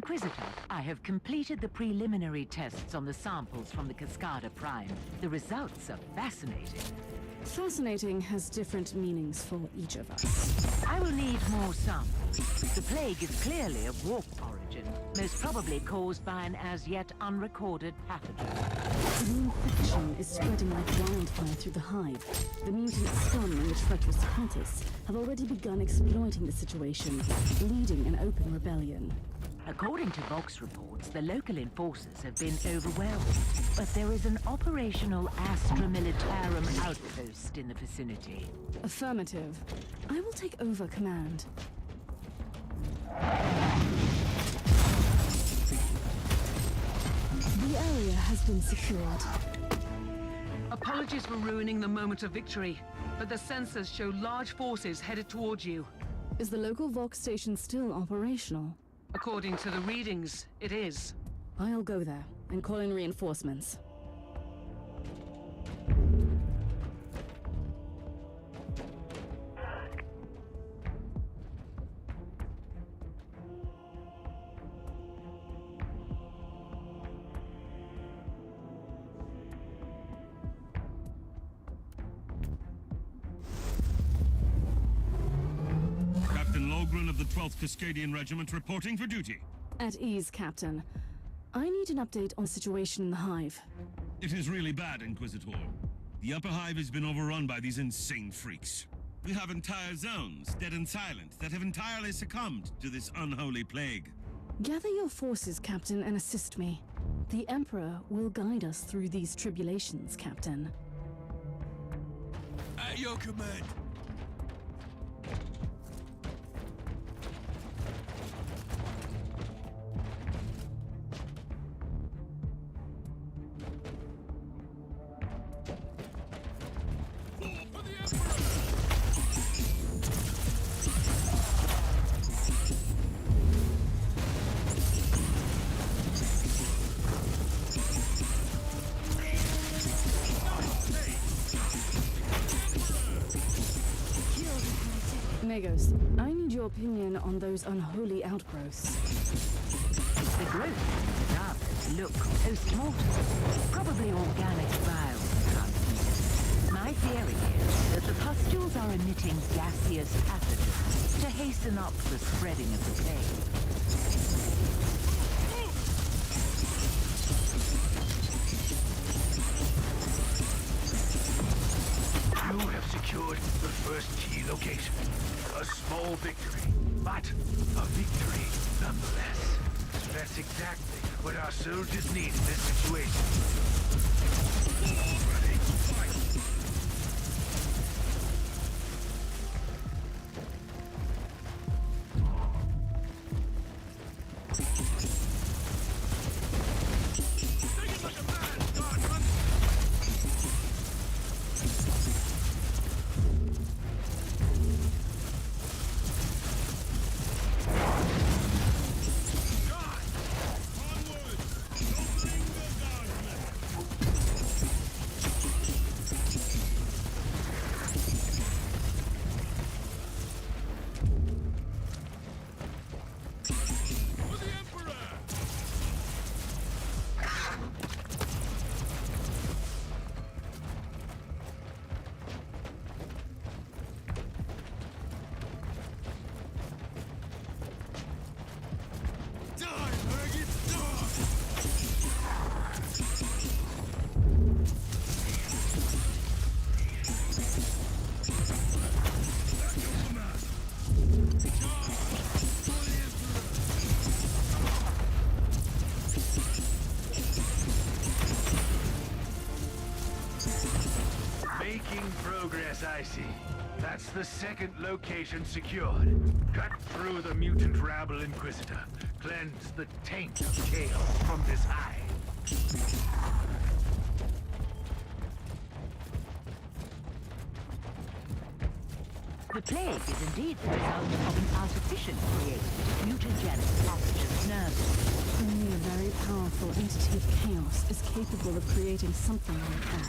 Inquisitor, I have completed the preliminary tests on the samples from the Cascada Prime. The results are fascinating. Fascinating has different meanings for each of us. I will need more samples. The plague is clearly of warp origin, most probably caused by an as yet unrecorded pathogen. The infection is spreading like wildfire through the hive. The mutant scum and the treacherous cultists have already begun exploiting the situation, leading an open rebellion. According to Vox reports, the local enforcers have been overwhelmed, but there is an operational Astra Militarum outpost in the vicinity. Affirmative. I will take over command. The area has been secured. Apologies for ruining the moment of victory, but the sensors show large forces headed towards you. Is the local Vox station still operational? According to the readings, it is. I'll go there and call in reinforcements. Captain Logren of the 12th Cascadian Regiment reporting for duty. At ease, Captain. I need an update on the situation in the hive. It is really bad, Inquisitor. The upper hive has been overrun by these insane freaks. We have entire zones, dead and silent, that have entirely succumbed to this unholy plague. Gather your forces, Captain, and assist me. The Emperor will guide us through these tribulations, Captain. At your command. Magos, I need your opinion on those unholy outgrowths. The growth in the darkness look post-mortem, probably organic biotransmitters. My theory is that the pustules are emitting gaseous pathogens to hasten up the spreading of the plague. You have secured the first key location. A small victory, but a victory nonetheless. That's exactly what our soldiers need in this situation. Ready to fight. Making progress, I see. That's the second location secured. Cut through the mutant rabble, Inquisitor. Cleanse the taint of chaos from this hive. The plague is indeed the result of an artificially created mutagenic pathogen's nerves. Only a very powerful entity of chaos is capable of creating something like that.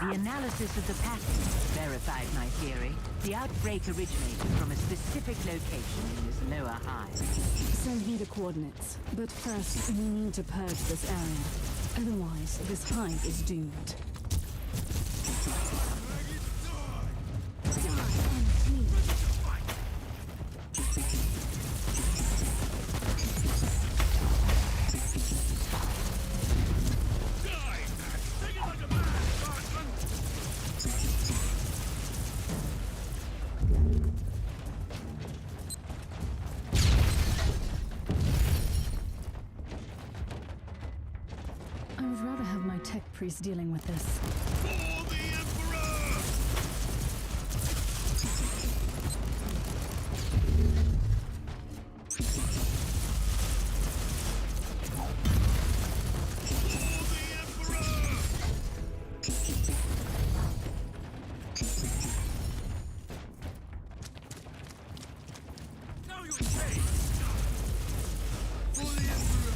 The analysis of the pathogen verified my theory. The outbreak originated from a specific location in this lower hive. Send me the coordinates. But first, we need to purge this area. Otherwise, this hive is doomed. I would rather have my tech priest dealing with this. For the Emperor! Now you're safe! For the Emperor!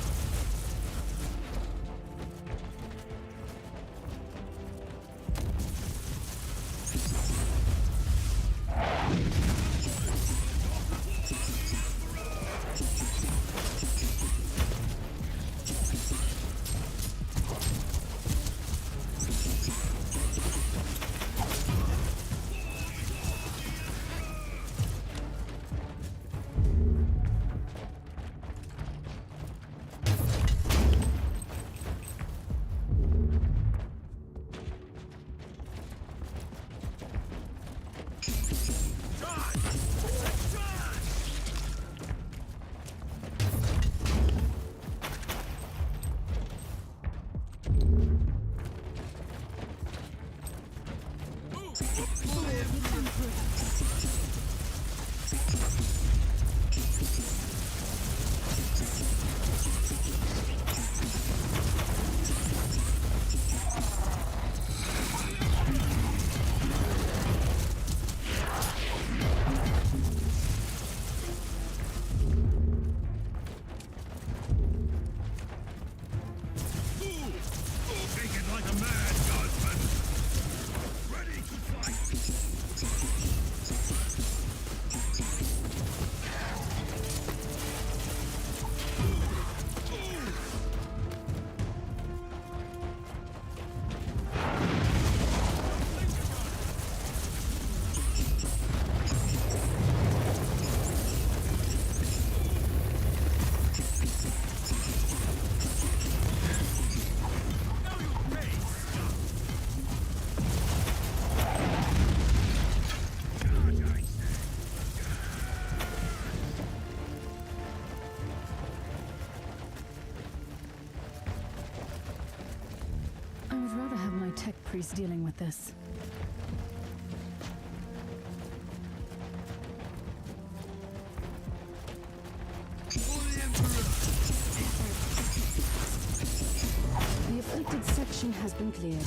Tech priest dealing with this. The afflicted section has been cleared.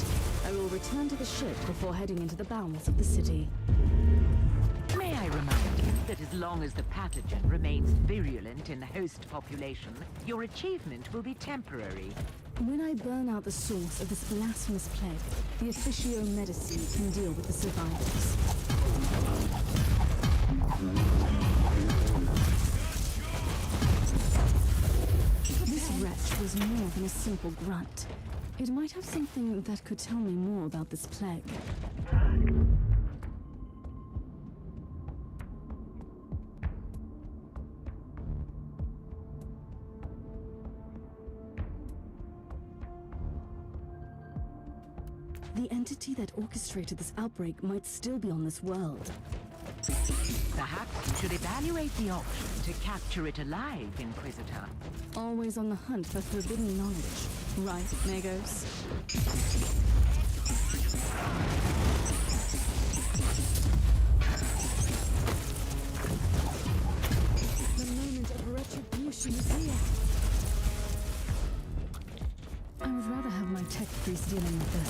I will return to the ship before heading into the bowels of the city. May I remind you that as long as the pathogen remains virulent in the host population, your achievement will be temporary. When I burn out the source of this blasphemous plague, the Officio Medici can deal with the survivors. This wretch was more than a simple grunt. It might have something that could tell me more about this plague. The entity that orchestrated this outbreak might still be on this world. Perhaps you should evaluate the option to capture it alive, Inquisitor. Always on the hunt for forbidden knowledge. Right, Magos? The moment of retribution is here. I would rather have my tech priest dealing with this.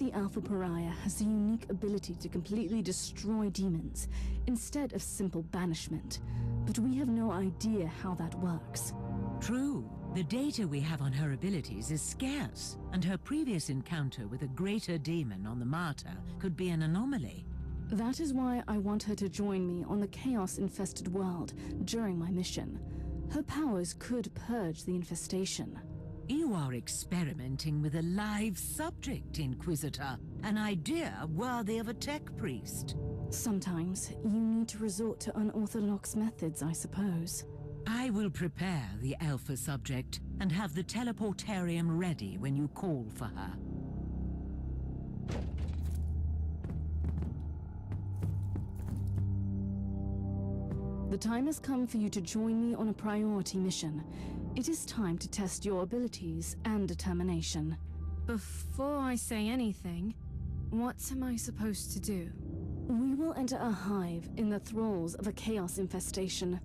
the Alpha Pariah has the unique ability to completely destroy demons, instead of simple banishment. But we have no idea how that works. True. The data we have on her abilities is scarce, and her previous encounter with a greater demon on the Martyr could be an anomaly. That is why I want her to join me on the chaos-infested world during my mission. Her powers could purge the infestation. You are experimenting with a live subject, Inquisitor. An idea worthy of a tech priest. Sometimes you need to resort to unorthodox methods, I suppose. I will prepare the Alpha subject and have the teleportarium ready when you call for her. The time has come for you to join me on a priority mission. It is time to test your abilities and determination. Before I say anything, what am I supposed to do? We will enter a hive in the thralls of a chaos infestation.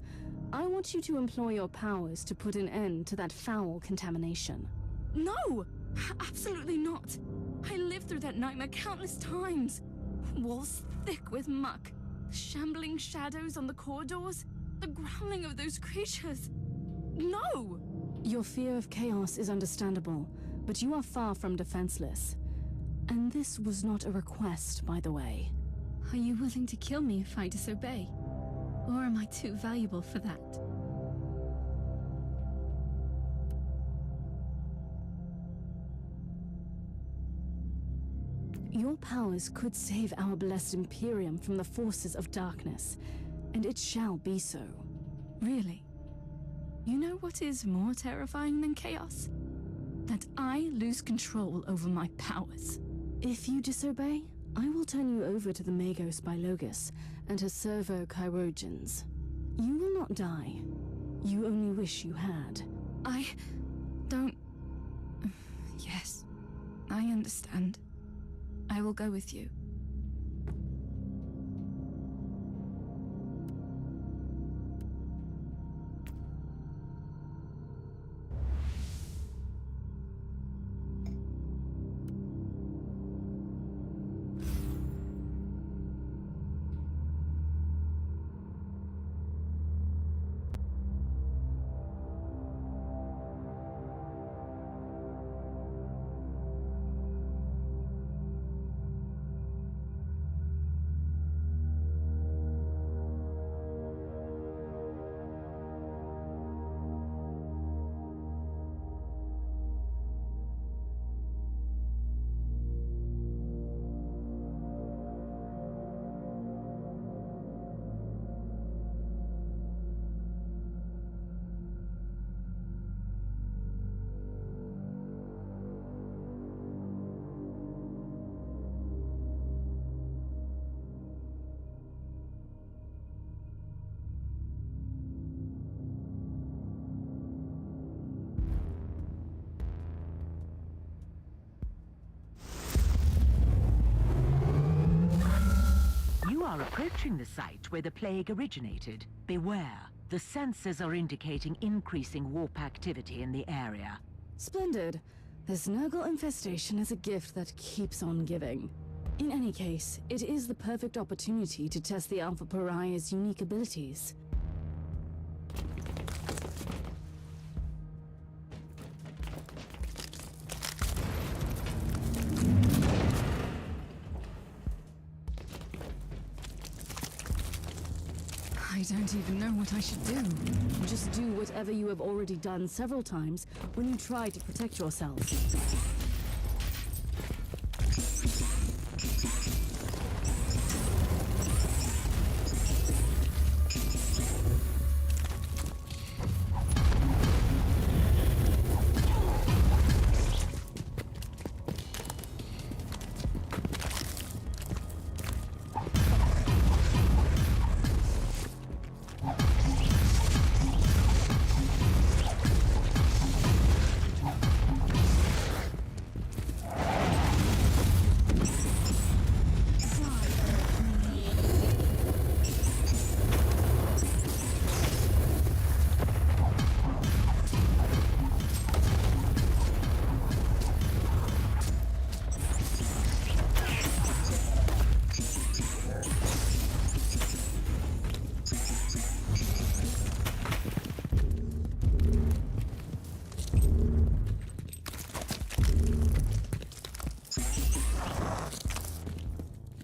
I want you to employ your powers to put an end to that foul contamination. No! Absolutely not! I lived through that nightmare countless times. Walls thick with muck, shambling shadows on the corridors, the growling of those creatures. No! Your fear of chaos is understandable, but you are far from defenseless. And this was not a request, by the way. Are you willing to kill me if I disobey? Or am I too valuable for that? Your powers could save our blessed Imperium from the forces of darkness, and it shall be so. Really? You know what is more terrifying than chaos? That I lose control over my powers. If you disobey, I will turn you over to the Magos Bilogus and her servo-chirurgeons. You will not die. You only wish you had. I don't... Yes, I understand. I will go with you. You are approaching the site where the plague originated. Beware. The sensors are indicating increasing warp activity in the area. Splendid. This Nurgle infestation is a gift that keeps on giving. In any case, it is the perfect opportunity to test the Alpha Pariah's unique abilities. I don't even know what I should do. Just do whatever you have already done several times when you try to protect yourself.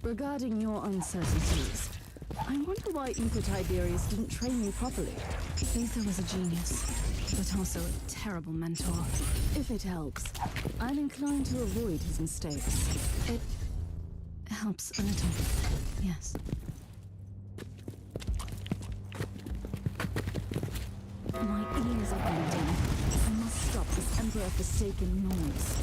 Regarding your uncertainties, I wonder why Ether Tiberius didn't train you properly. Ether was a genius, but also a terrible mentor. If it helps, I'm inclined to avoid his mistakes. It helps a little, yes. My ears are bleeding. I must stop this Emperor-forsaken noise.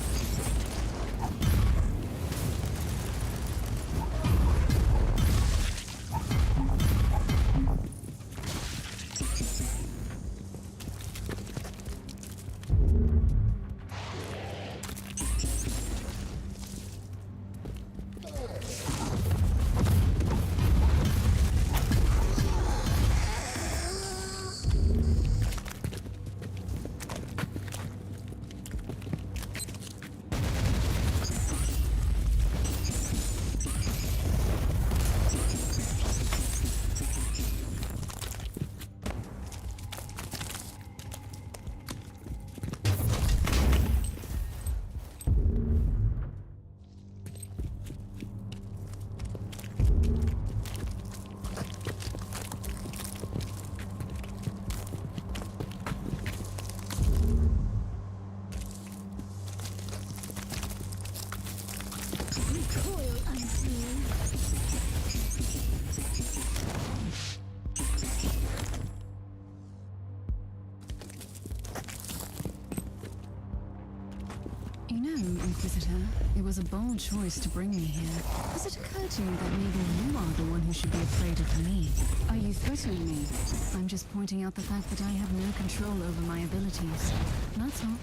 You know, Inquisitor, it was a bold choice to bring me here. Has it occurred to you that maybe you are the one who should be afraid of me? Are you threatening me? I'm just pointing out the fact that I have no control over my abilities. That's all.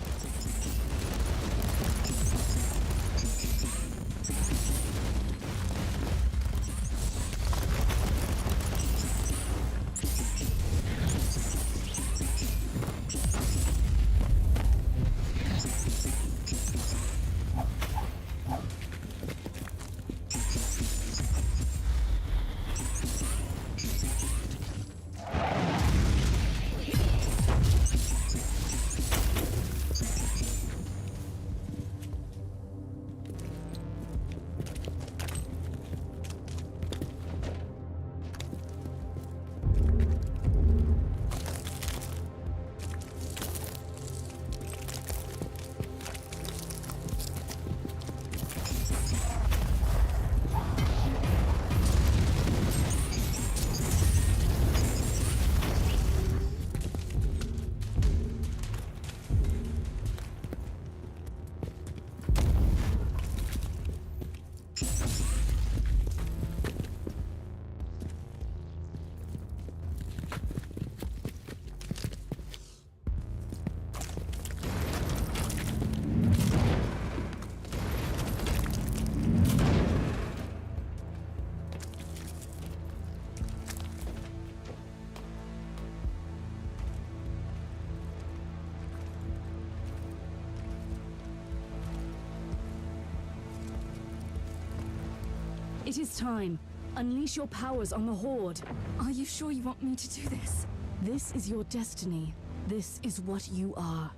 It is time. Unleash your powers on the Horde. Are you sure you want me to do this? This is your destiny. This is what you are.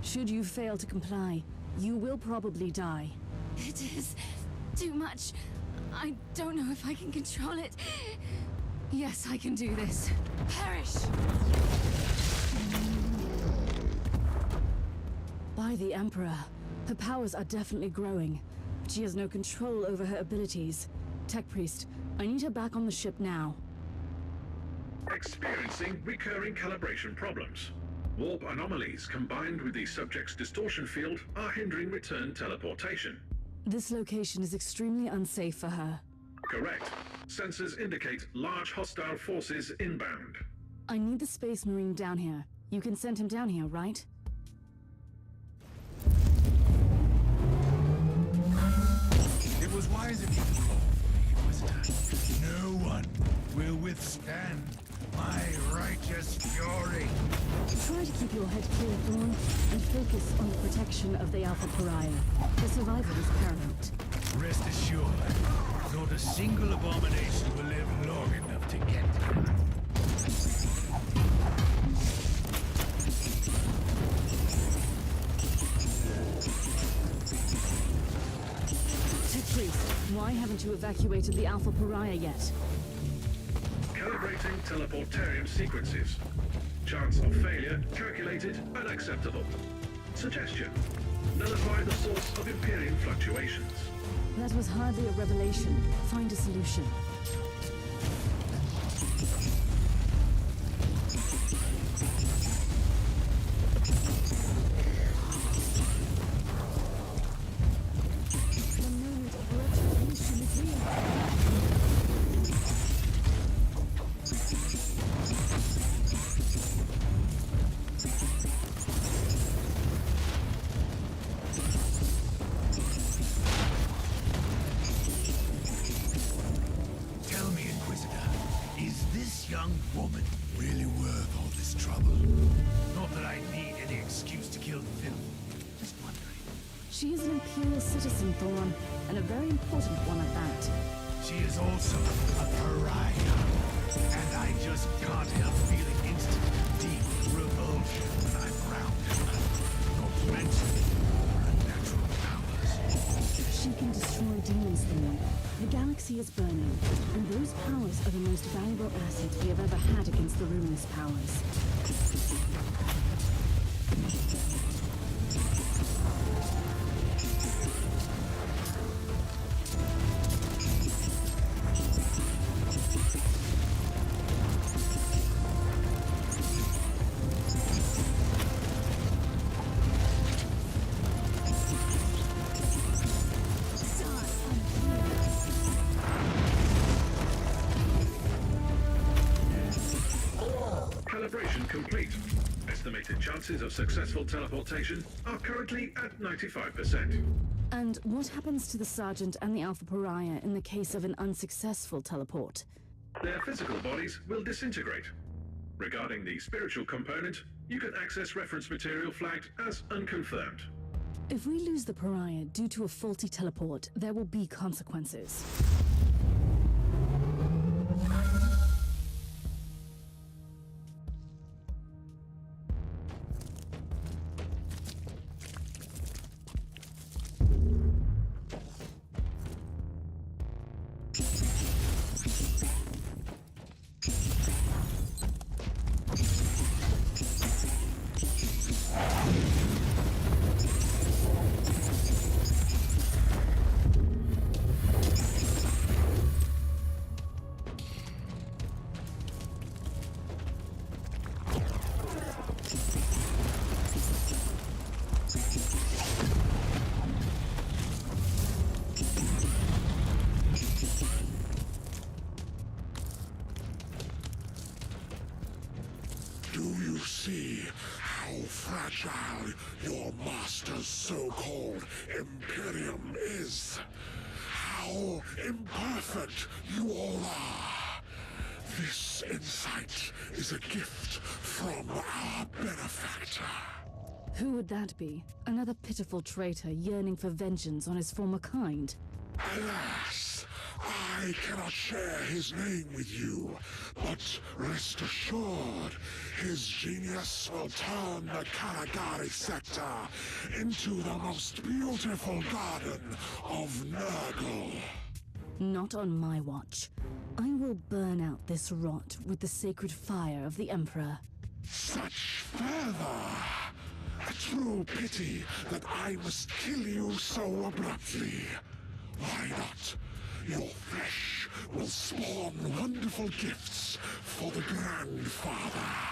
Should you fail to comply, you will probably die. It is too much. I don't know if I can control it. Yes, I can do this. Perish! By the Emperor. Her powers are definitely growing. But she has no control over her abilities. Tech Priest, I need her back on the ship now. Experiencing recurring calibration problems. Warp anomalies combined with the subject's distortion field are hindering return teleportation. This location is extremely unsafe for her. Correct. Sensors indicate large hostile forces inbound. I need the Space Marine down here. You can send him down here, right? It was wise of you to call me, Inquisitor. No one will withstand my righteous fury. Try to keep your head clear, Thorn, and focus on the protection of the Alpha Pariah. The survival is paramount. Rest assured, not a single abomination will live long enough to get there. Tech Priest, Why haven't you evacuated the Alpha Pariah yet? Calibrating teleportarium sequences. Chance of failure calculated unacceptable. Suggestion. Nullify the source of Imperium fluctuations. That was hardly a revelation. Find a solution. young woman really worth all this trouble? Not that I need any excuse to kill Phil. Just wondering. She is an Imperial citizen, Thorn, and a very important one at that. She is also a pariah. And I just can't help feeling instant, deep revulsion when I'm around her. Not to mention her unnatural powers. She can destroy demons, Thorn. The galaxy is burning, and those powers are the most valuable assets we have ever had against the ruinous powers. Calibration complete. Estimated chances of successful teleportation are currently at 95%. And what happens to the Sergeant and the Alpha Pariah in the case of an unsuccessful teleport? Their physical bodies will disintegrate. Regarding the spiritual component, you can access reference material flagged as unconfirmed. If we lose the Pariah due to a faulty teleport, there will be consequences. Do you see how fragile your master's so-called Imperium is? How imperfect you all are? This insight is a gift from our benefactor. Who would that be? Another pitiful traitor yearning for vengeance on his former kind? Alas, I cannot share his name with you, but rest assured, his genius will turn the Karagari sector into the most beautiful garden of Nurgle. Not on my watch. I will burn out this rot with the sacred fire of the Emperor. Such fervor! A true pity that I must kill you so abruptly. Why not? Your flesh will spawn wonderful gifts for the Grandfather.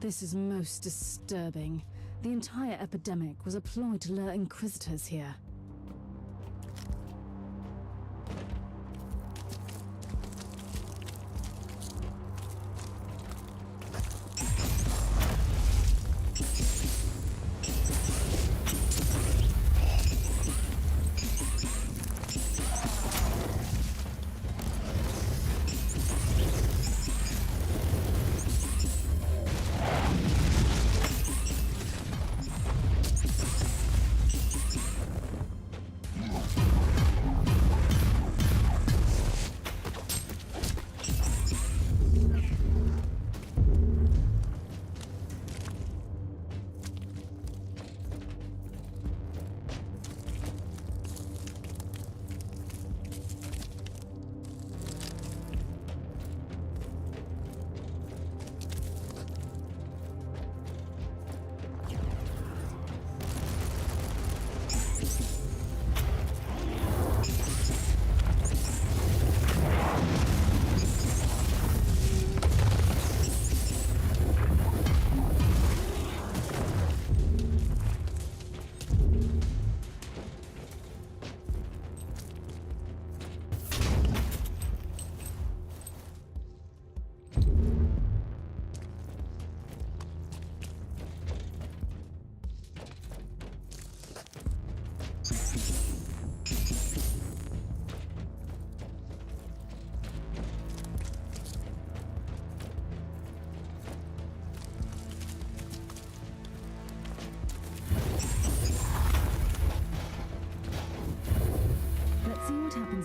This is most disturbing. The entire epidemic was a ploy to lure Inquisitors here.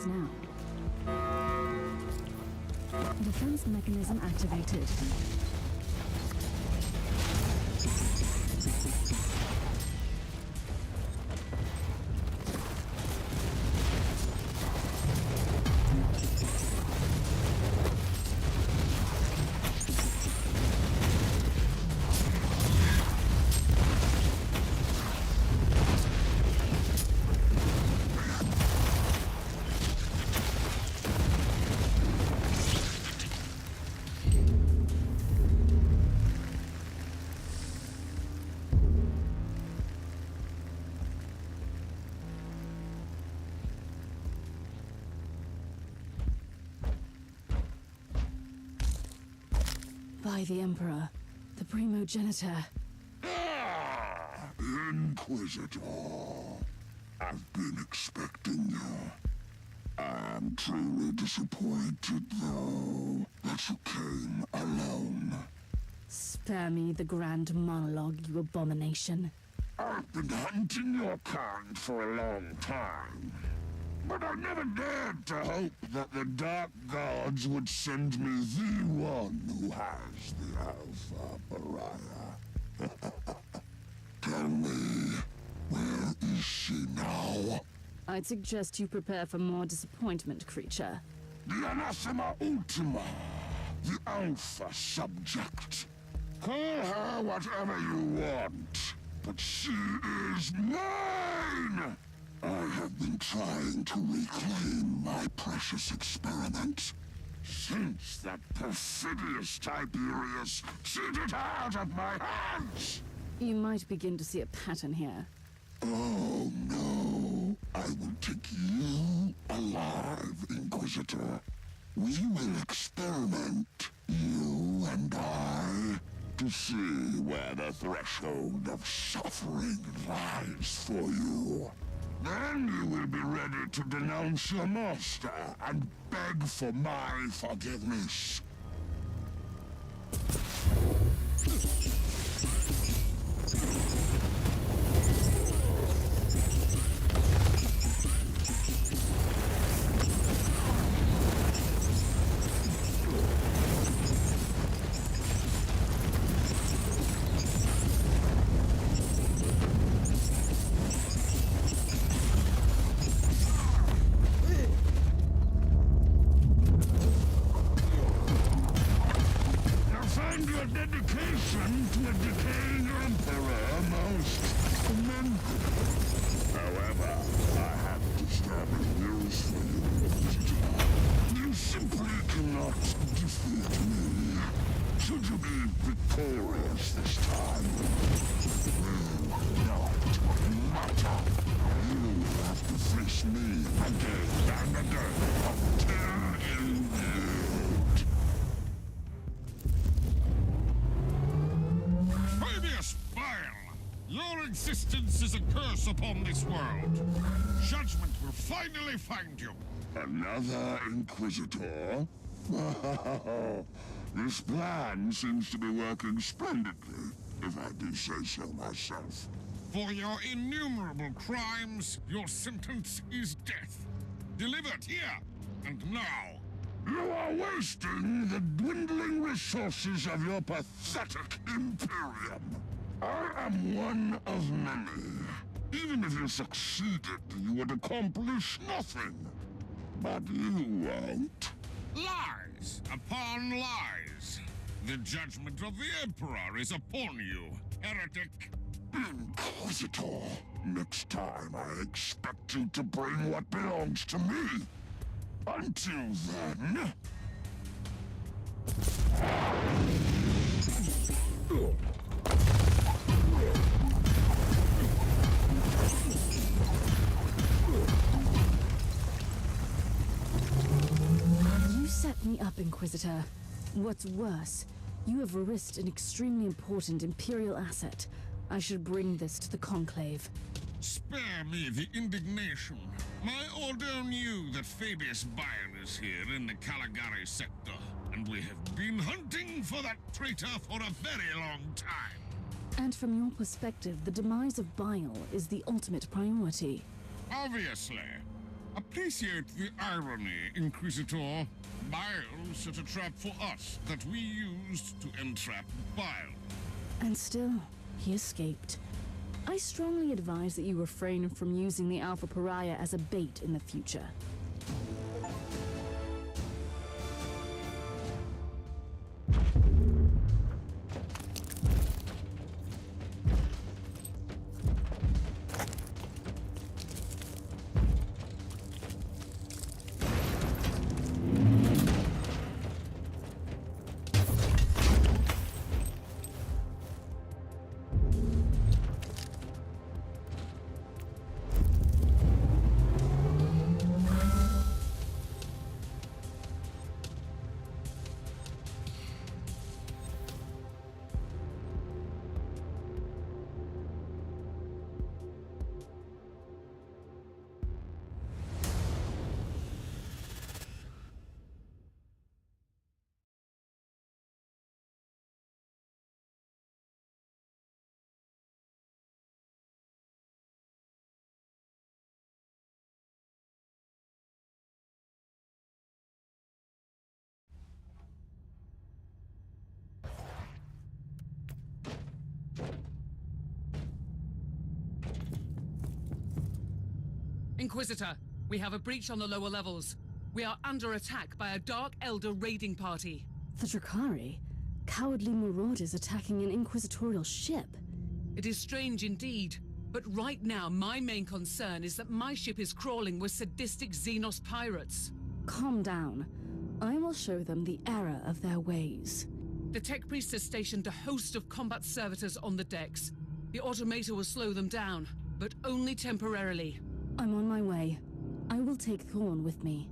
Now. Defense mechanism activated. By the Emperor, the primogenitor. Inquisitor. I've been expecting you. I'm truly disappointed, though, that you came alone. Spare me the grand monologue, you abomination. I've been hunting your kind for a long time. But I never dared to hope that the Dark Gods would send me the one who has the Alpha Pariah. Tell me, where is she now? I'd suggest you prepare for more disappointment, creature. The Anathema Ultima, the Alpha subject. Call her whatever you want, but she is mine! I have been trying to reclaim my precious experiment since that perfidious Tiberius cheated her out of my hands! You might begin to see a pattern here. Oh no, I will take you alive, Inquisitor. We will experiment, you and I, to see where the threshold of suffering lies for you. Then you will be ready to denounce your master and beg for my forgiveness. Your existence is a curse upon this world. Judgment will finally find you. Another Inquisitor? This plan seems to be working splendidly, if I do say so myself. For your innumerable crimes, your sentence is death. Delivered here and now. You are wasting the dwindling resources of your pathetic Imperium. I am one of many. Even if you succeeded, you would accomplish nothing. But you won't. Lies upon lies. The judgment of the Emperor is upon you, heretic. Inquisitor, next time I expect you to bring what belongs to me. Until then... You set me up, Inquisitor. What's worse, you have risked an extremely important Imperial asset. I should bring this to the Conclave. Spare me the indignation. My order knew that Fabius Bayan is here in the Caligari sector, and we have been hunting for that traitor for a very long time. And from your perspective, the demise of Bile is the ultimate priority. Obviously. Appreciate the irony, Inquisitor. Bile set a trap for us that we used to entrap Bile. And still, he escaped. I strongly advise that you refrain from using the Alpha Pariah as a bait in the future. Inquisitor, we have a breach on the lower levels. We are under attack by a Dark Elder raiding party. The Drakari? Cowardly marauders attacking an Inquisitorial ship. It is strange indeed, but right now my main concern is that my ship is crawling with sadistic Xenos pirates. Calm down. I will show them the error of their ways. The Tech Priest has stationed a host of combat servitors on the decks. The Automator will slow them down, but only temporarily. I'm on my way. I will take Thorn with me.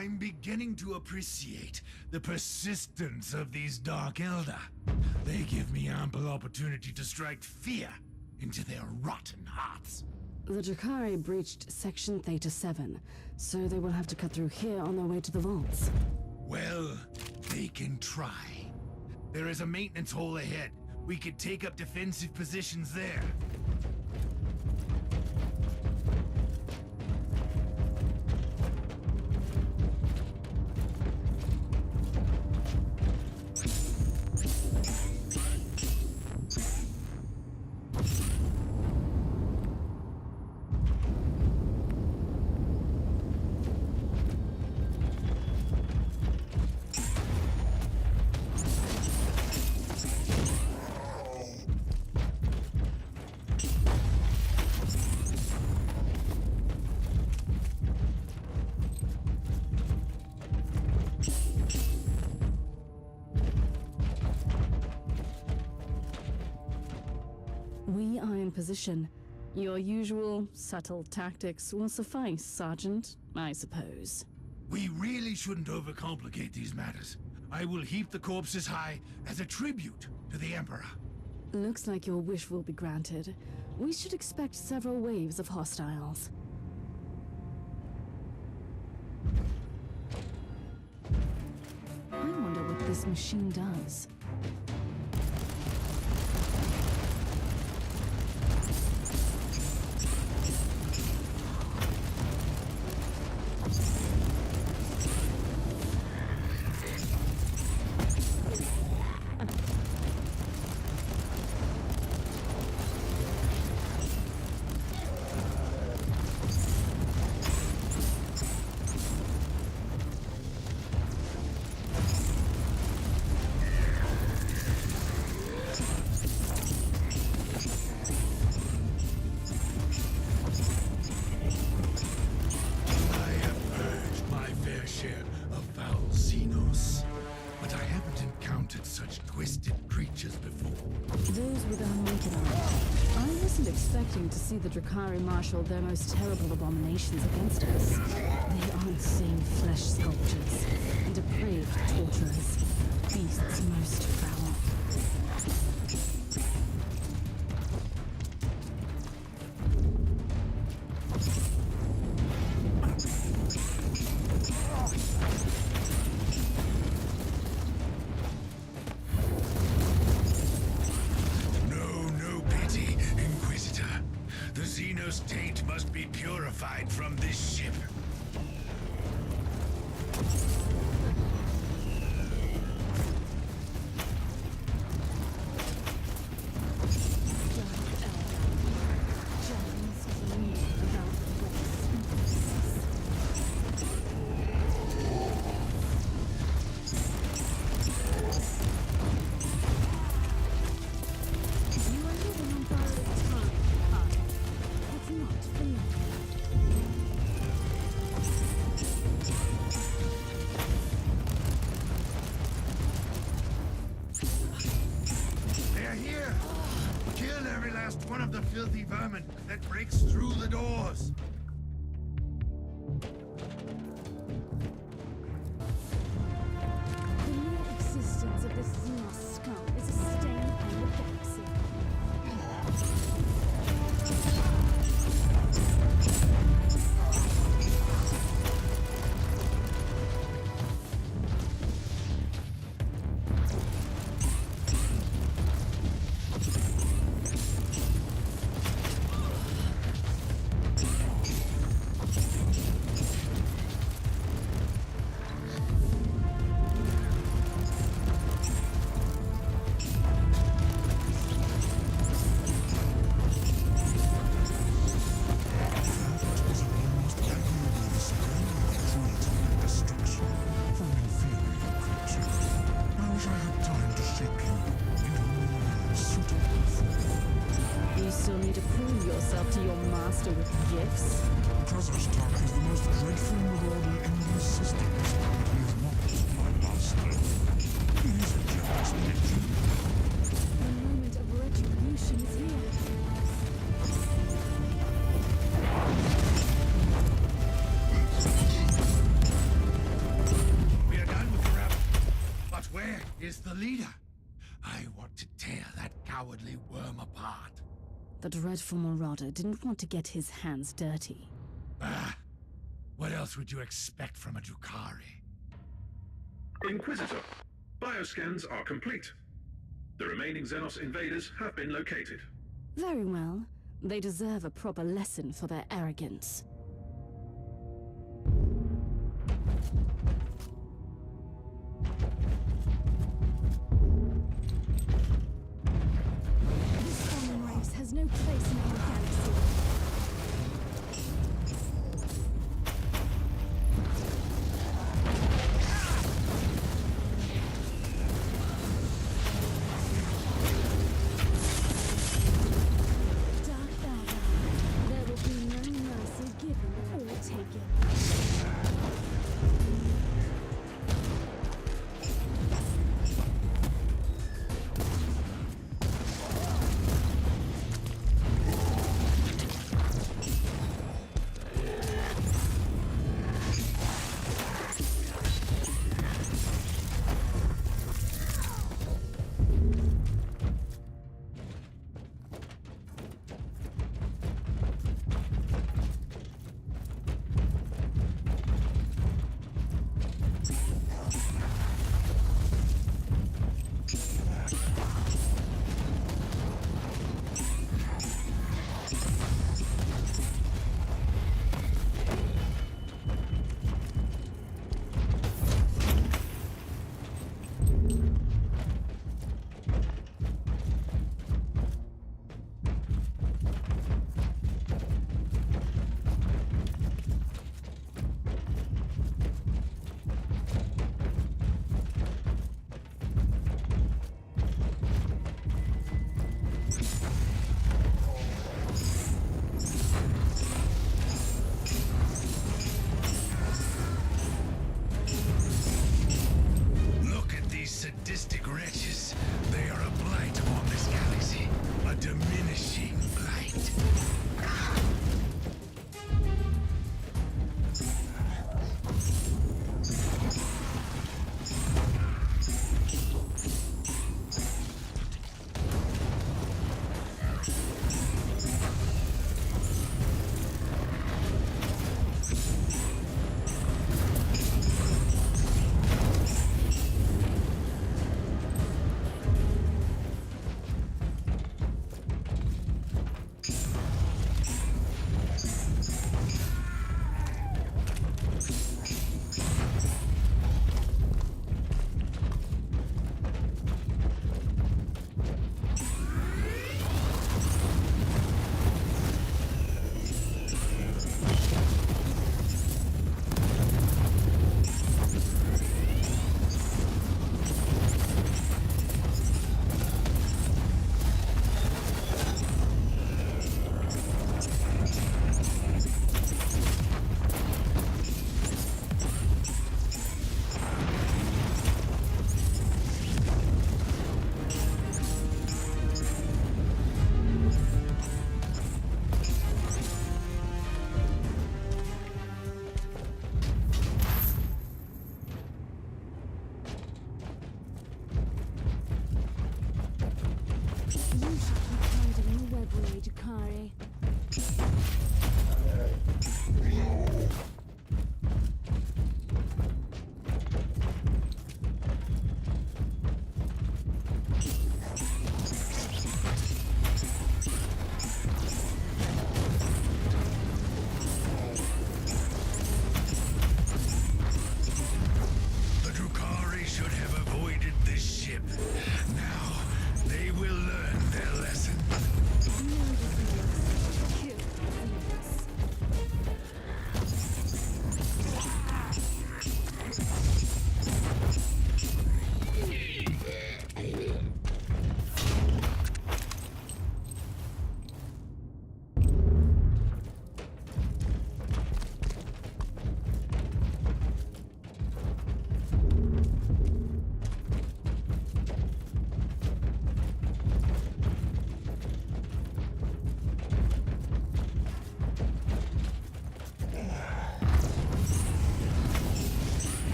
I'm beginning to appreciate the persistence of these Dark Elder. They give me ample opportunity to strike fear into their rotten hearts. The Drakari breached Section Theta 7, so they will have to cut through here on their way to the vaults. Well, they can try. There is a maintenance hole ahead. We could take up defensive positions there. We are in position. Your usual subtle tactics will suffice, Sergeant, I suppose. We really shouldn't overcomplicate these matters. I will heap the corpses high as a tribute to the Emperor. Looks like your wish will be granted. We should expect several waves of hostiles. I wonder what this machine does. To see the Drakari marshal their most terrible abominations against us. They are insane flesh sculptures and depraved torturers, beasts most foul. Taint must be purified from this ship. One of the filthy vermin that breaks through the doors. The mere existence of this Xenos scum is a stain on the galaxy. To your master with gifts? Kazakhstan is the most dreadful marauder in these systems. He is not my master. He is a jealous legend. The moment of retribution is here. is the leader. I want to tear that cowardly worm apart. The dreadful Marauder didn't want to get his hands dirty. Ah, what else would you expect from a Drukhari? Inquisitor, bioscans are complete. The remaining Xenos invaders have been located. Very well. They deserve a proper lesson for their arrogance. This fallen race has no place in our galaxy. Dark Valhalla. There will be no mercy given or taken.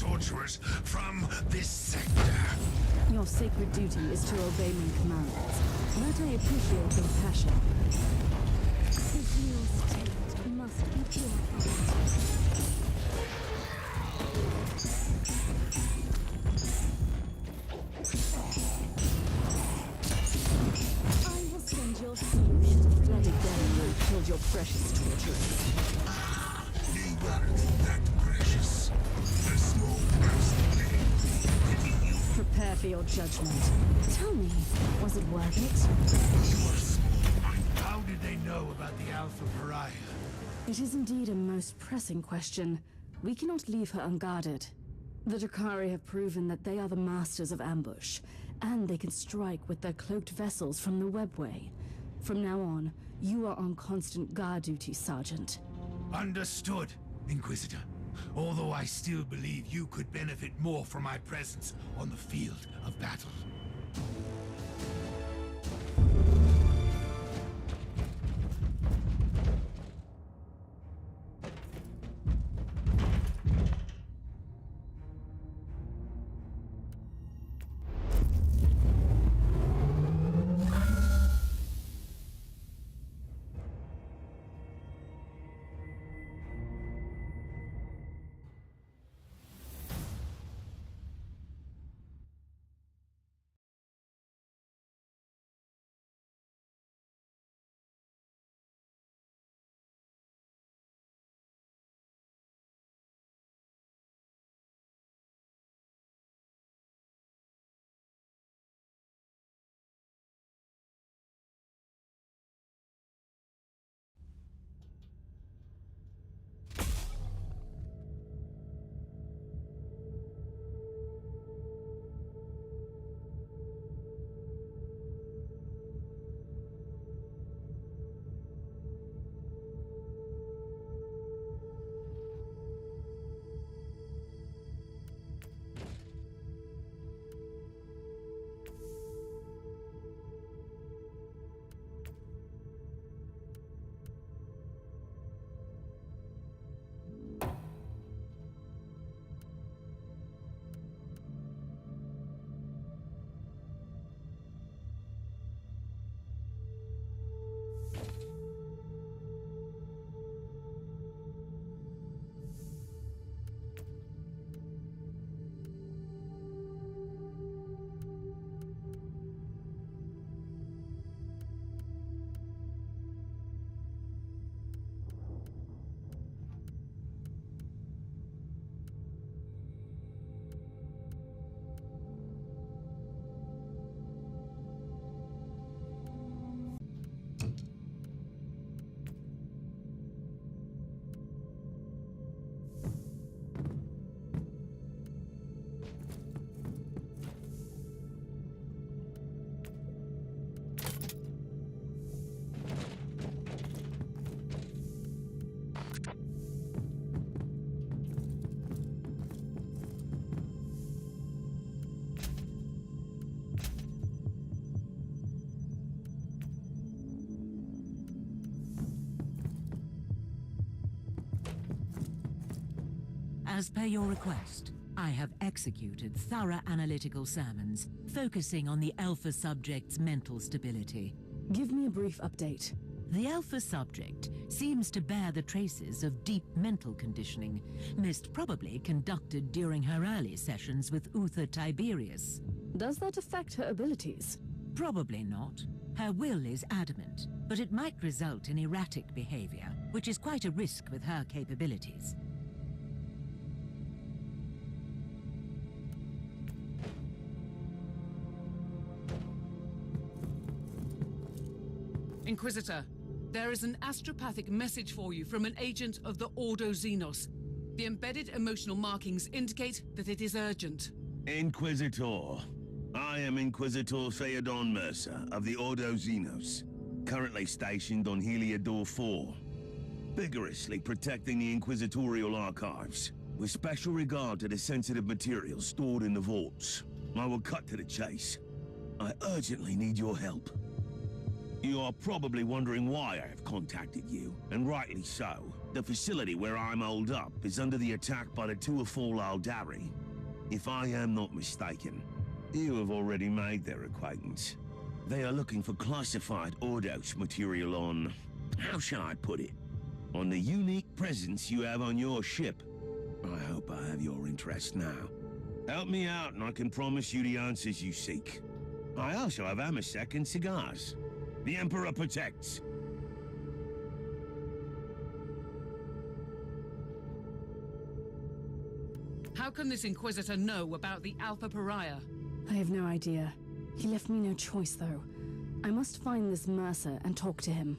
torturers from this sector. Your sacred duty is to obey my commands. That I appreciate your passion. Your state must be purified. I will send your fusion. Let it burn you and killed your precious torturers. You weren't that precious. A small person. Prepare for your judgment. Tell me, was it worth it? How did they know about the Alpha Pariah? It is indeed a most pressing question. We cannot leave her unguarded. The Drakari have proven that they are the masters of ambush, and they can strike with their cloaked vessels from the webway. From now on, you are on constant guard duty, Sergeant. Understood, Inquisitor. Although I still believe you could benefit more from my presence on the field of battle. As per your request, I have executed thorough analytical sermons, focusing on the Alpha subject's mental stability. Give me a brief update. The Alpha subject seems to bear the traces of deep mental conditioning, most probably conducted during her early sessions with Uther Tiberius. Does that affect her abilities? Probably not. Her will is adamant, but it might result in erratic behavior, which is quite a risk with her capabilities. Inquisitor, there is an astropathic message for you from an agent of the Ordo Xenos. The embedded emotional markings indicate that it is urgent. Inquisitor. I am Inquisitor Theodon Mercer of the Ordo Xenos, currently stationed on Heliodor 4, vigorously protecting the Inquisitorial archives, with special regard to the sensitive materials stored in the vaults. I will cut to the chase. I urgently need your help. You are probably wondering why I have contacted you, and rightly so. The facility where I'm holed up is under the attack by the Tuatha Aldari. If I am not mistaken, you have already made their acquaintance. They are looking for classified Ordos material on... how shall I put it? On the unique presence you have on your ship. I hope I have your interest now. Help me out and I can promise you the answers you seek. I also have Amasek and cigars. The Emperor protects. How can this Inquisitor know about the Alpha Pariah? I have no idea. He left me no choice, though. I must find this Mercer and talk to him.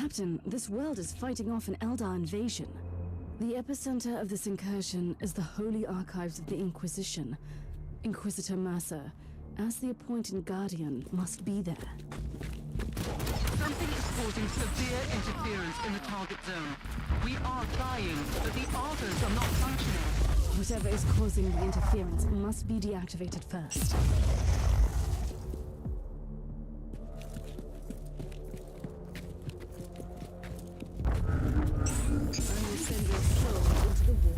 Captain, this world is fighting off an Eldar invasion. The epicenter of this incursion is the Holy Archives of the Inquisition. Inquisitor Mercer, as the appointed guardian, must be there. Something is causing severe interference in the target zone. We are trying, but the altars are not functioning. Whatever is causing the interference must be deactivated first. I will send your soul into the wall.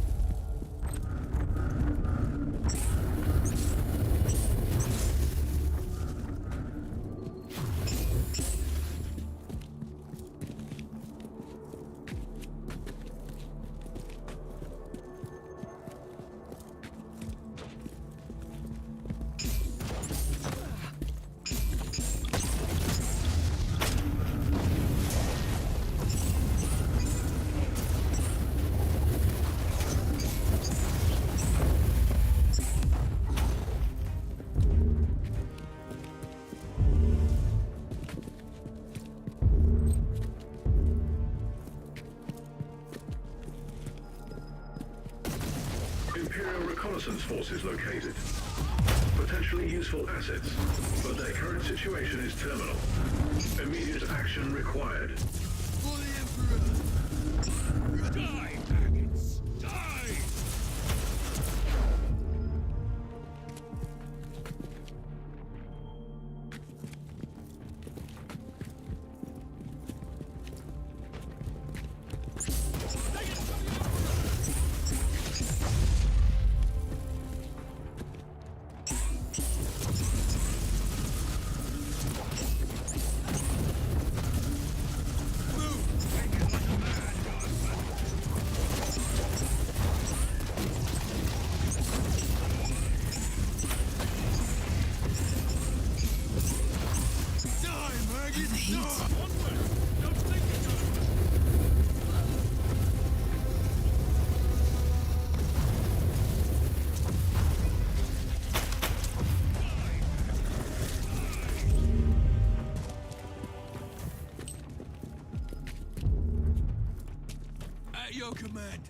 Imperial reconnaissance forces located. Potentially useful assets, but their current situation is terminal. Immediate action required. For the Emperor! Die, maggots! Die! At your command.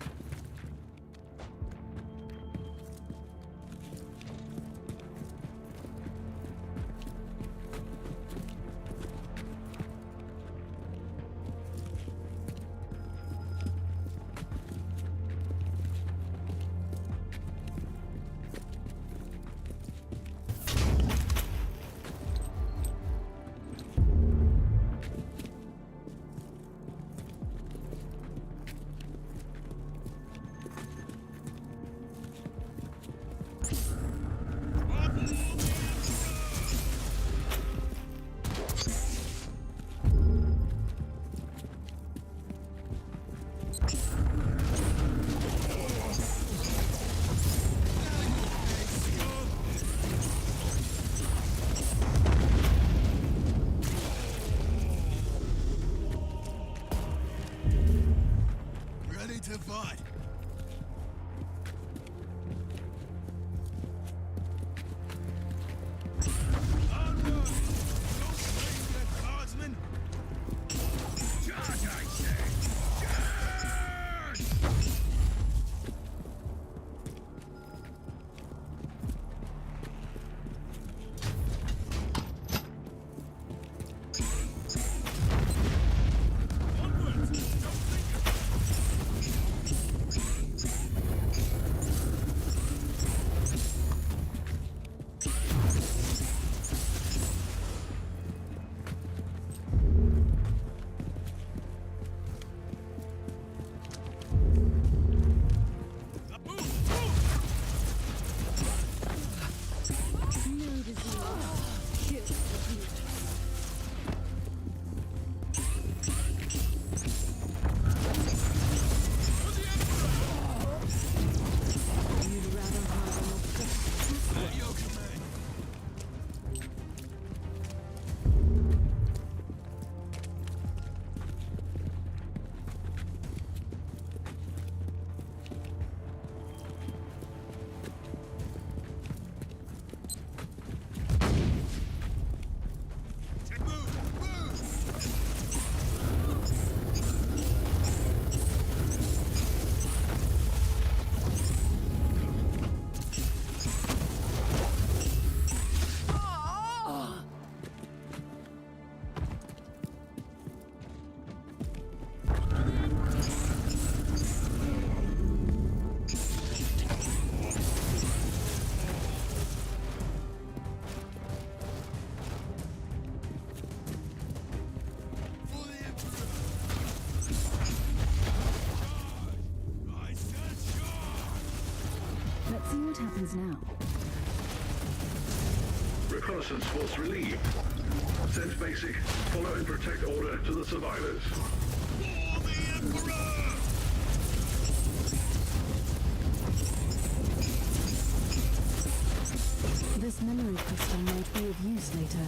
happens now? Reconnaissance force relieved. Send basic. Follow and protect order to the survivors. For the Emperor! This memory crystal might be of use later.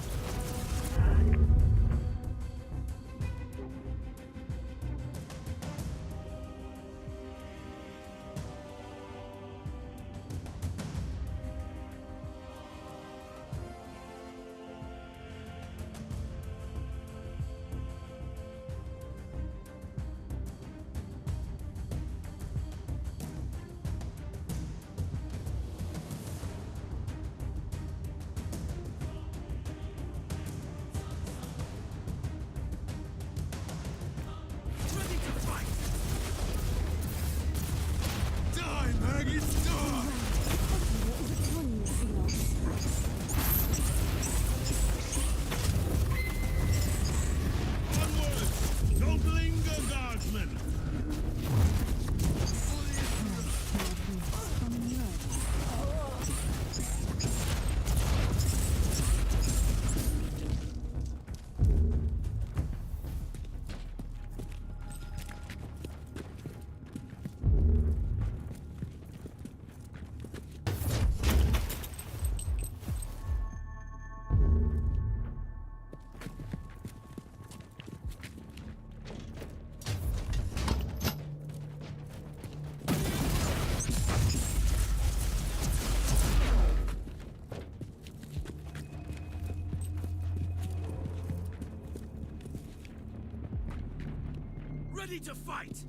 Ready to fight!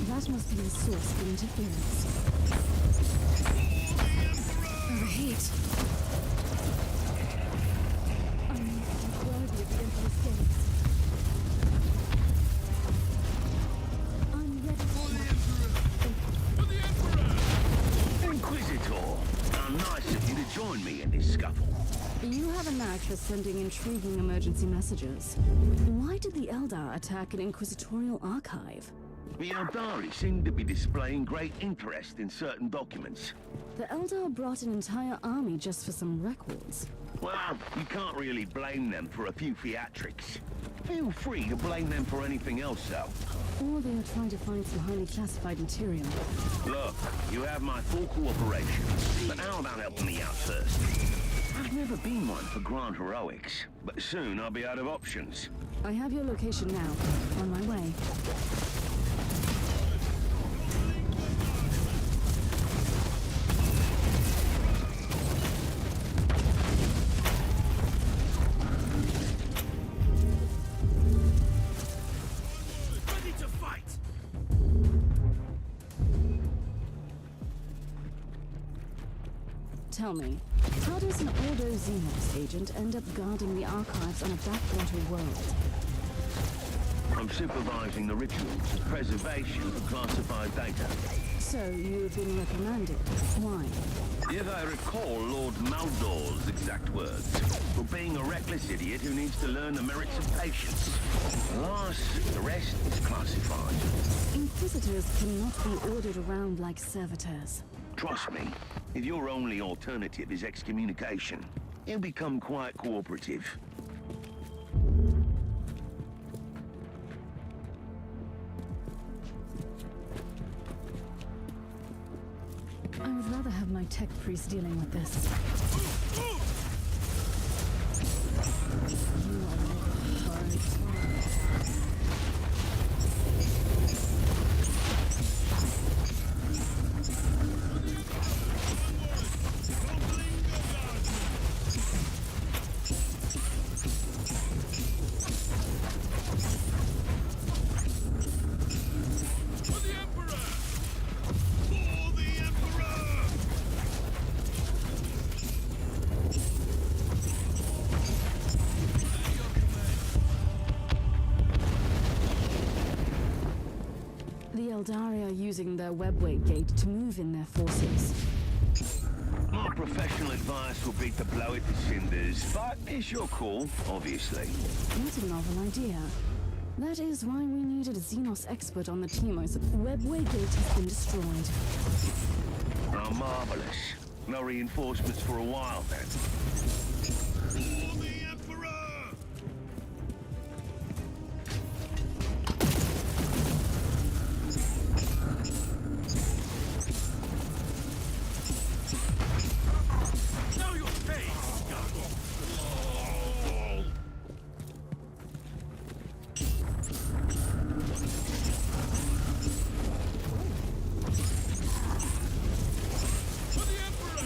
That must be the source of interference. Overheat. I'm not worthy of the Emperor's gaze. I'm ready for the Emperor! For the Emperor! Inquisitor! How nice of you to join me in this scuffle. You have a knack for sending intriguing emergency messages. Why did the Eldar attack an inquisitorial archive? The Eldari seem to be displaying great interest in certain documents. The Eldar brought an entire army just for some records. Well, you can't really blame them for a few theatrics. Feel free to blame them for anything else, though. Or they are trying to find some highly classified material. Look, you have my full cooperation, but how about helping me out first? I've never been one for grand heroics, but soon I'll be out of options. I have your location now. On my way. Tell me, how does an Ordo Xenos agent end up guarding the archives on a backwater world? I'm supervising the rituals of preservation of classified data. So, you've been reprimanded. Why? If I recall Lord Maldor's exact words, for being a reckless idiot who needs to learn the merits of patience. Alas, the rest is classified. Inquisitors cannot be ordered around like servitors. Trust me, if your only alternative is excommunication, you'll become quite cooperative. I would rather have my tech priest dealing with this. You are hard. Eldari are using their webway gate to move in their forces. My professional advice would be to blow it to cinders, but it's your call, obviously. What a novel idea. That is why we needed a Xenos expert on the team. Webway gate has been destroyed. Oh, marvelous. No reinforcements for a while, then. For the Emperor! Know your face, Goggle! For the Emperor!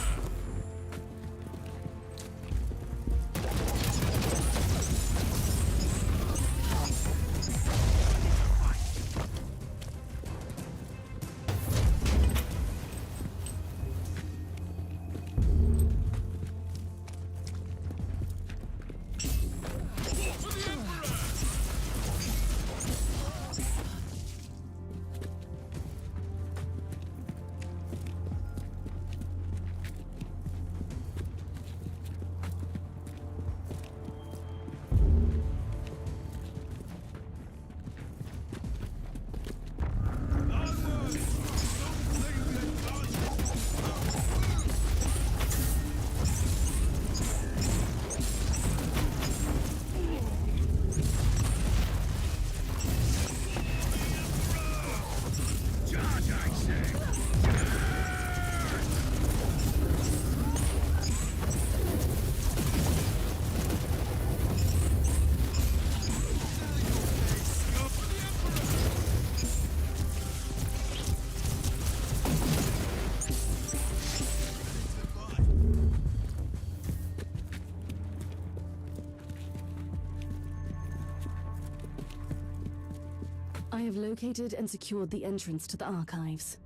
I have located and secured the entrance to the archives.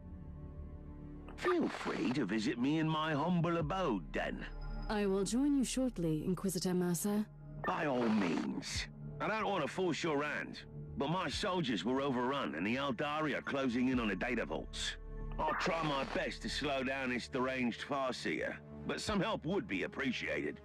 Feel free to visit me in my humble abode, then. I will join you shortly, Inquisitor Mercer. By all means. I don't want to force your hand, but my soldiers were overrun and the Eldari are closing in on the data vaults. I'll try my best to slow down this deranged Farseer, but some help would be appreciated.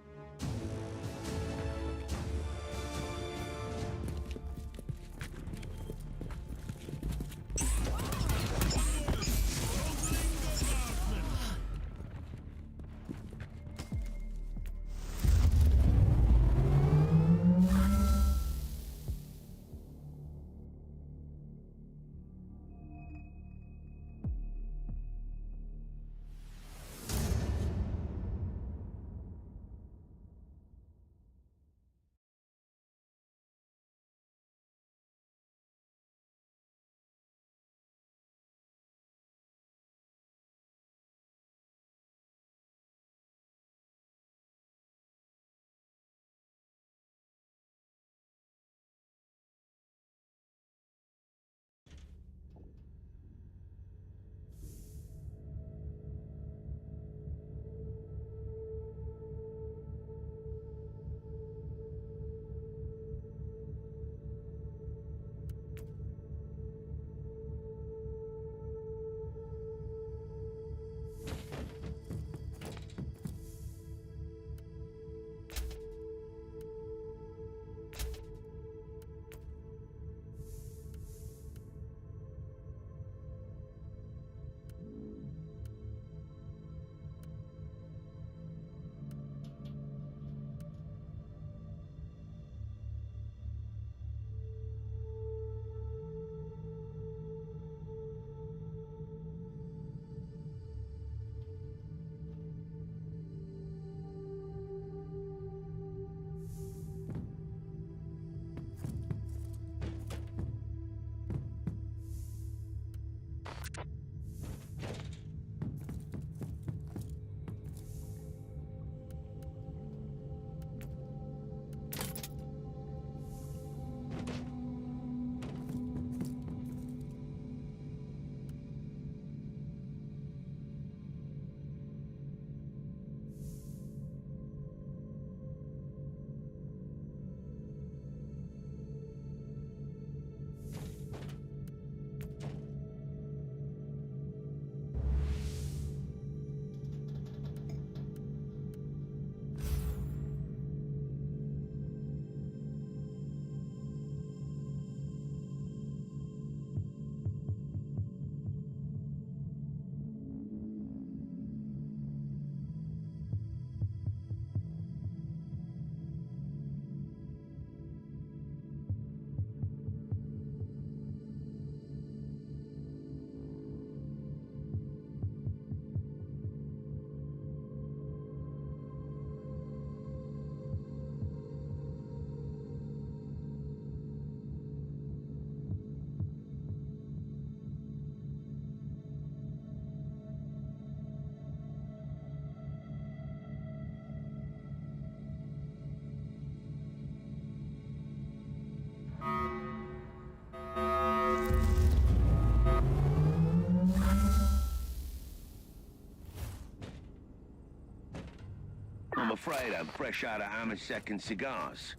afraid I'm fresh out of Amasek and cigars.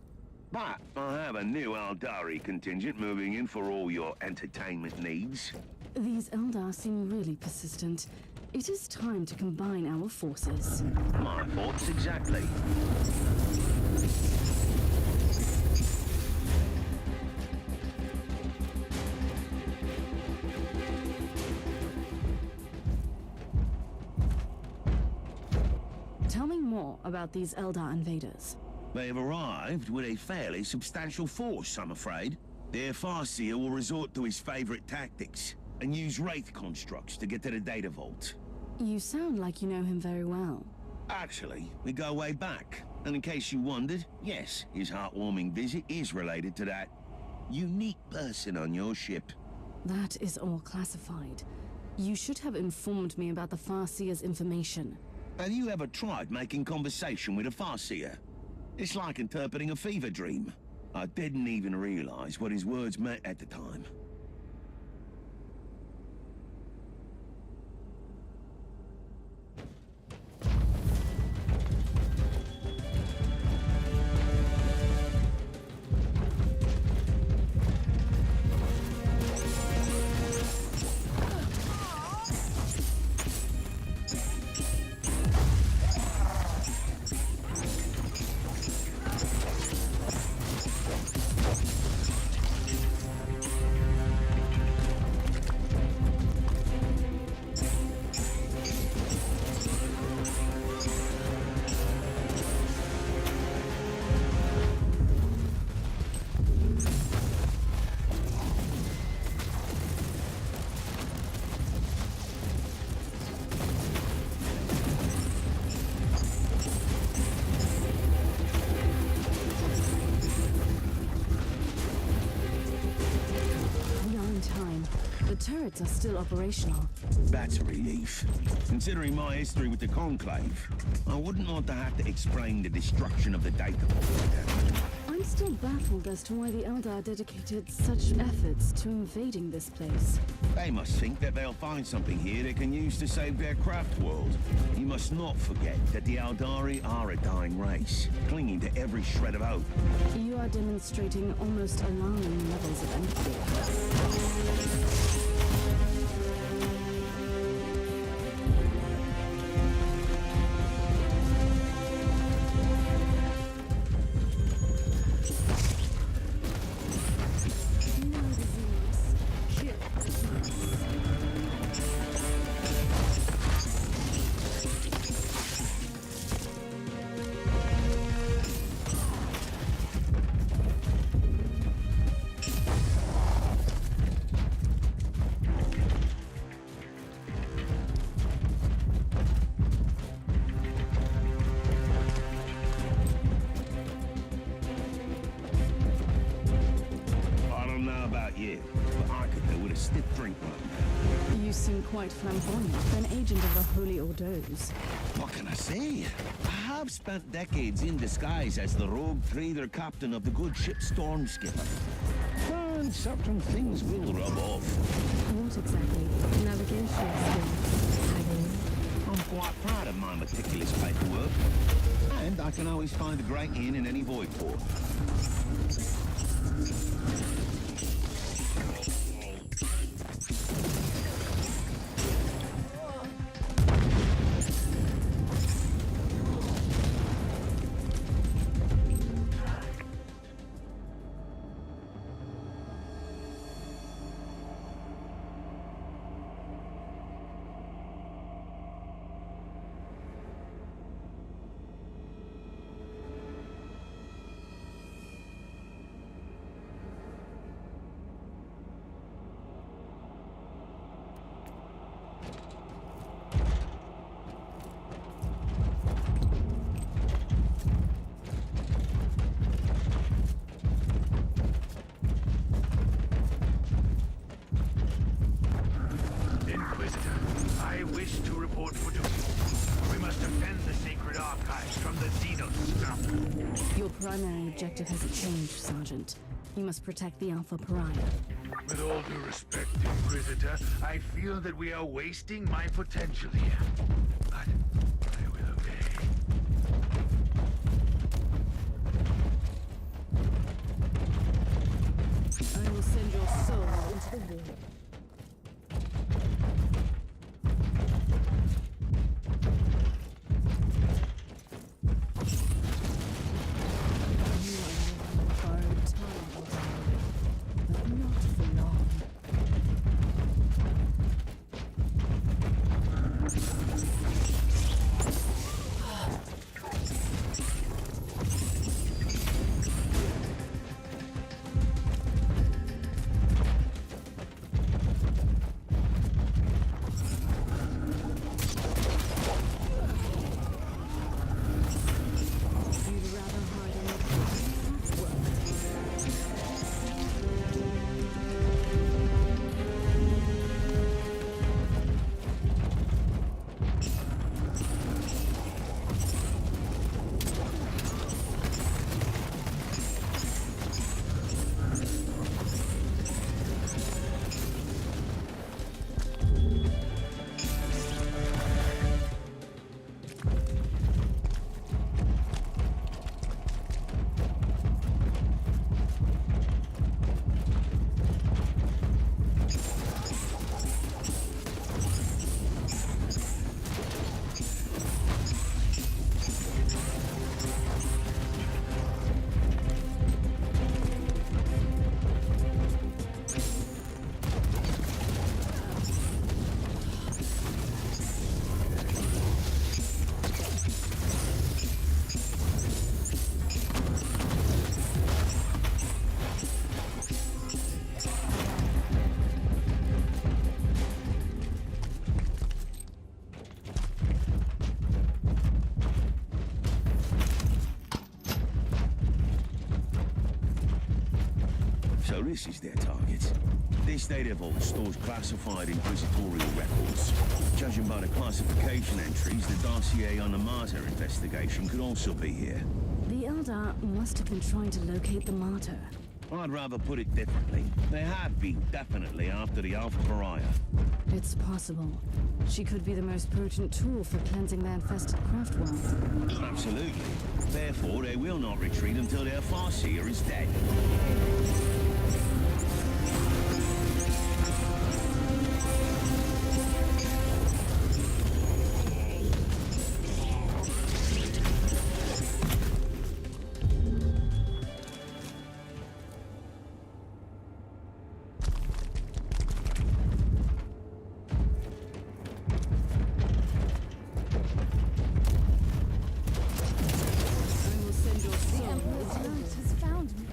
But I have a new Aldari contingent moving in for all your entertainment needs. These Eldar seem really persistent. It is time to combine our forces. My thoughts exactly. Tell me more about these Eldar invaders. They have arrived with a fairly substantial force, I'm afraid. Their Farseer will resort to his favorite tactics and use Wraith constructs to get to the data vault. You sound like you know him very well. Actually, we go way back. And in case you wondered, yes, his heartwarming visit is related to that unique person on your ship. That is all classified. You should have informed me about the Farseer's information. Have you ever tried making conversation with a Farseer? It's like interpreting a fever dream. I didn't even realize what his words meant at the time. Turrets are still operational. That's a relief. Considering my history with the Conclave, I wouldn't want to have to explain the destruction of the data vault. I'm still baffled as to why the Eldar dedicated such efforts to invading this place. They must think that they'll find something here they can use to save their craft world. You must not forget that the Aldari are a dying race, clinging to every shred of hope. You are demonstrating almost alarming levels of empathy. Quite flamboyant, an agent of the Holy Ordos. What can I say? I have spent decades in disguise as the rogue trader captain of the good ship Stormskipper. And certain things will rub off. What exactly? Navigation skills? I'm quite proud of my meticulous paperwork. And I can always find a great inn in any void port. Primary objective hasn't changed, Sergeant. You must protect the Alpha Pariah. With all due respect, Inquisitor, I feel that we are wasting my potential here. But I will obey. Borrowed time, but not for long. You'd rather hide in the well, So this is their target. This data vault stores classified inquisitorial records. Judging by the classification entries, the dossier on the Martyr investigation could also be here. the Eldar must have been trying to locate the martyr. I'd rather put it differently. They have been, definitely, after the Alpha Pariah. It's possible. She could be the most potent tool for cleansing the infested craft world. Absolutely. Therefore, they will not retreat until their Farseer is dead. I will send your soul. The light has found me.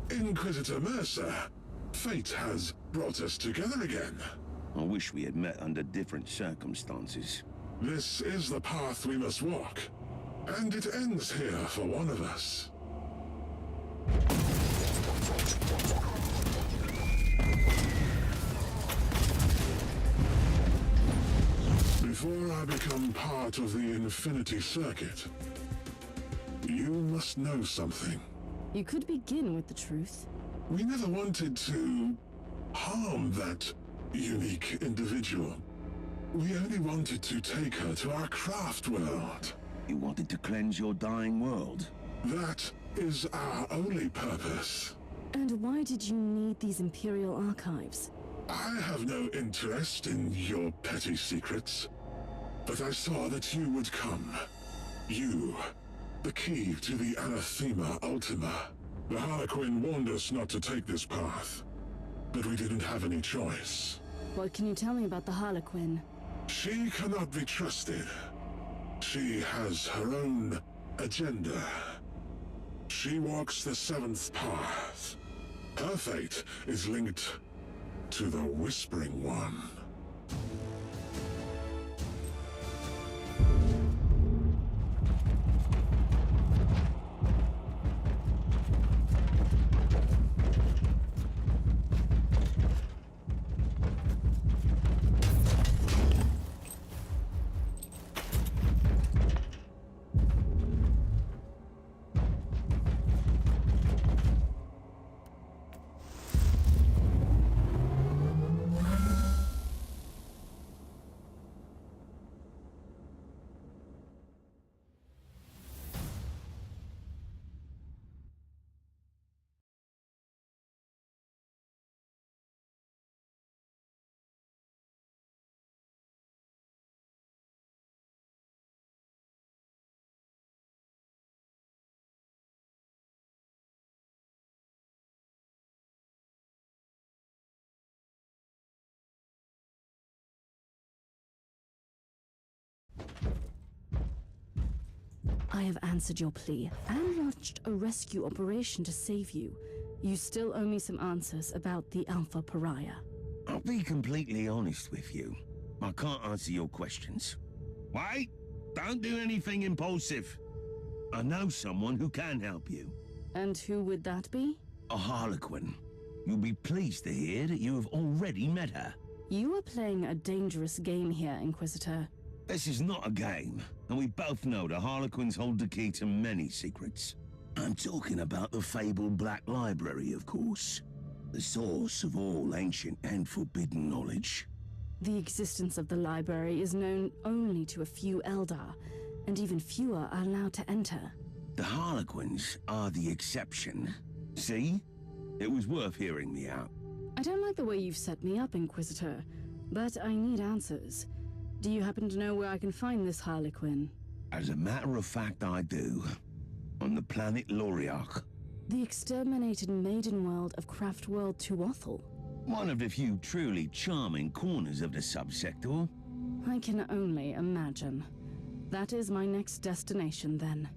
Inquisitor Mercer, fate has brought us together again. I wish we had met under different circumstances. This is the path we must walk, and it ends here for one of us. Before I become part of the Infinity Circuit, you must know something. You could begin with the truth. We never wanted to harm that unique individual. We only wanted to take her to our craft world. You wanted to cleanse your dying world? That is our only purpose. And why did you need these Imperial archives? I have no interest in your petty secrets, but I saw that you would come. You, the key to the Anathema Ultima. The Harlequin warned us not to take this path, but we didn't have any choice. What can you tell me about the Harlequin? She cannot be trusted. She has her own agenda. She walks the seventh path. Her fate is linked to the Whispering One. I have answered your plea and launched a rescue operation to save you. You still owe me some answers about the Alpha Pariah. I'll be completely honest with you. I can't answer your questions. Wait! Don't do anything impulsive. I know someone who can help you. And who would that be? A Harlequin. You'll be pleased to hear that you have already met her. You are playing a dangerous game here, Inquisitor. This is not a game, and we both know the Harlequins hold the key to many secrets. I'm talking about the fabled Black Library, of course. The source of all ancient and forbidden knowledge. The existence of the library is known only to a few Eldar, and even fewer are allowed to enter. The Harlequins are the exception. See? It was worth hearing me out. I don't like the way you've set me up, Inquisitor, but I need answers. Do you happen to know where I can find this Harlequin? As a matter of fact, I do. On the planet Loriarch. The exterminated maiden world of Craft World Tuathal. One of the few truly charming corners of the subsector. I can only imagine. That is my next destination, then.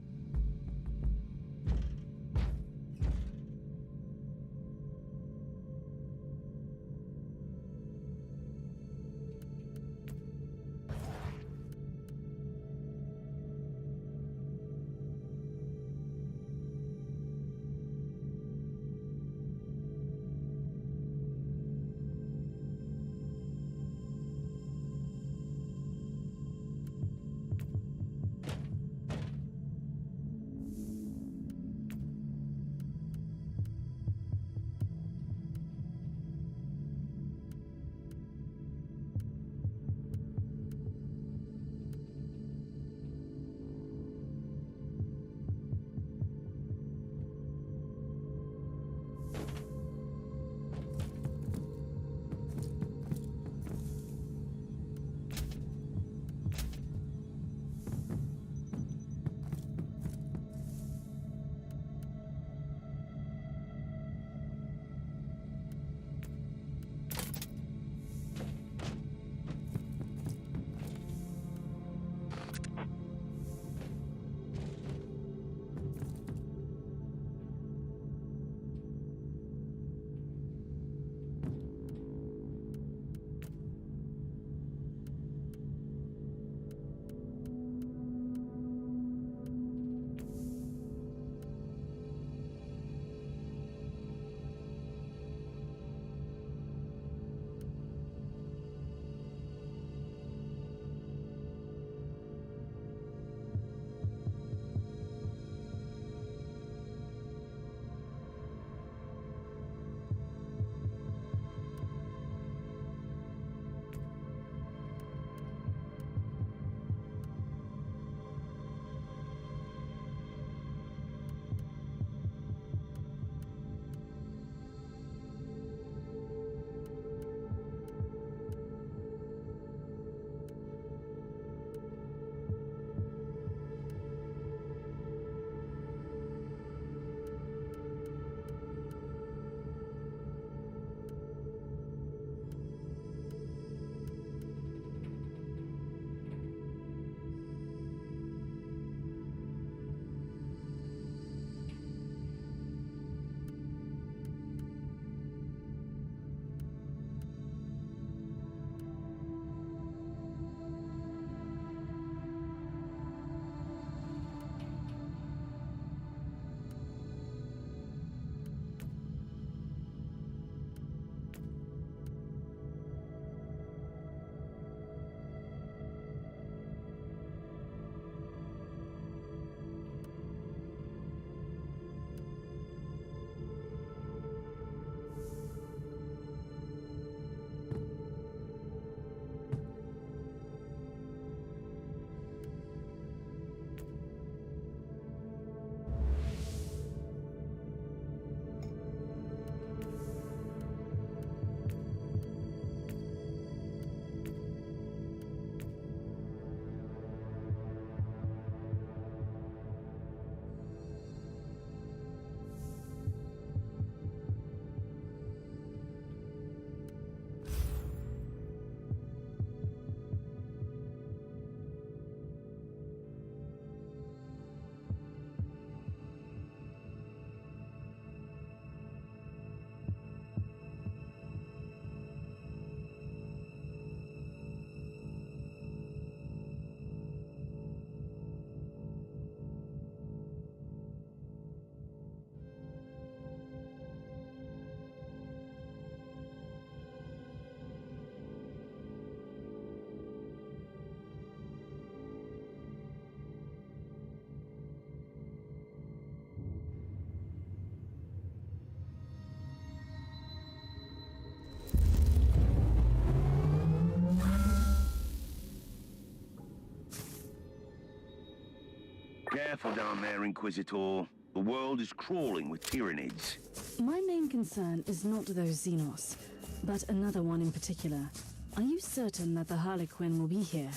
careful down there, Inquisitor. The world is crawling with tyrannids. My main concern is not those Xenos, but another one in particular. Are you certain that the Harlequin will be here?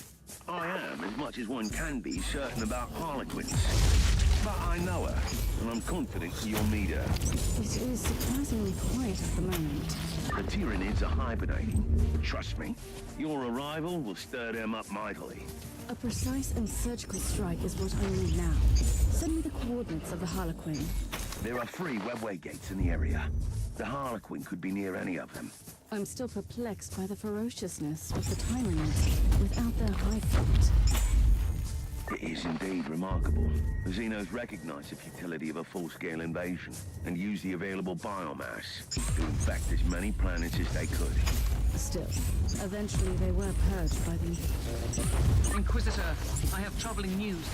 I am, as much as one can be, certain about Harlequins. But I know her, and I'm confident you'll meet her. It is surprisingly quiet at the moment. The tyrannids are hibernating. Trust me, your arrival will stir them up mightily. A precise and surgical strike is what I need now. Send me the coordinates of the Harlequin. There are 3 webway gates in the area. The Harlequin could be near any of them. I'm still perplexed by the ferociousness of the Tyranids without their high front. It is indeed remarkable. The Xenos recognize the futility of a full-scale invasion and use the available biomass to infect as many planets as they could. Still, eventually they were purged by the... Inquisitor, I have troubling news.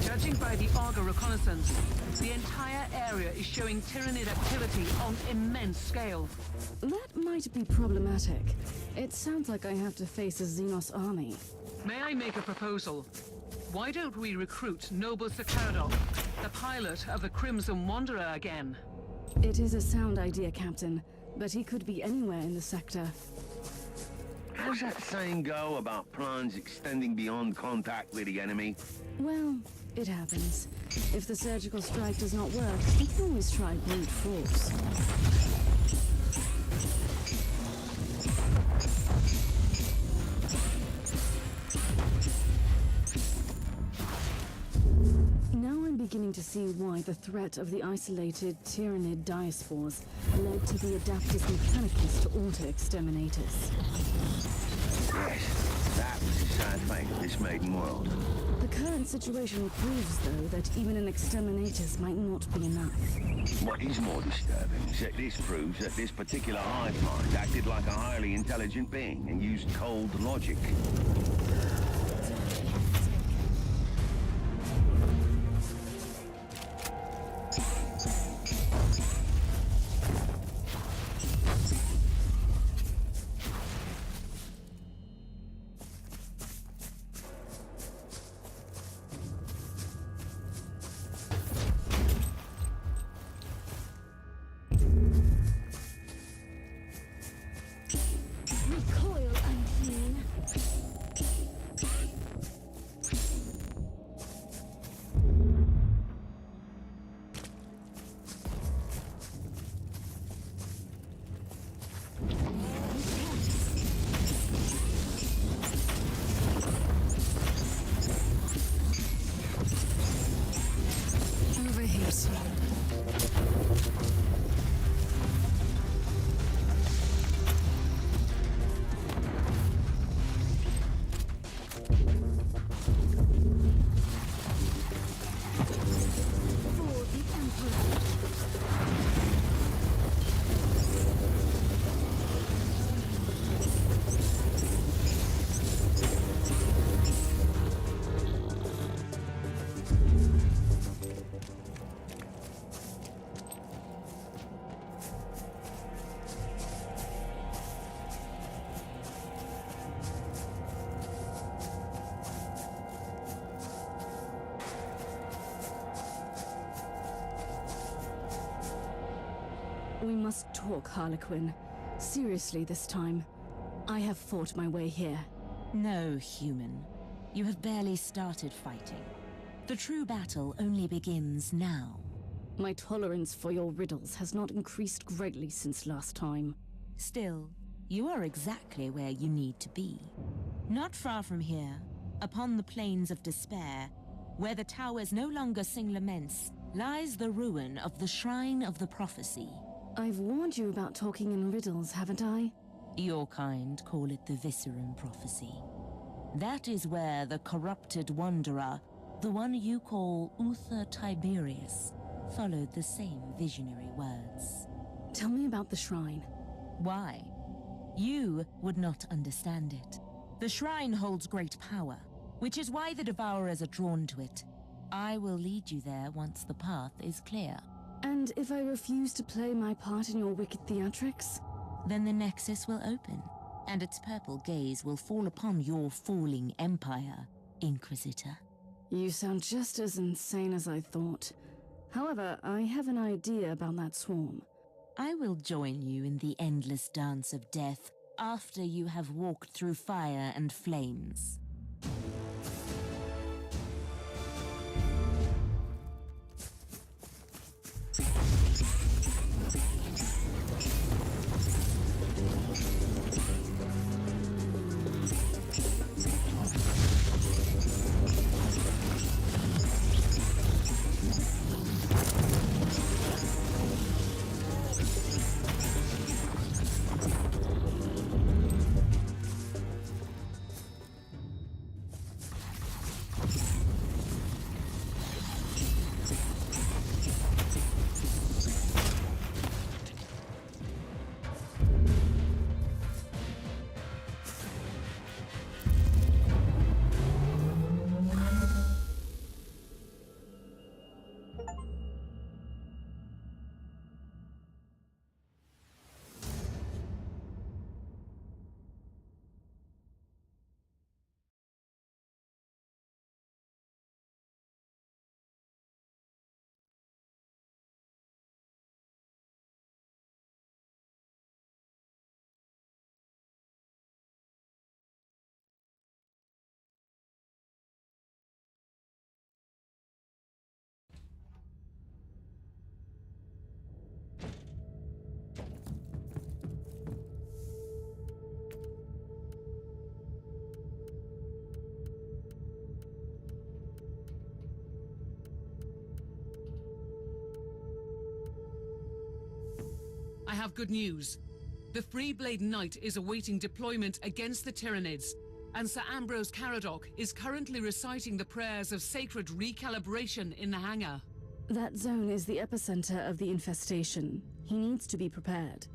Judging by the Argo reconnaissance, the entire area is showing Tyranid activity on immense scale. That might be problematic. It sounds like I have to face a Xenos army. May I make a proposal? Why don't we recruit Noble Sakaradok, the pilot of the Crimson Wanderer again? It is a sound idea, Captain, but he could be anywhere in the sector. How's that saying go about plans extending beyond contact with the enemy? Well, it happens. If the surgical strike does not work, we can always try brute force. Now I'm beginning to see why the threat of the isolated Tyranid diaspores led to the Adaptus Mechanicus to auto-exterminators. Yes, that was the sad fate of this maiden world. The current situation proves, though, that even an exterminatus might not be enough. What is more disturbing is that this proves that this particular hive mind acted like a highly intelligent being and used cold logic. Recoil unclean. Over here, sir. We must talk, Harlequin. Seriously this time. I have fought my way here. No, human. You have barely started fighting. The true battle only begins now. My tolerance for your riddles has not increased greatly since last time. Still, you are exactly where you need to be. Not far from here, upon the plains of despair, where the towers no longer sing laments, lies the ruin of the Shrine of the Prophecy. I've warned you about talking in riddles, haven't I? Your kind call it the Viscerum Prophecy. That is where the corrupted wanderer, the one you call Uther Tiberius, followed the same visionary words. Tell me about the shrine. Why? You would not understand it. The shrine holds great power, which is why the Devourers are drawn to it. I will lead you there once the path is clear. And if I refuse to play my part in your wicked theatrics? Then the Nexus will open, and its purple gaze will fall upon your falling empire, Inquisitor. You sound just as insane as I thought. However, I have an idea about that swarm. I will join you in the endless dance of death after you have walked through fire and flames. I have good news. The Freeblade Knight is awaiting deployment against the Tyranids, and Sir Ambrose Caradoc is currently reciting the prayers of sacred recalibration in the hangar. That zone is the epicenter of the infestation. He needs to be prepared.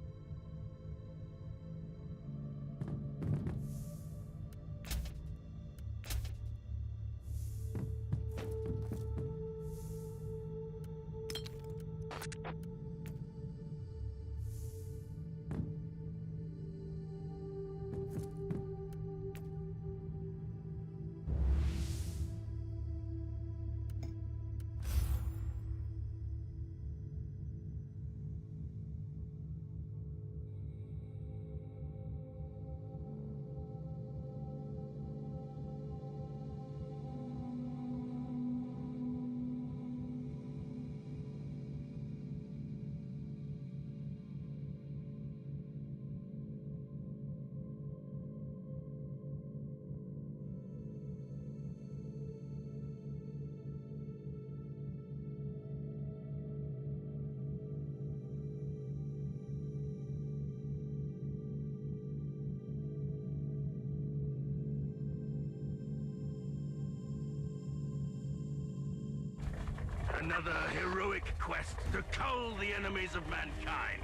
Another heroic quest to cull the enemies of mankind.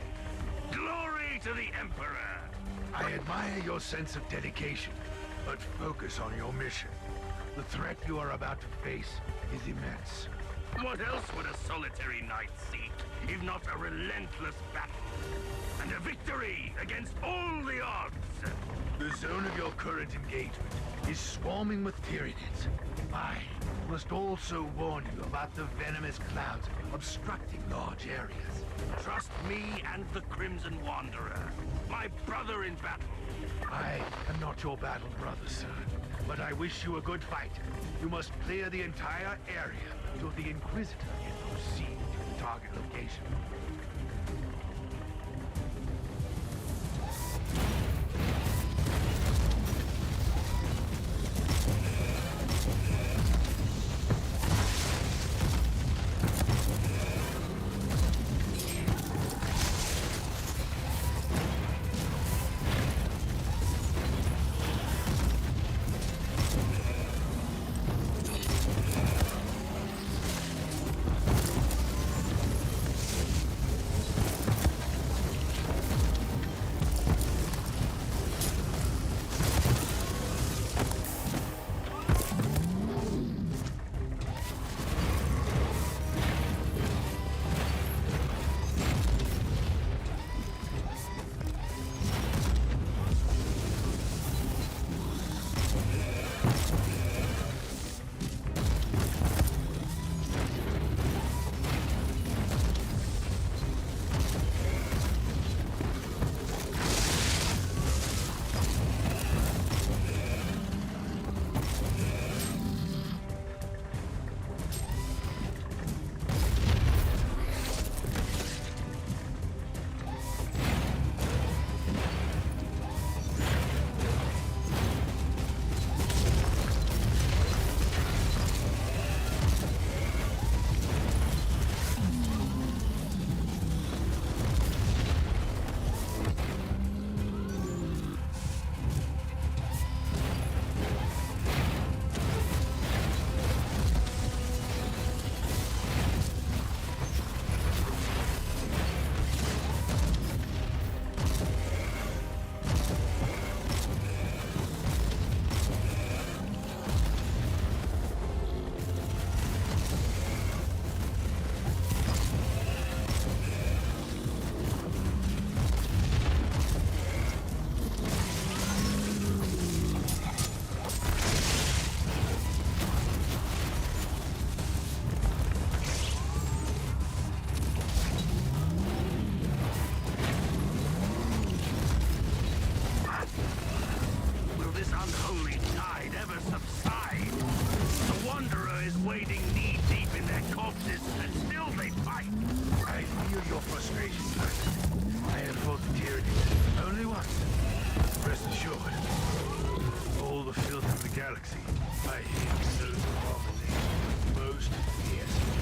Glory to the Emperor! I admire your sense of dedication, but focus on your mission. The threat you are about to face is immense. What else would a solitary knight seek, if not a relentless battle? And a victory against all the odds! The zone of your current engagement is swarming with Tyranids. I must also warn you about the venomous clouds obstructing large areas. Trust me and the Crimson Wanderer, my brother in battle. I am not your battle brother, sir, but I wish you a good fight. You must clear the entire area until the Inquisitor can proceed to the target location. this unholy tide ever subside? The Wanderer is wading knee-deep in their corpses, and still they fight. I feel your frustration, Part. I have fought the Tyranids only once. Rest assured, all the filth of the galaxy, I hate those abominations most fiercely.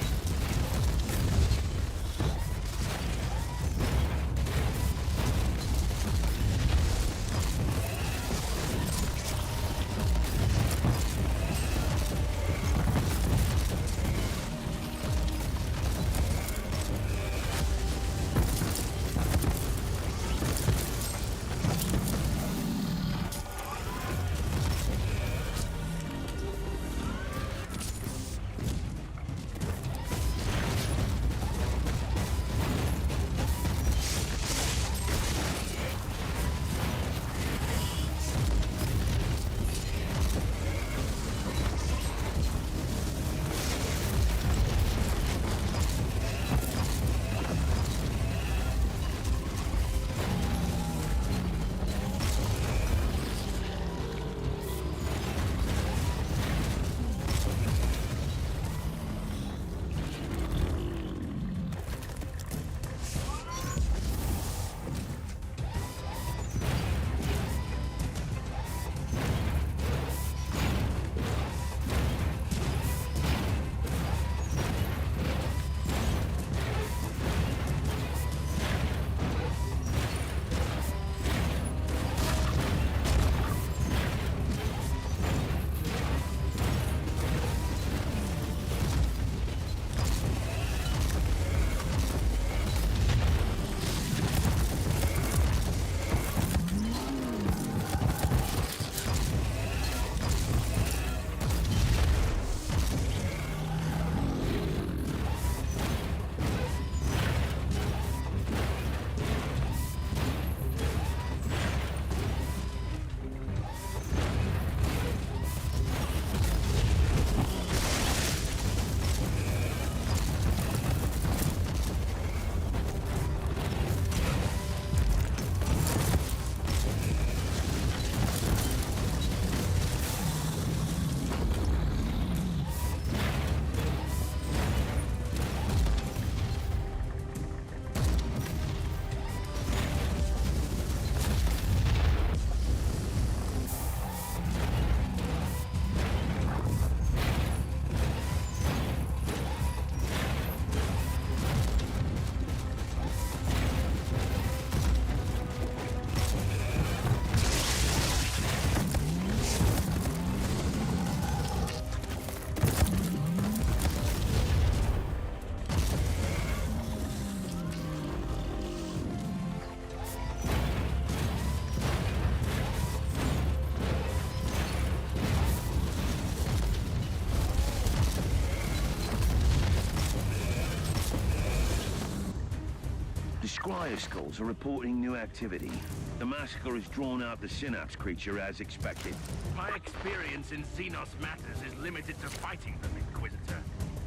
Squire skulls are reporting new activity. The massacre has drawn out the synapse creature as expected. My experience in Xenos matters is limited to fighting them, Inquisitor.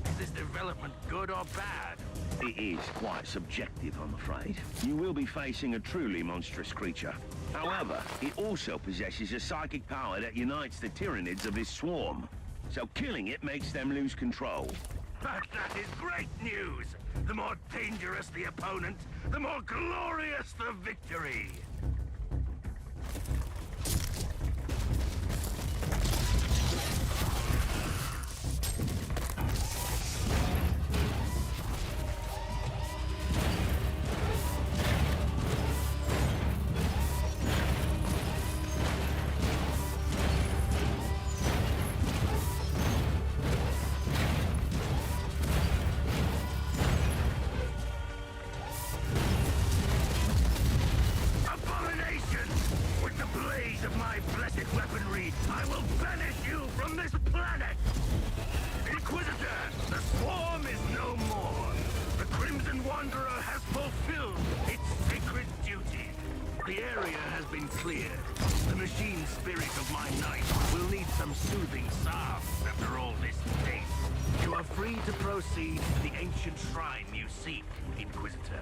Is this development good or bad? It is quite subjective, I'm afraid. You will be facing a truly monstrous creature. However, it also possesses a psychic power that unites the Tyranids of his swarm. So killing it makes them lose control. But that is great news! The more dangerous the opponent, the more glorious the victory! Proceed to the ancient shrine you seek, Inquisitor.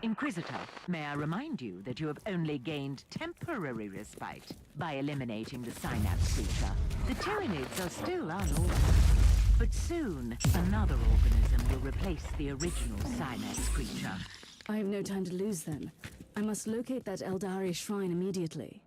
Inquisitor, may I remind you that you have only gained temporary respite by eliminating the synapse creature. The Tyranids are still unorganized, but soon another organism will replace the original synapse creature. I have no time to lose then. I must locate that Eldari shrine immediately.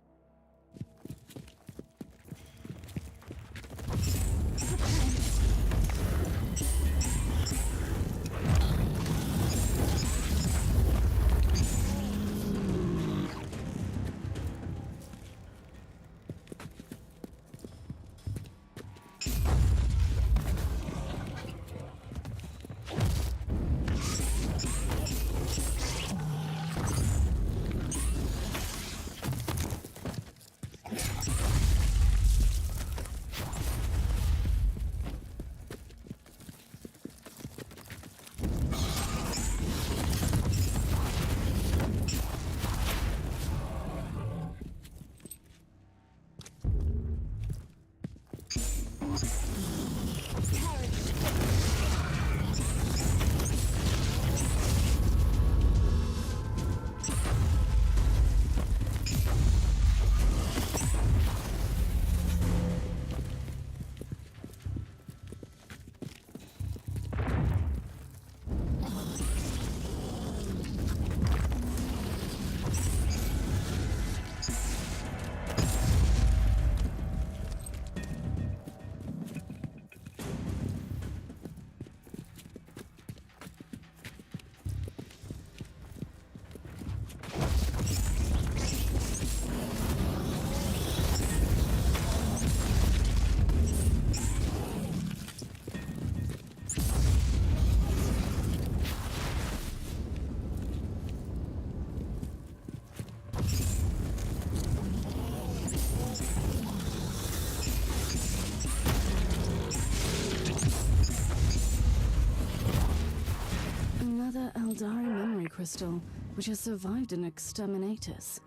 Eldari memory crystal, which has survived an exterminatus.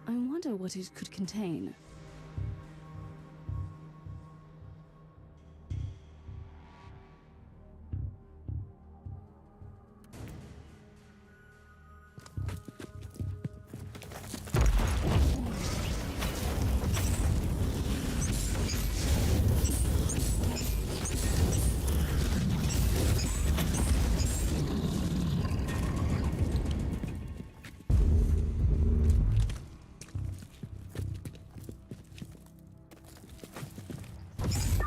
I wonder what it could contain.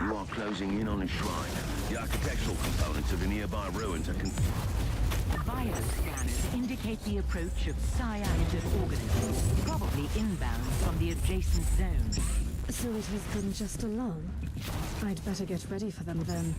You are closing in on a shrine. The architectural components of the nearby ruins are Bioscanners indicate the approach of cyanide organisms, probably inbound from the adjacent zone. So it has been just a lull. I'd better get ready for them then.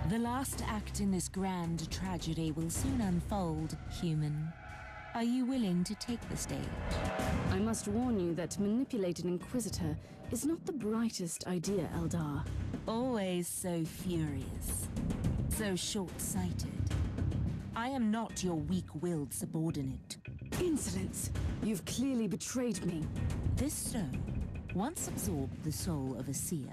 The last act in this grand tragedy will soon unfold, human. Are you willing to take the stage? I must warn you that manipulating Inquisitor is not the brightest idea, Eldar. Always so furious. So short-sighted. I am not your weak-willed subordinate. Insolence! You've clearly betrayed me. This stone once absorbed the soul of a seer.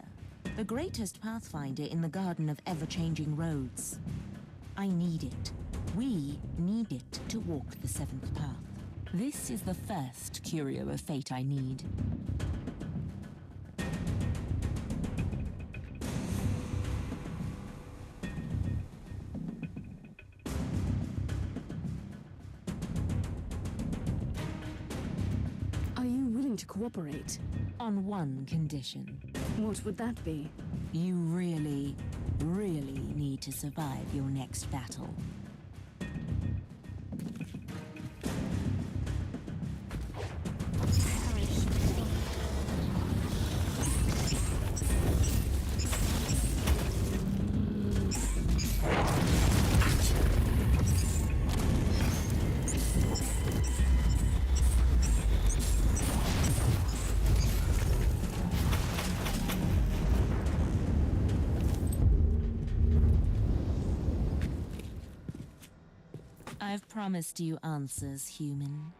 The greatest pathfinder in the Garden of Ever-Changing Roads. I need it. We need it to walk the seventh path. This is the first curio of fate I need. Are you willing to cooperate? On one condition. What would that be? You really, really need to survive your next battle. I've promised you answers, human.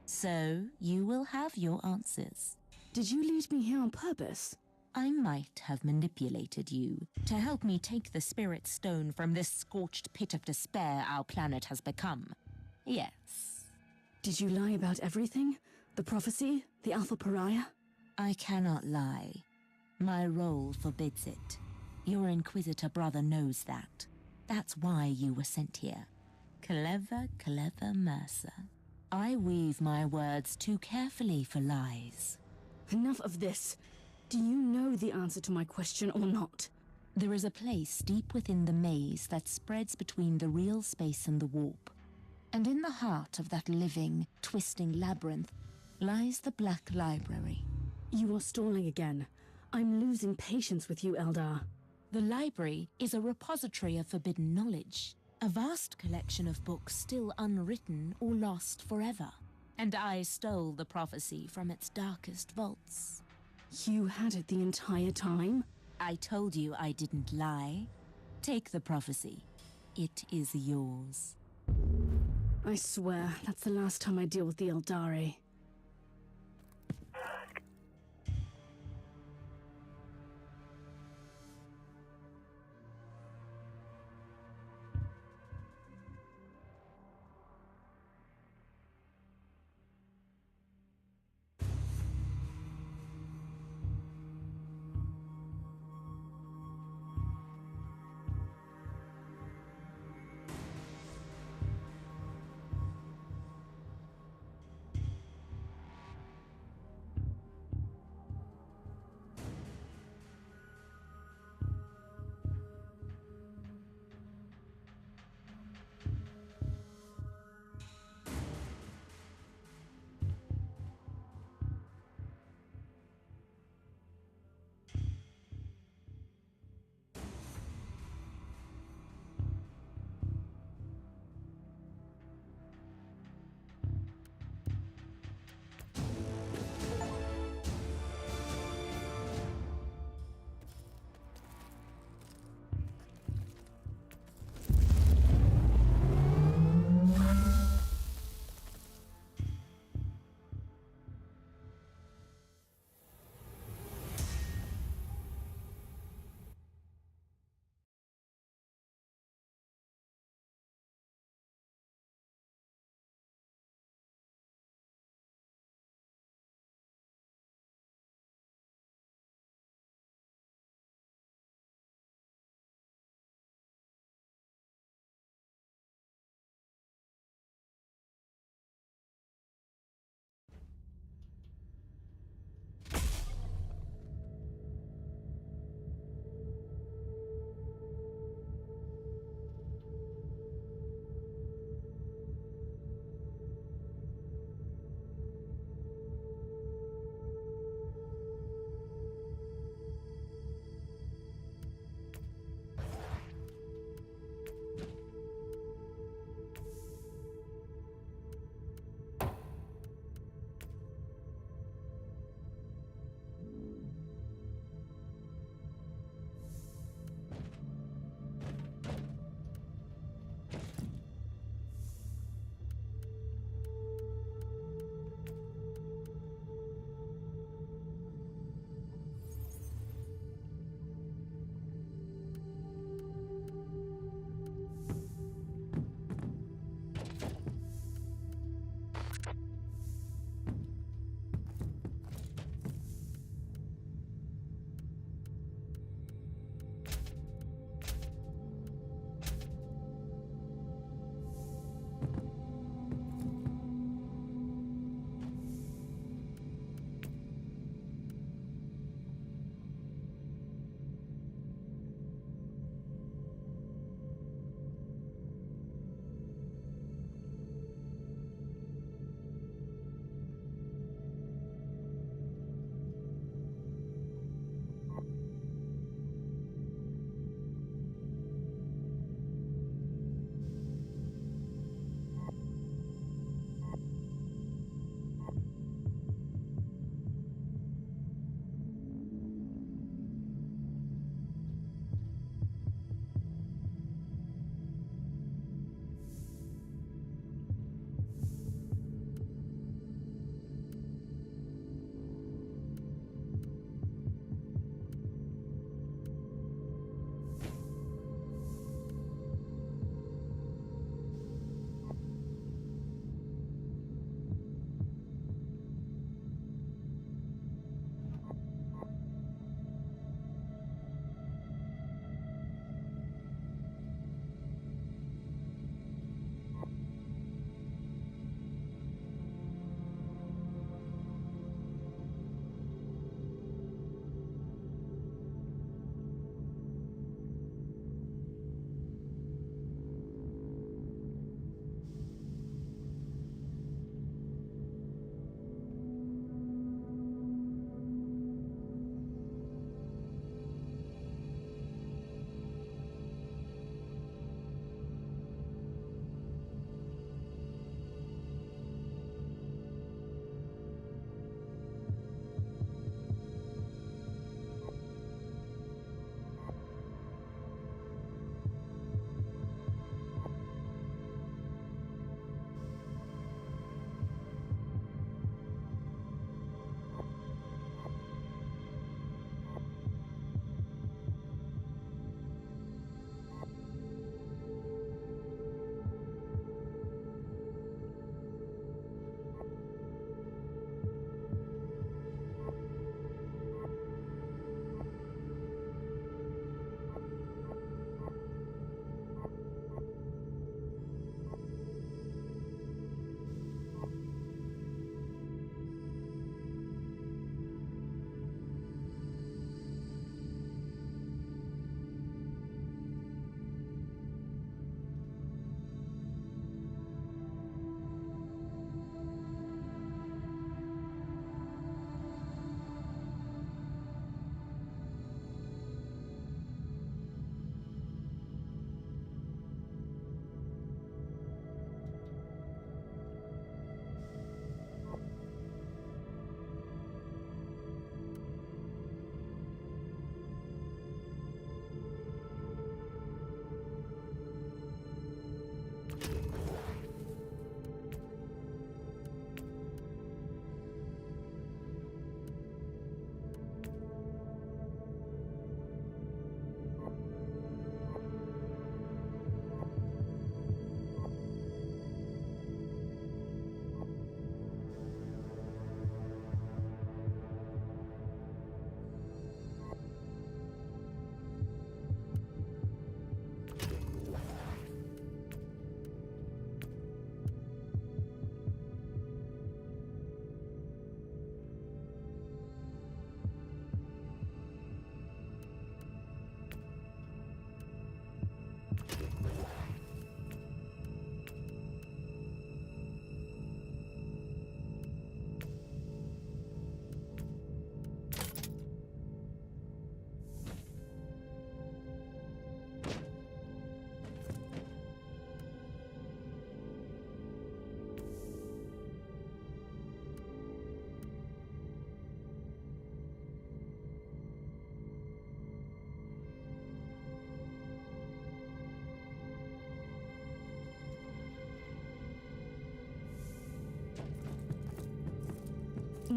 So, you will have your answers. Did you lead me here on purpose? I might have manipulated you to help me take the spirit stone from this scorched pit of despair our planet has become. Yes. Did you lie about everything? The prophecy? The Alpha Pariah? I cannot lie. My role forbids it. Your Inquisitor brother knows that. That's why you were sent here. Clever, clever Mercer. I weave my words too carefully for lies. Enough of this. Do you know the answer to my question or not? There is a place deep within the maze that spreads between the real space and the warp. And in the heart of that living, twisting labyrinth lies the Black Library. You are stalling again. I'm losing patience with you, Eldar. The library is a repository of forbidden knowledge, a vast collection of books still unwritten or lost forever. And I stole the prophecy from its darkest vaults. You had it the entire time? I told you I didn't lie. Take the prophecy. It is yours. I swear, that's the last time I deal with the Eldari.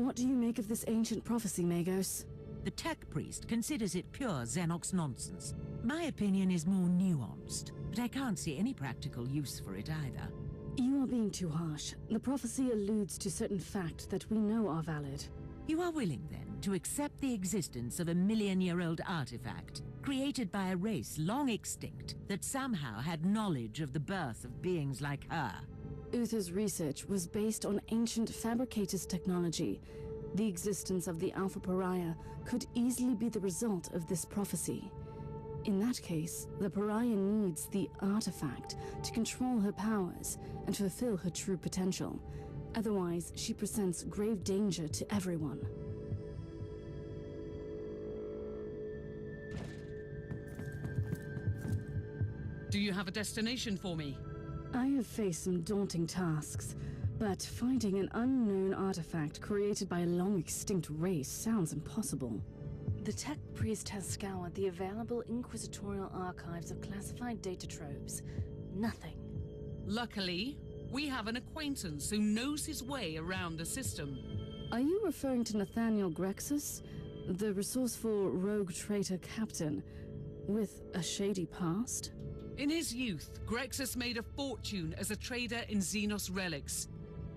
What do you make of this ancient prophecy, Magos? The tech priest considers it pure Xenox nonsense. My opinion is more nuanced, but I can't see any practical use for it either. You are being too harsh. The prophecy alludes to certain facts that we know are valid. You are willing, then, to accept the existence of a million-year-old artifact, created by a race long extinct, that somehow had knowledge of the birth of beings like her? Uther's research was based on ancient fabricators' technology. The existence of the Alpha Pariah could easily be the result of this prophecy. In that case, the Pariah needs the artifact to control her powers and fulfill her true potential. Otherwise, she presents grave danger to everyone. Do you have a destination for me? I have faced some daunting tasks, but finding an unknown artifact created by a long-extinct race sounds impossible. The tech priest has scoured the available inquisitorial archives of classified data troves. Nothing. Luckily, we have an acquaintance who knows his way around the system. Are you referring to Nathaniel Grexus, the resourceful rogue traitor captain, with a shady past? In his youth, Grexus made a fortune as a trader in Xenos relics.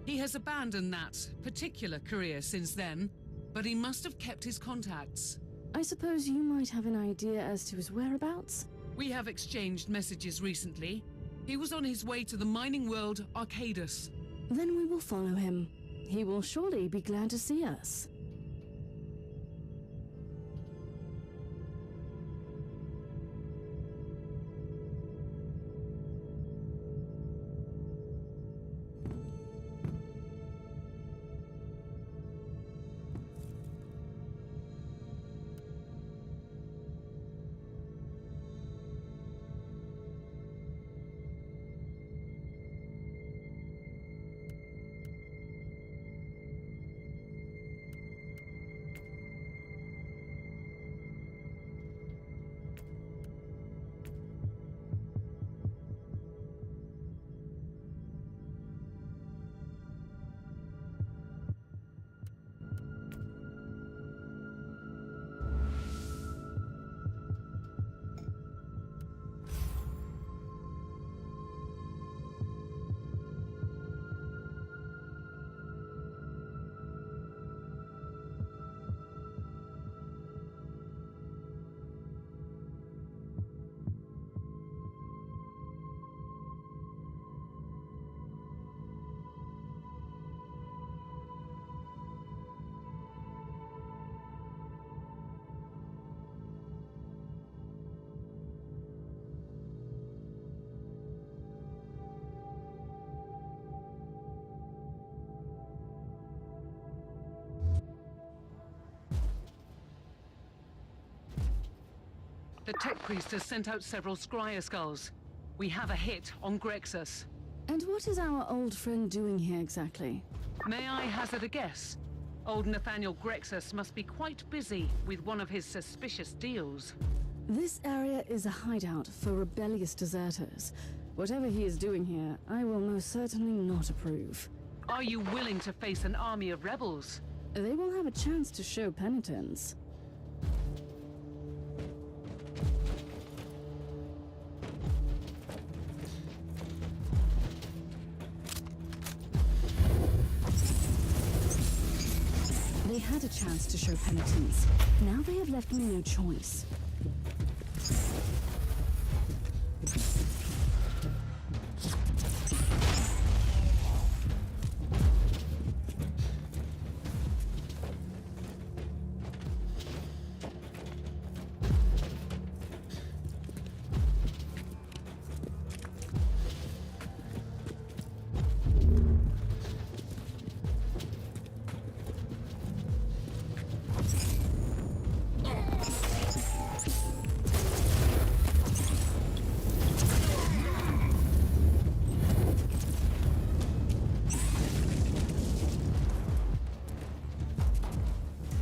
He has abandoned that particular career since then, but he must have kept his contacts. I suppose you might have an idea as to his whereabouts? We have exchanged messages recently. He was on his way to the mining world Arcadus. Then we will follow him. He will surely be glad to see us. The tech priest has sent out several scryer skulls. We have a hit on Grexus. And what is our old friend doing here exactly? May I hazard a guess? Old Nathaniel Grexus must be quite busy with one of his suspicious deals. This area is a hideout for rebellious deserters. Whatever he is doing here, I will most certainly not approve. Are you willing to face an army of rebels? They will have a chance to show penitence. They had a chance to show penitence. Now they have left me no choice.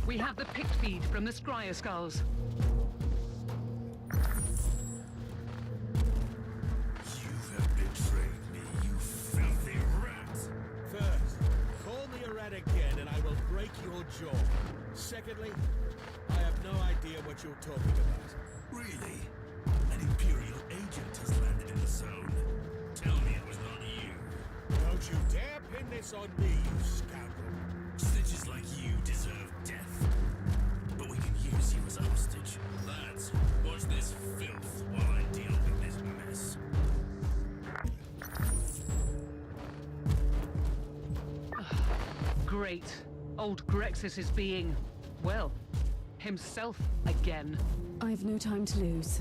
We have the picked feed from the scryer skulls. You have betrayed me, you filthy rat! First, call me a rat again and I will break your jaw. Secondly, I have no idea what you're talking about. Really? An Imperial agent has landed in the zone. Tell me it was not you. Don't you dare pin this on me, you scoundrel. Snitches like you deserve death. But we can use you as a hostage. Lads, watch this filth while I deal with this mess. Great. Old Grexis is being, well, himself again. I've no time to lose.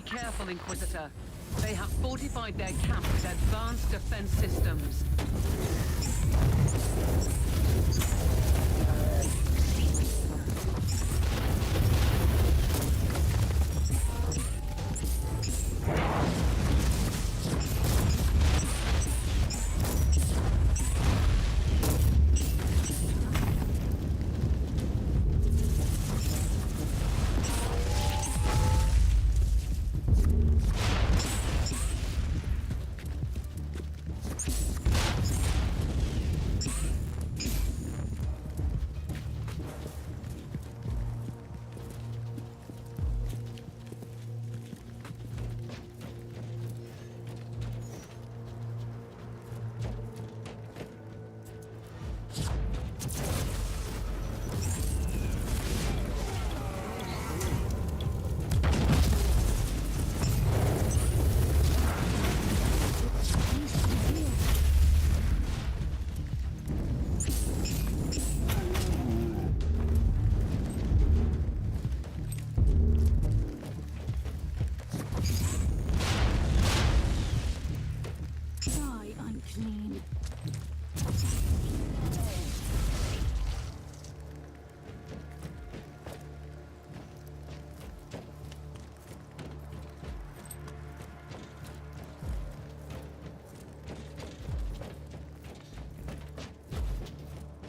Careful, Inquisitor. They have fortified their camp with advanced defense systems.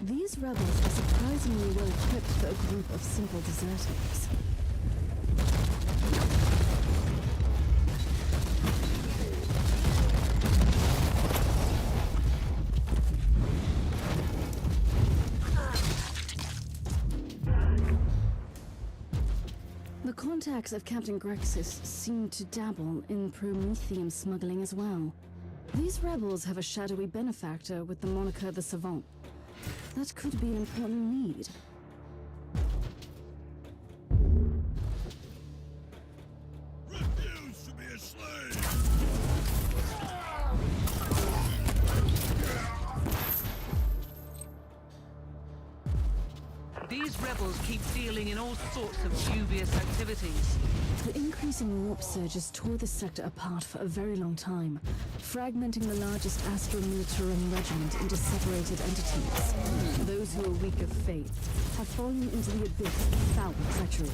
These rebels are surprisingly well equipped for a group of simple deserters. The contacts of Captain Grexis seem to dabble in Prometheum smuggling as well. These rebels have a shadowy benefactor with the moniker the Savant. That could be an important lead. Refuse to be a slave! These rebels keep dealing in all sorts of dubious activities. The increasing warp surges tore this sector apart for a very long time, fragmenting the largest Astral Militarum regiment into separated entities. Those who are weak of faith have fallen into the abyss of foul treachery.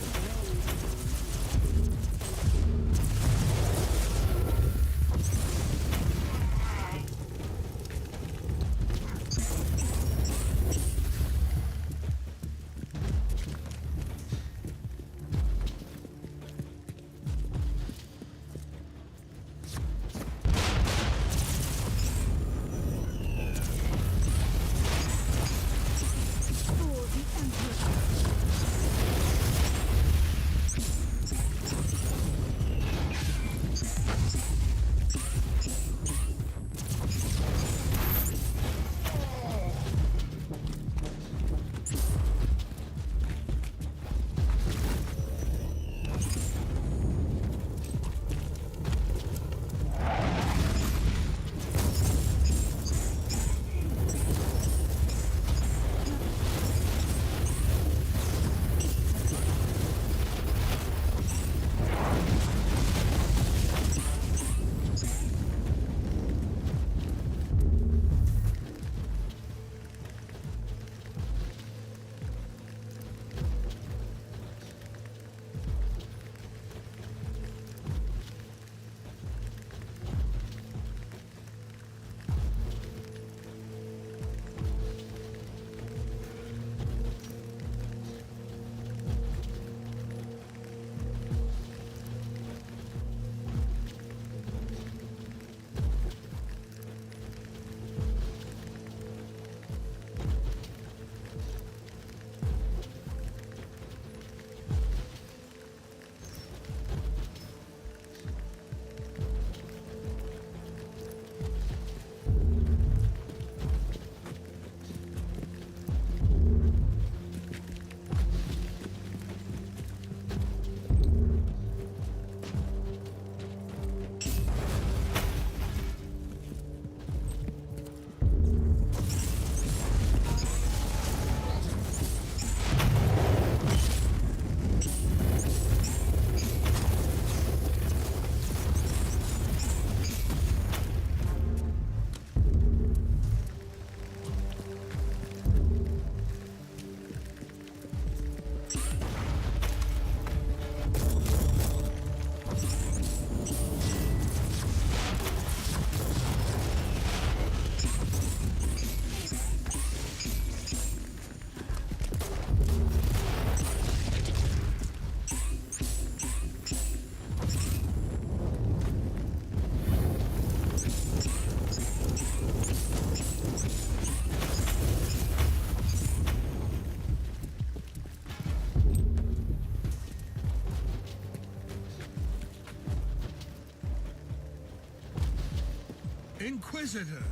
Inquisitor!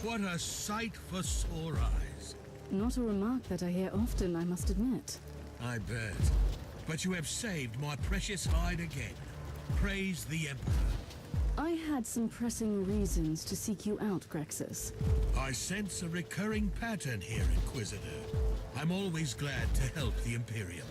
What a sight for sore eyes. Not a remark that I hear often, I must admit. I bet. But you have saved my precious hide again. Praise the Emperor. I had some pressing reasons to seek you out, Grexus. I sense a recurring pattern here, Inquisitor. I'm always glad to help the Imperium.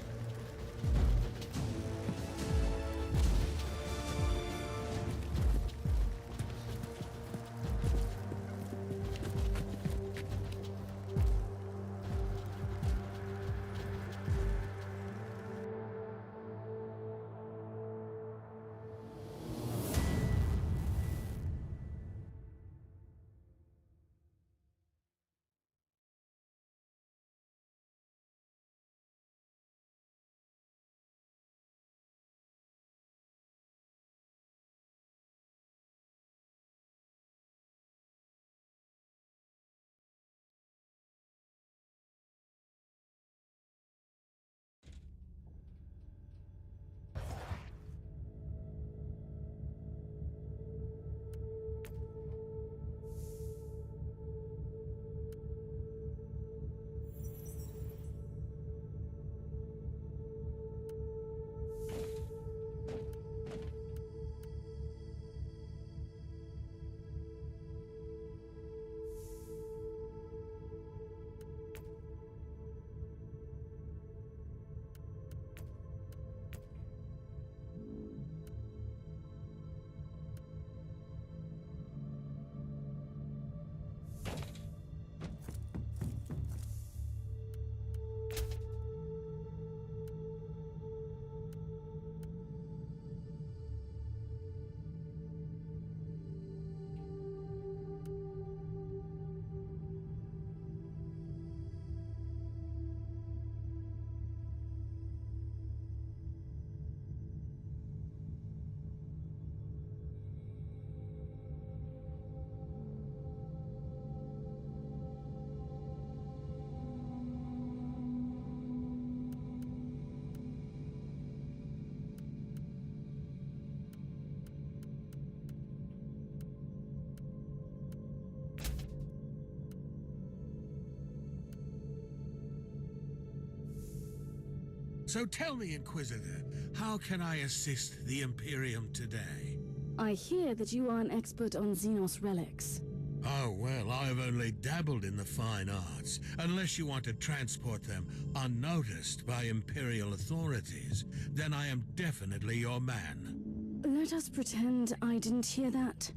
So tell me, Inquisitor, how can I assist the Imperium today? I hear that you are an expert on Xenos relics. Oh, well, I've only dabbled in the fine arts. Unless you want to transport them unnoticed by Imperial authorities, then I am definitely your man. Let us pretend I didn't hear that.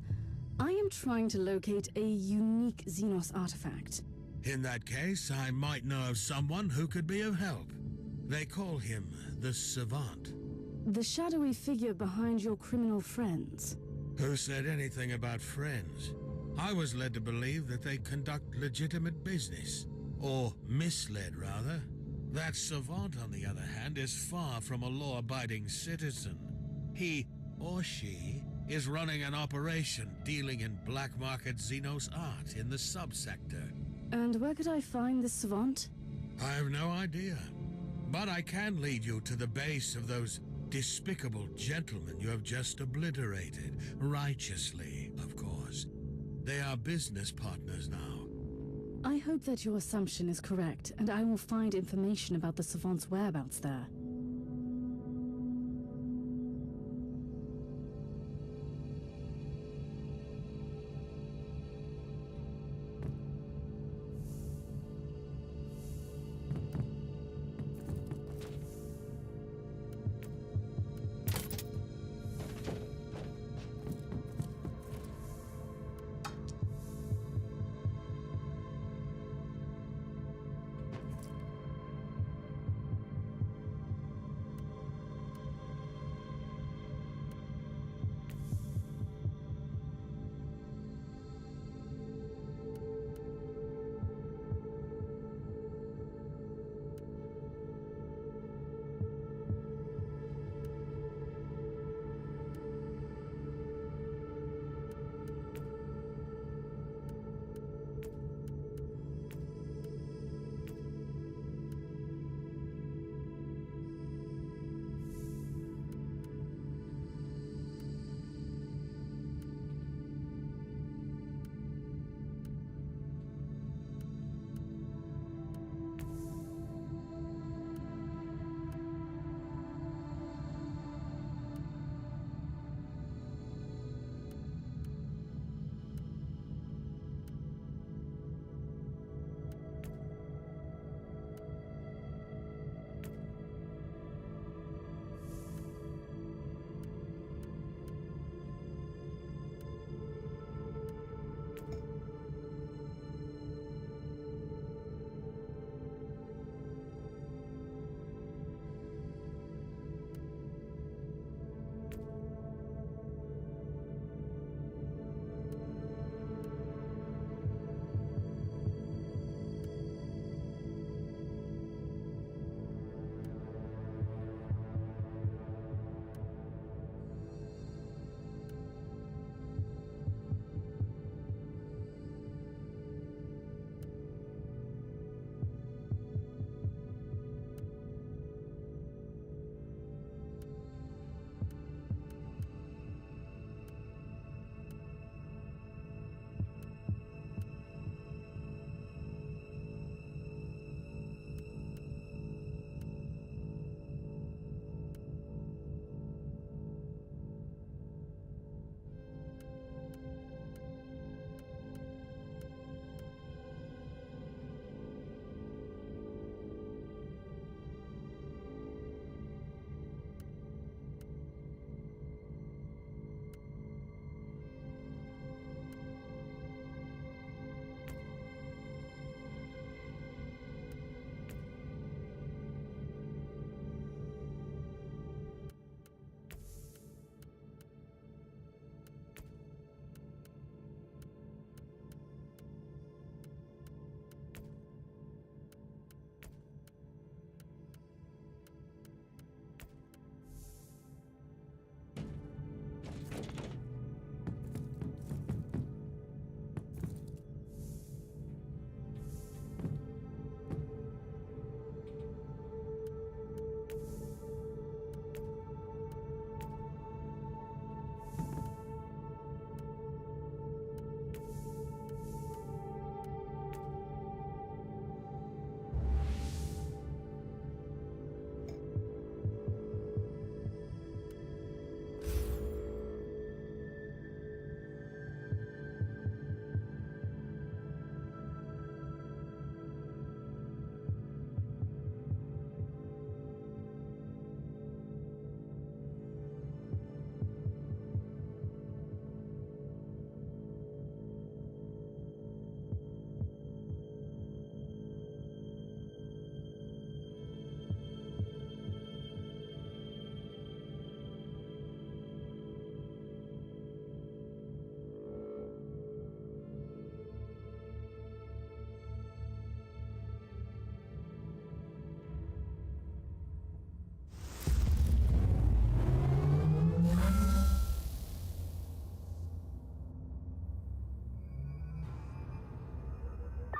I am trying to locate a unique Xenos artifact. In that case, I might know of someone who could be of help. They call him the Savant. The shadowy figure behind your criminal friends. Who said anything about friends? I was led to believe that they conduct legitimate business. Or misled, rather. That Savant, on the other hand, is far from a law-abiding citizen. He, or she, is running an operation dealing in black market Xenos art in the subsector. And where could I find this Savant? I have no idea. But I can lead you to the base of those despicable gentlemen you have just obliterated. Righteously, of course. They are business partners now. I hope that your assumption is correct, and I will find information about the Savant's whereabouts there.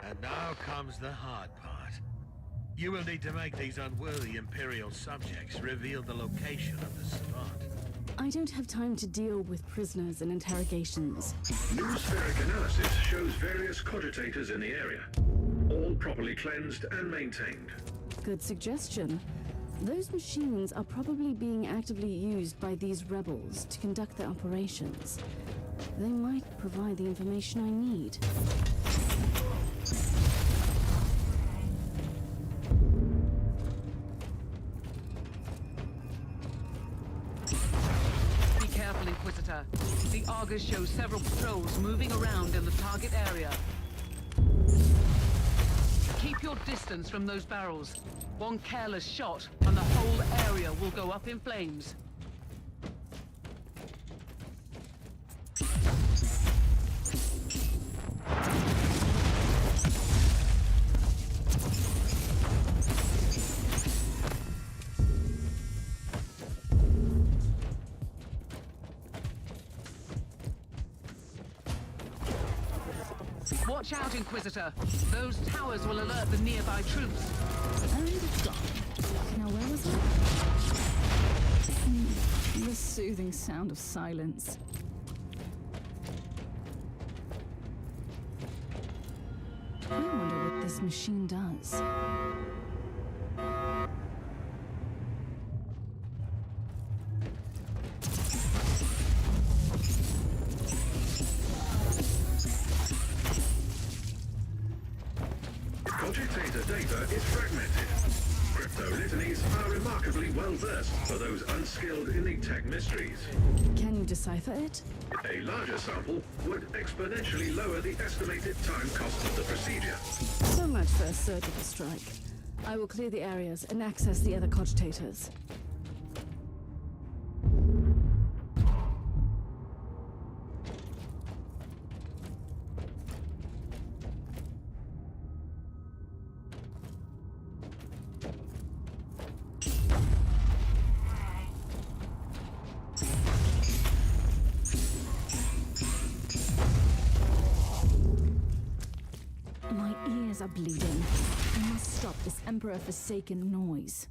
And now comes the hard part. You will need to make these unworthy Imperial subjects reveal the location of the Savant. I don't have time to deal with prisoners and interrogations. New spheric analysis shows various cogitators in the area, all properly cleansed and maintained. Good suggestion. Those machines are probably being actively used by these rebels to conduct their operations. They might provide the information I need. Be careful, Inquisitor. The Argus shows several patrols moving around in the target area. Keep your distance from those barrels. One careless shot, and the whole area will go up in flames. Watch out, Inquisitor. Those towers will alert the nearby troops. And it's gone. Now where was it? The soothing sound of silence. I wonder what this machine does. Cogitator data is fragmented. Crypto-litanies are remarkably well-versed for those unskilled in the tech mysteries. Can you decipher it? A larger sample would exponentially lower the estimated time cost of the procedure. So much for a surgical strike. I will clear the areas and access the other cogitators. My ears are bleeding. I must stop this Emperor-forsaken noise.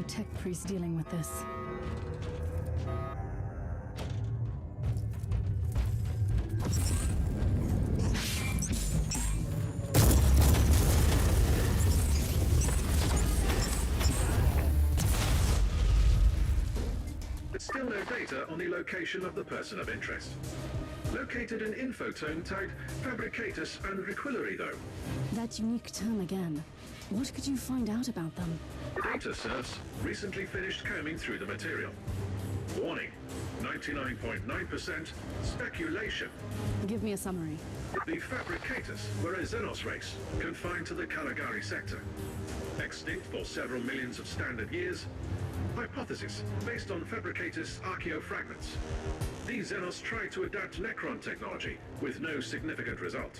Tech priest dealing with this. Still no data on the location of the person of interest. Located an infotone tagged Fabricatus and Requillery, though. That unique term again. What could you find out about them? Data serfs recently finished combing through the material. Warning, 99.9% speculation. Give me a summary. The Fabricatus were a Xenos race, confined to the Caligari sector. Extinct for several millions of standard years. Hypothesis, based on Fabricatus archaeofragments. These Xenos tried to adapt Necron technology, with no significant result.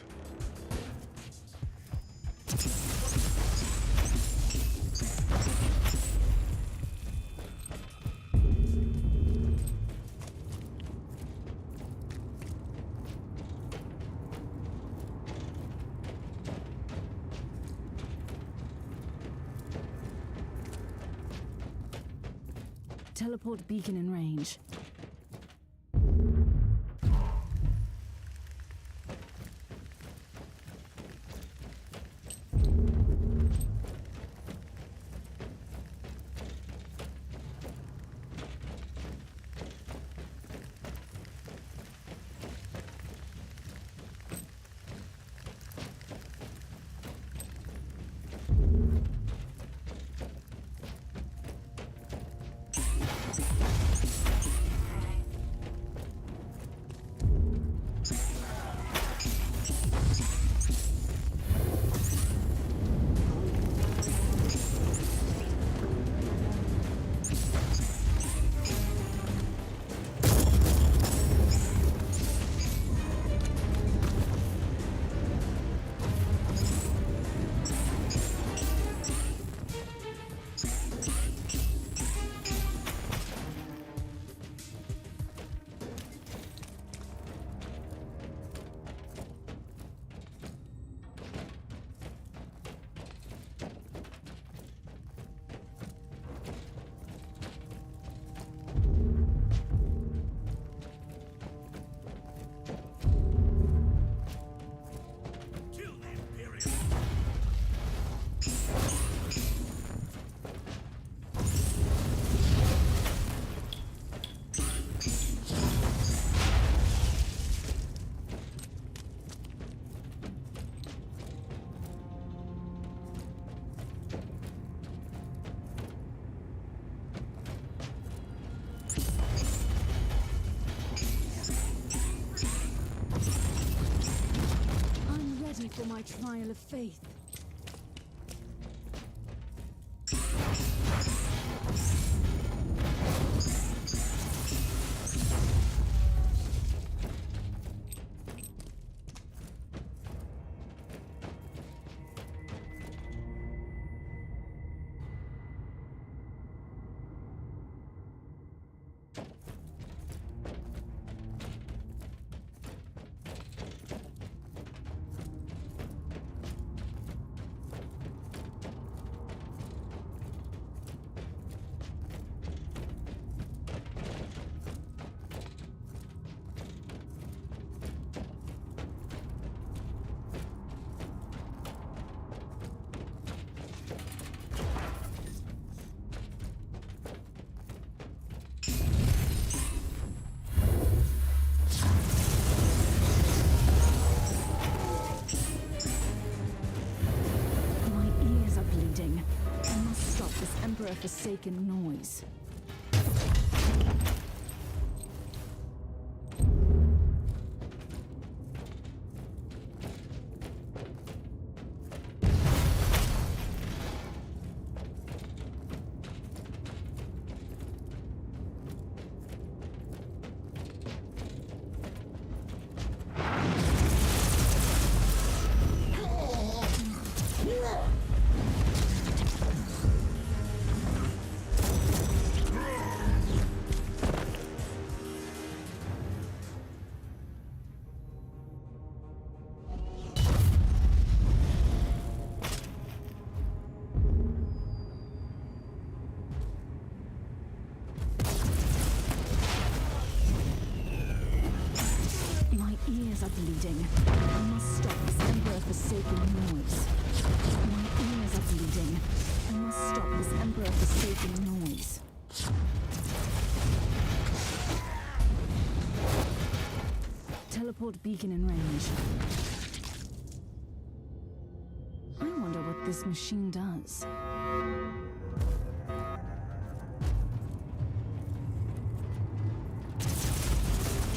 Teleport beacon in range. For my trial of faith. Forsaken noise. Bleeding. I must stop this Emperor-forsaken noise. My ears are bleeding. I must stop this Emperor-forsaken noise. Teleport beacon in range. I wonder what this machine does.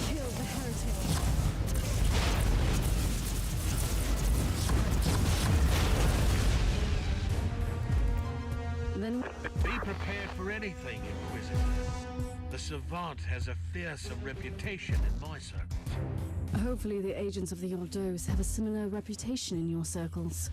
Kill the heretic. Then Be prepared for anything, Inquisitor. The Savant has a fearsome reputation in my circles. hopefully the agents of the Ordos have a similar reputation in your circles.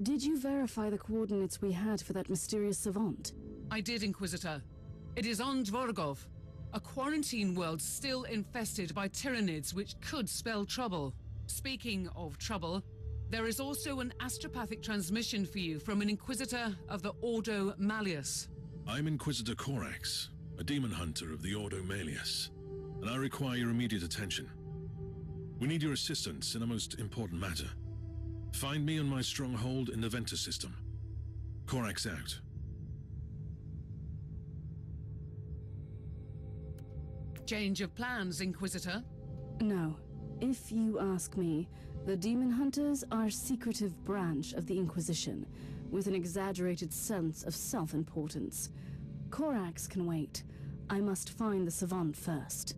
Did you verify the coordinates we had for that mysterious savant? I did, Inquisitor. It is on Dvorgov, a quarantine world still infested by Tyranids which could spell trouble. Speaking of trouble, there is also an astropathic transmission for you from an Inquisitor of the Ordo Malleus. I'm Inquisitor Corax, a demon hunter of the Ordo Malleus, and I require your immediate attention. We need your assistance in a most important matter. Find me on my stronghold in the Ventus system. Corax out. Change of plans, Inquisitor? No. If you ask me, the Demon Hunters are a secretive branch of the Inquisition, with an exaggerated sense of self-importance. Corax can wait. I must find the savant first.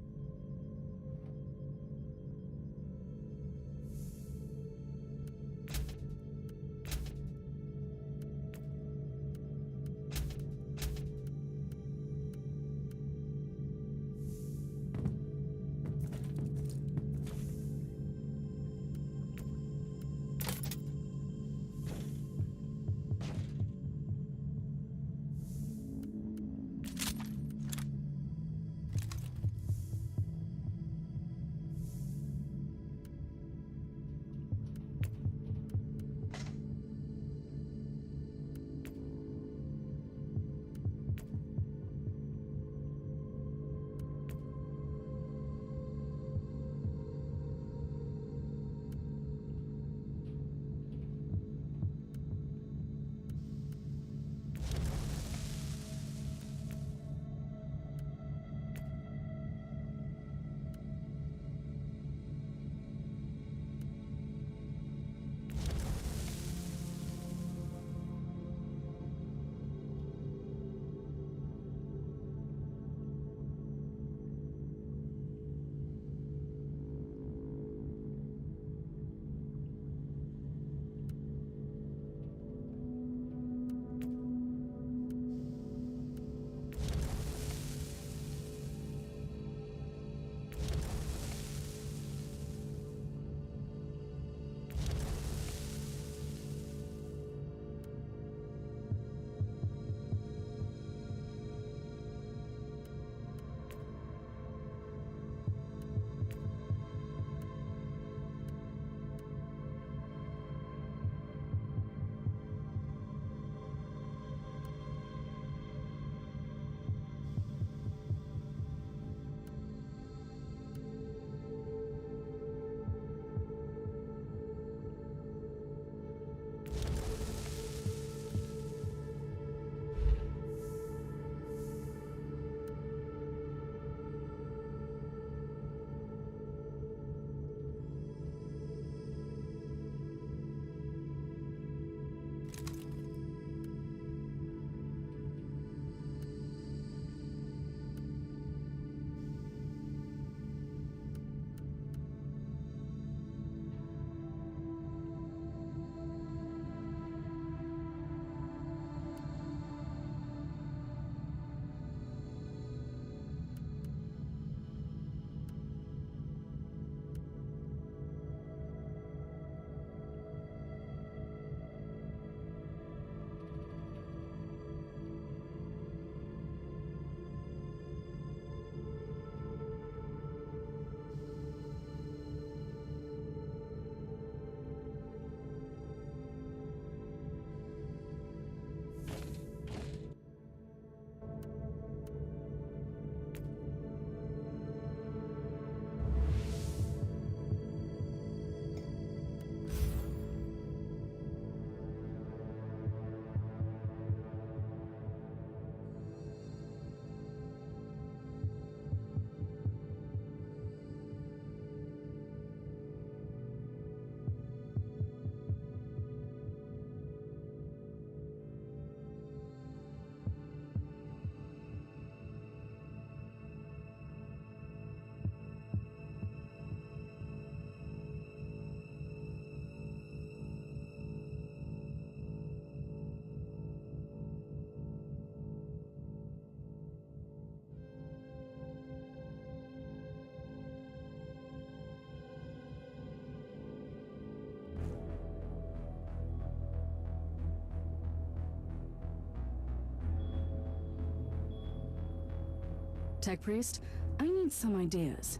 Tech Priest, I need some ideas.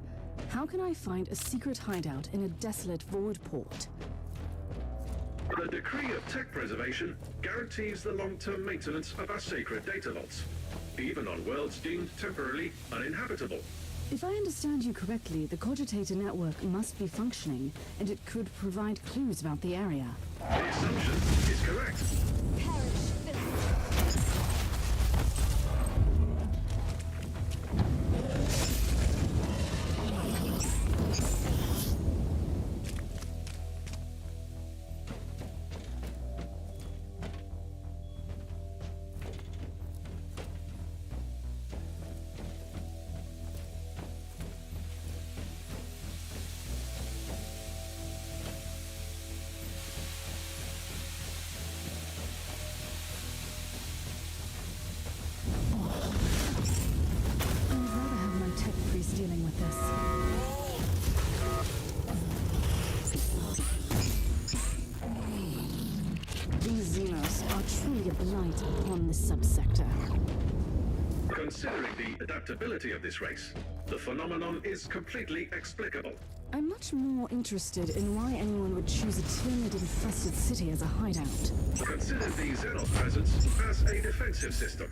How can I find a secret hideout in a desolate void port? The decree of tech preservation guarantees the long-term maintenance of our sacred data vaults, even on worlds deemed temporarily uninhabitable. If I understand you correctly, the Cogitator network must be functioning, and it could provide clues about the area. The assumption is correct. Dealing with this. These Xenos are truly a blight upon this subsector. Considering the adaptability of this race, the phenomenon is completely explicable. I'm much more interested in why anyone would choose a Tyranid-infested city as a hideout. Consider the Xenos presence as a defensive system.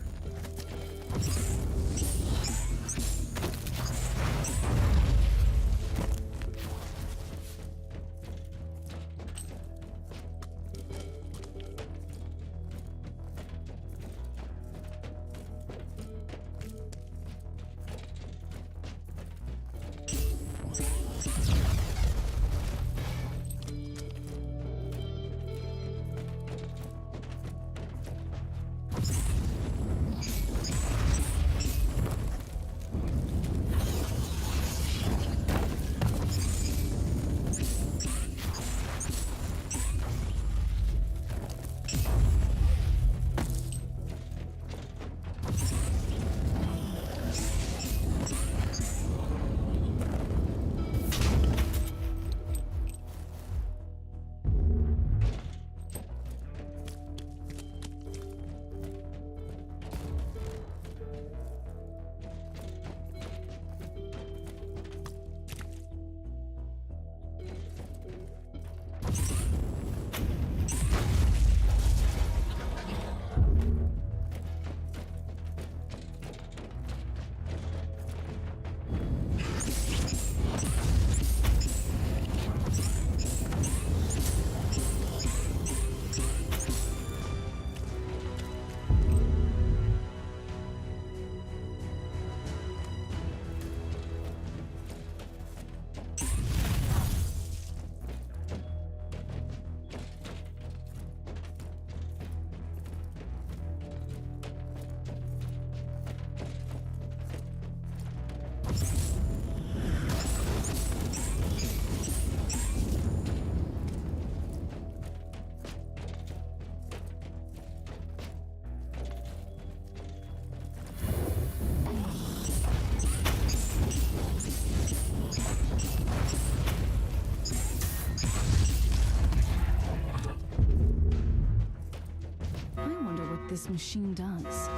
This machine does.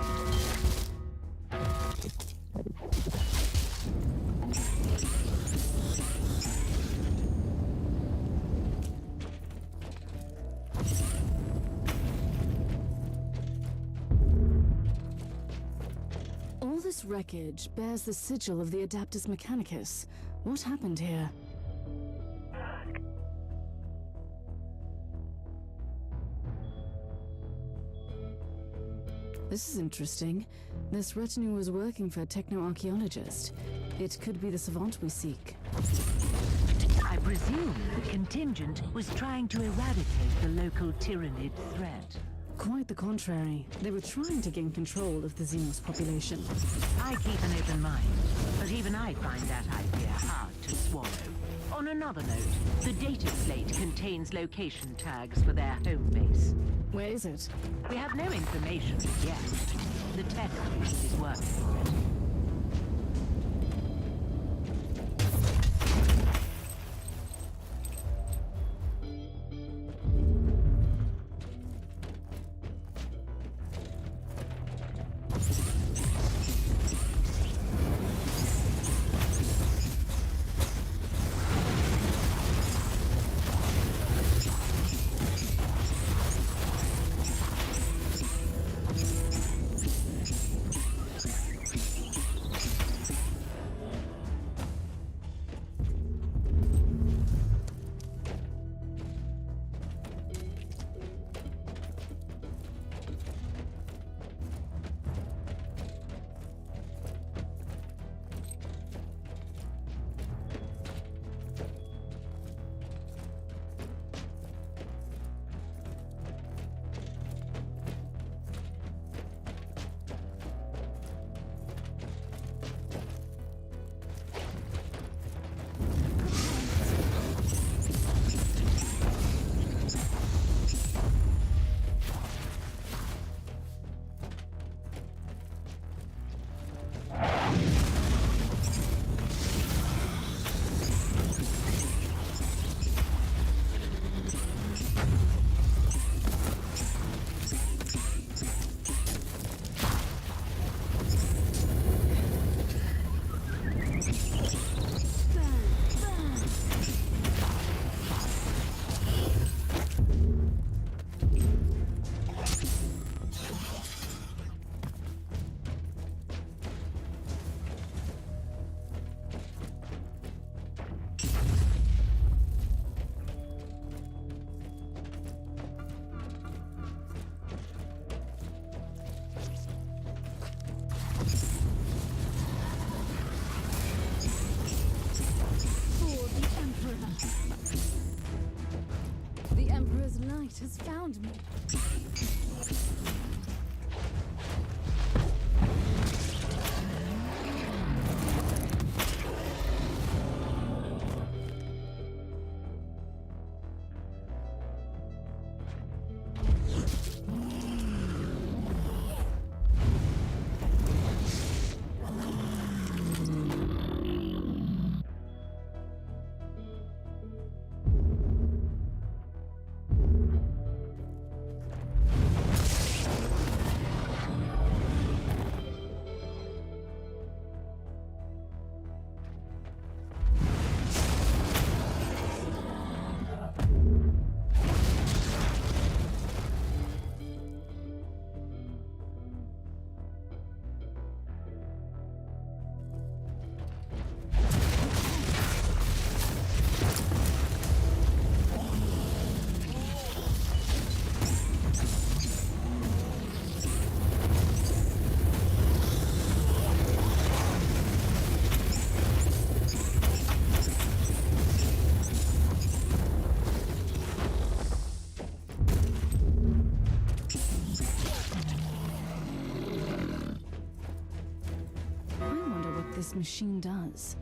All this wreckage bears the sigil of the Adaptus Mechanicus. What happened here? This is interesting. This retinue was working for a techno-archaeologist. It could be the savant we seek. I presume the contingent was trying to eradicate the local Tyranid threat. Quite the contrary. They were trying to gain control of the Xenos population. I keep an open mind, but even I find that idea hard to swallow. On another note, the data slate contains location tags for their home base. Where is it? We have no information yet. The tech priest is working on it. Emperor's light has found me. This machine does.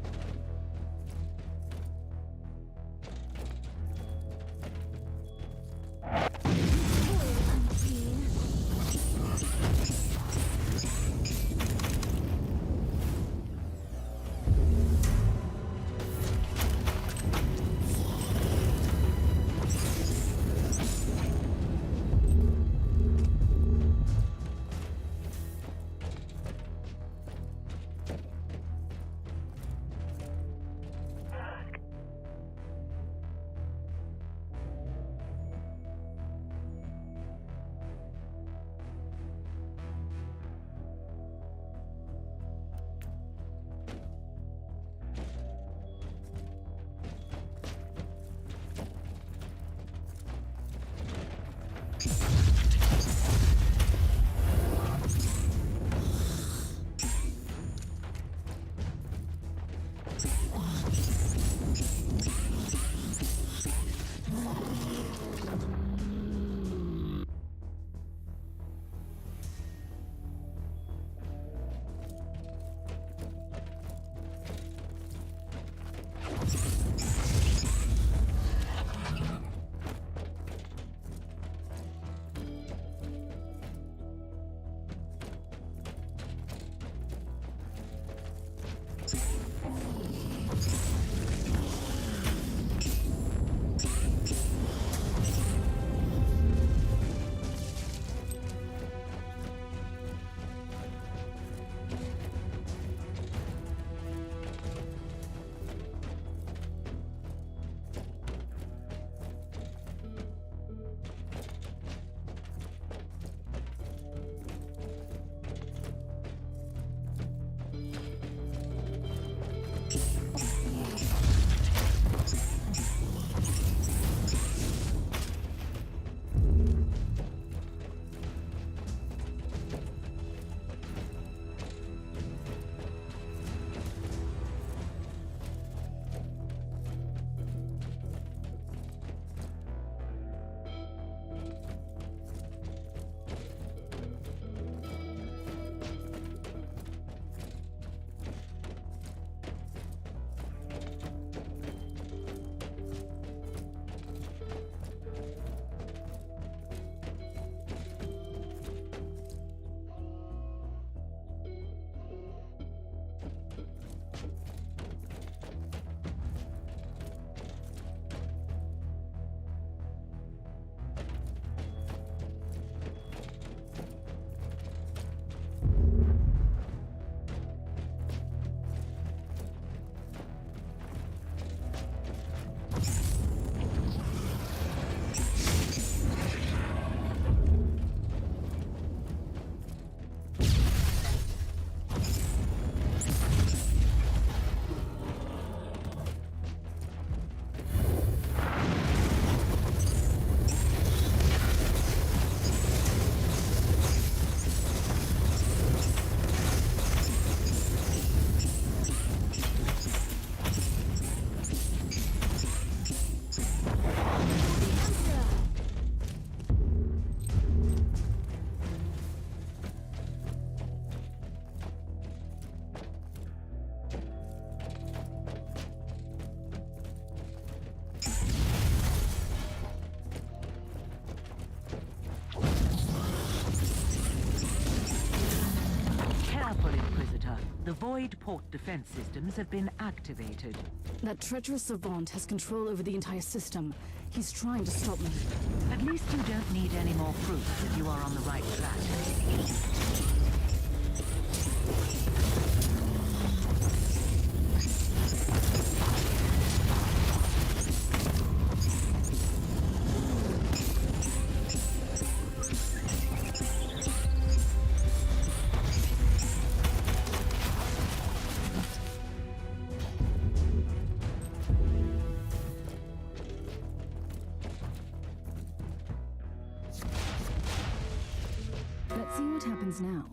The void port defense systems have been activated. That treacherous savant has control over the entire system. He's trying to stop me. At least you don't need any more proof that you are on the right track. Let's see what happens now.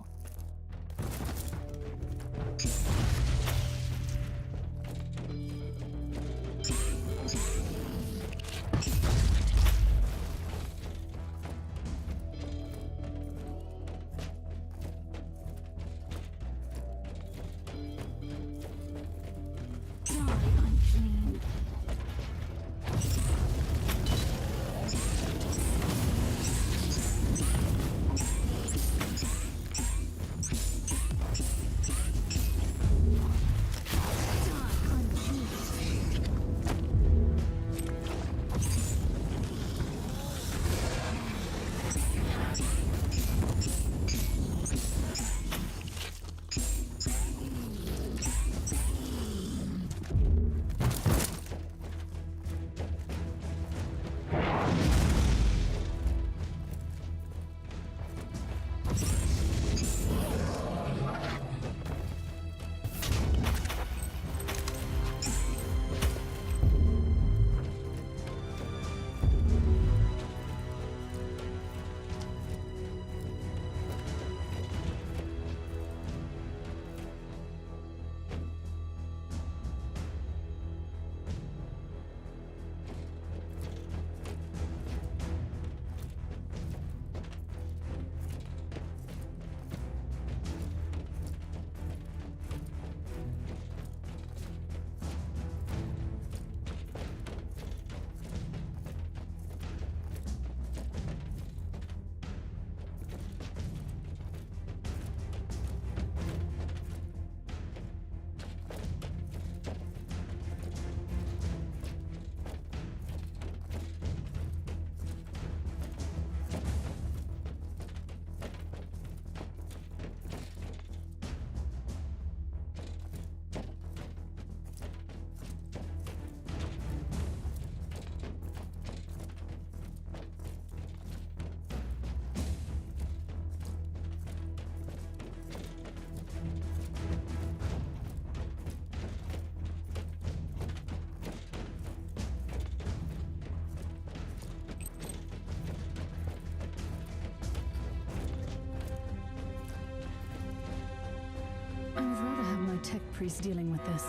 I would rather have my tech priest dealing with this.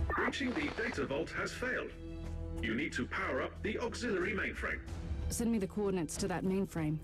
Breaching the data vault has failed. You need to power up the auxiliary mainframe. Send me the coordinates to that mainframe.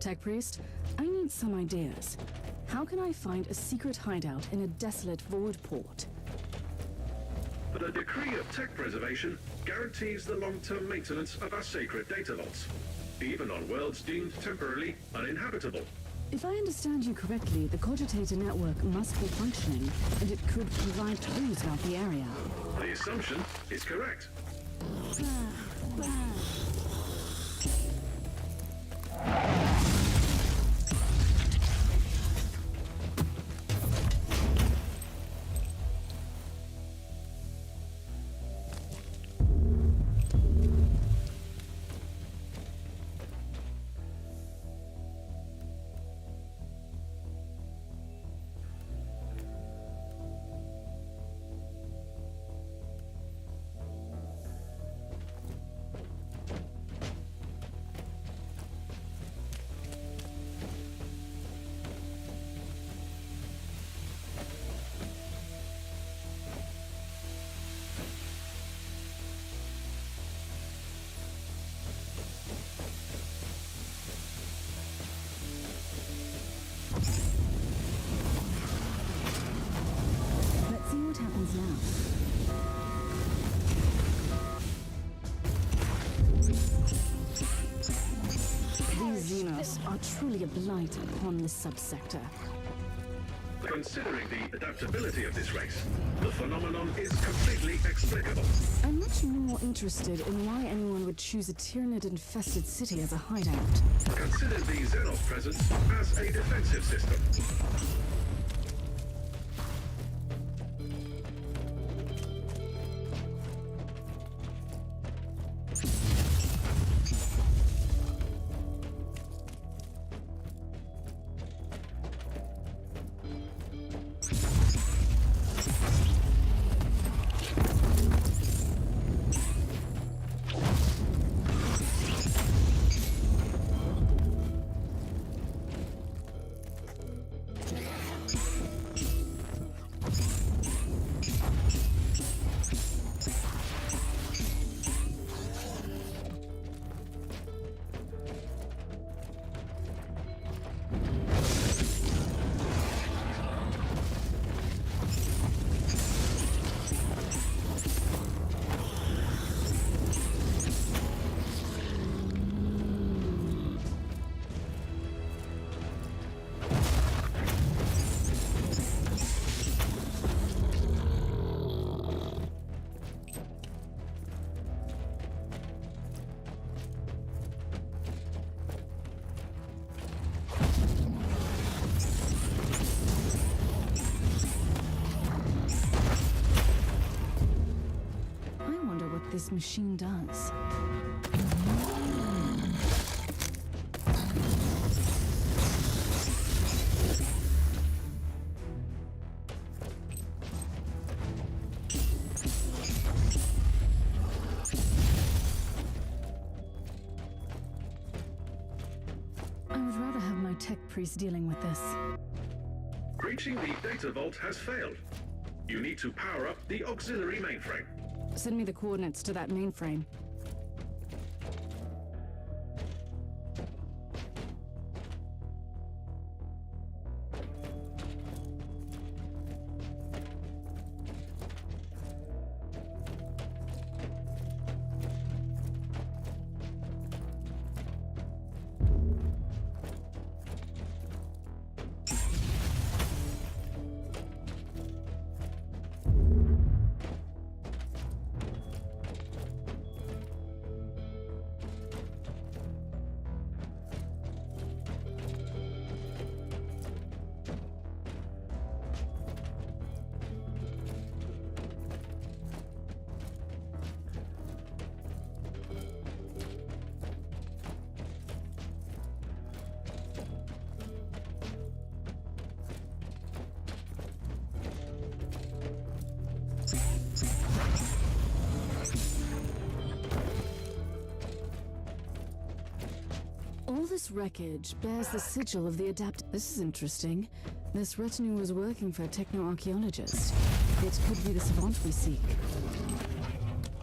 Tech Priest, I need some ideas. How can I find a secret hideout in a desolate void port? The decree of tech preservation guarantees the long-term maintenance of our sacred data logs, even on worlds deemed temporarily uninhabitable. If I understand you correctly, the Cogitator network must be functioning, and it could provide clues about the area. The assumption is correct. Let's see what happens now. These Xenos are truly a blight upon this subsector. Considering the adaptability of this race, the phenomenon is completely explicable. I'm much more interested in why anyone would choose a Tyranid-infested city as a hideout. Consider the Xenos presence as a defensive system. this machine does. I would rather have my tech priest dealing with this. Breaching the data vault has failed. You need to power up the auxiliary mainframe. Send me the coordinates to that mainframe. All this wreckage bears the sigil of the adapt. This is interesting. This retinue was working for a techno-archaeologist. It could be the savant we seek.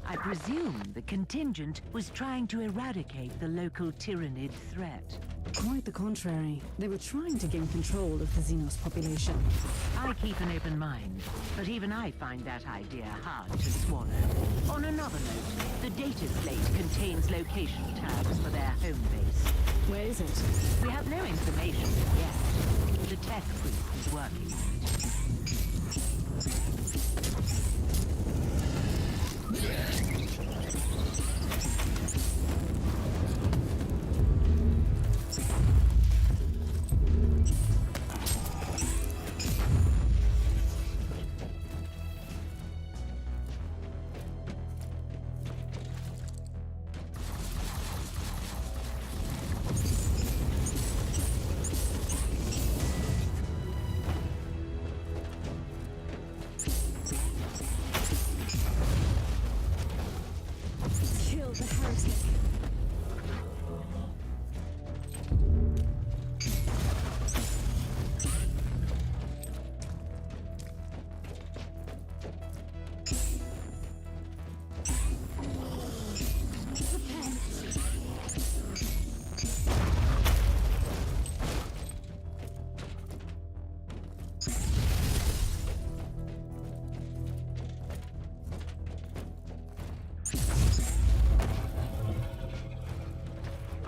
I presume the contingent was trying to eradicate the local Tyrannid threat. Quite the contrary. They were trying to gain control of the Xenos population. I keep an open mind, but even I find that idea hard to swallow. On another note, the data slate contains location tags for their home base. Where is it? We have no information yet. The tech priest is working on it.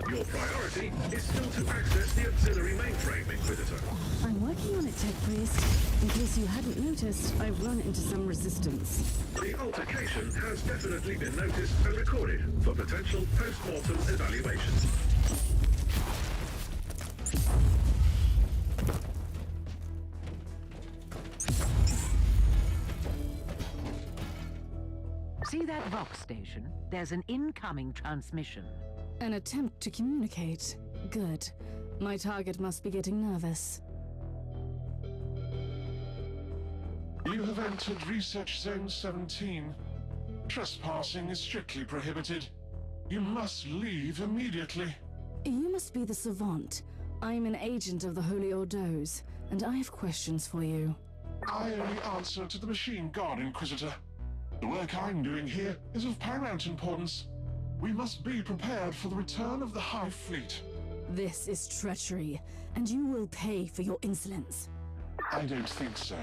Your priority is still to access the auxiliary mainframe, Inquisitor. I'm working on it, Tech Priest. In case you hadn't noticed, I've run into some resistance. The altercation has definitely been noticed and recorded for potential post-mortem evaluation. See that Vox station? There's an incoming transmission. An attempt to communicate. Good. My target must be getting nervous. You have entered Research Zone 17. Trespassing is strictly prohibited. You must leave immediately. You must be the Savant. I'm an agent of the Holy Ordos, and I have questions for you. I only answer to the Machine God, Inquisitor. The work I'm doing here is of paramount importance. We must be prepared for the return of the Hive Fleet. This is treachery, and you will pay for your insolence. I don't think so.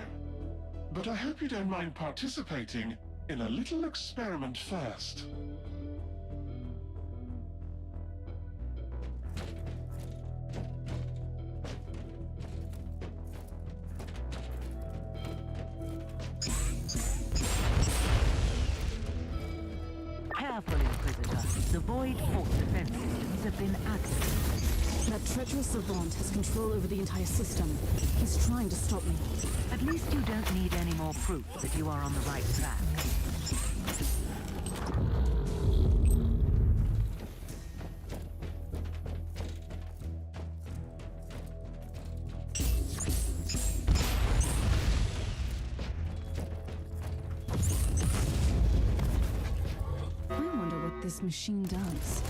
But I hope you don't mind participating in a little experiment first. Careful, Inquisitor. The Void Fort defense systems have been activated. That treacherous Savant has control over the entire system. He's trying to stop me. At least you don't need any more proof that you are on the right track. this machine does.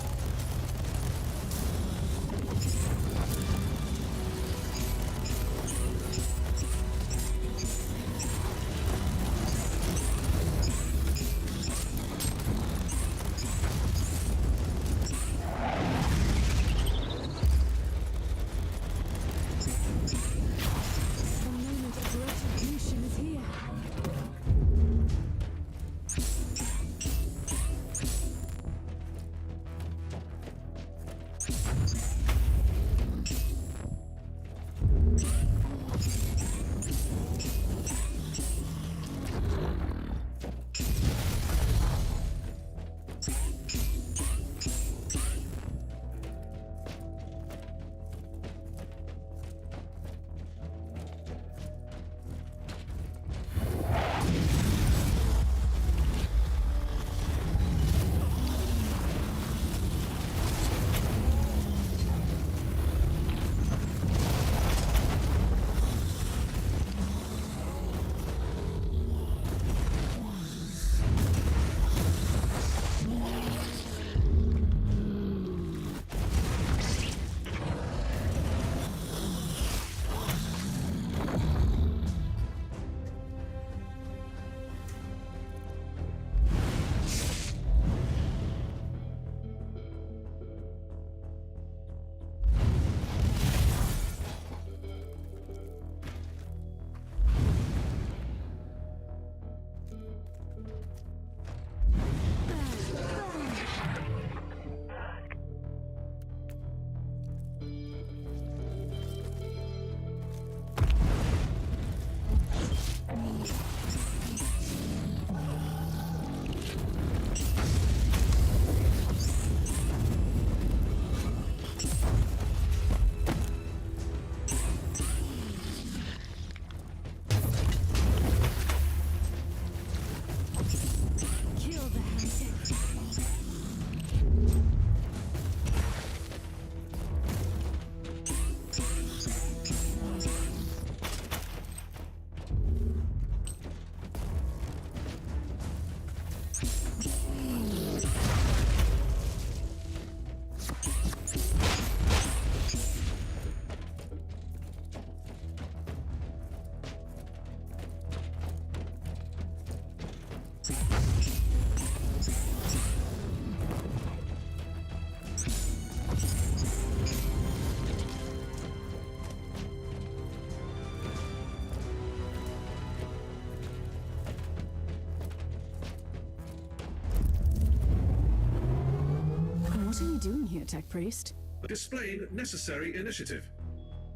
What are you doing here, Tech Priest? Displaying necessary initiative.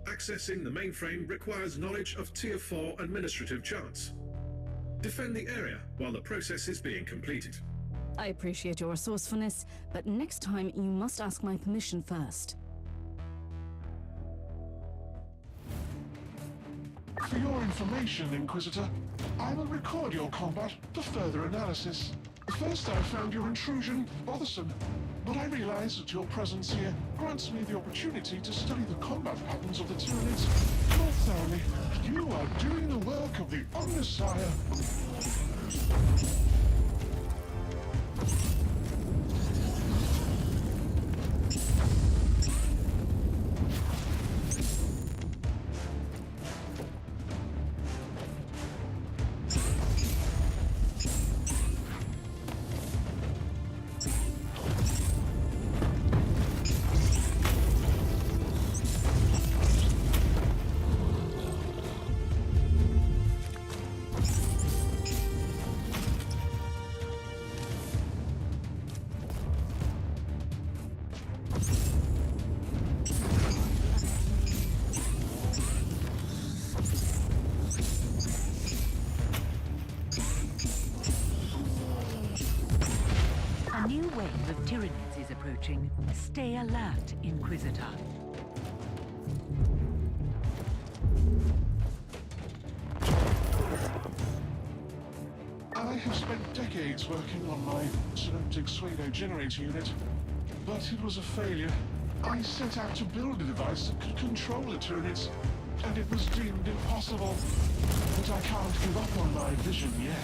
Accessing the mainframe requires knowledge of Tier 4 administrative charts. Defend the area while the process is being completed. I appreciate your resourcefulness, but next time you must ask my permission first. For your information, Inquisitor, I will record your combat for further analysis. First, I found your intrusion bothersome, but I realize that your presence here grants me the opportunity to study the combat patterns of the Tyranids more thoroughly. You are doing the work of the Omnissiah. A new wave of Tyranids is approaching. Stay alert, Inquisitor. I have spent decades working on my synaptic pseudo generator unit, but it was a failure. I set out to build a device that could control the Tyranids, and it was deemed impossible. But I can't give up on my vision yet.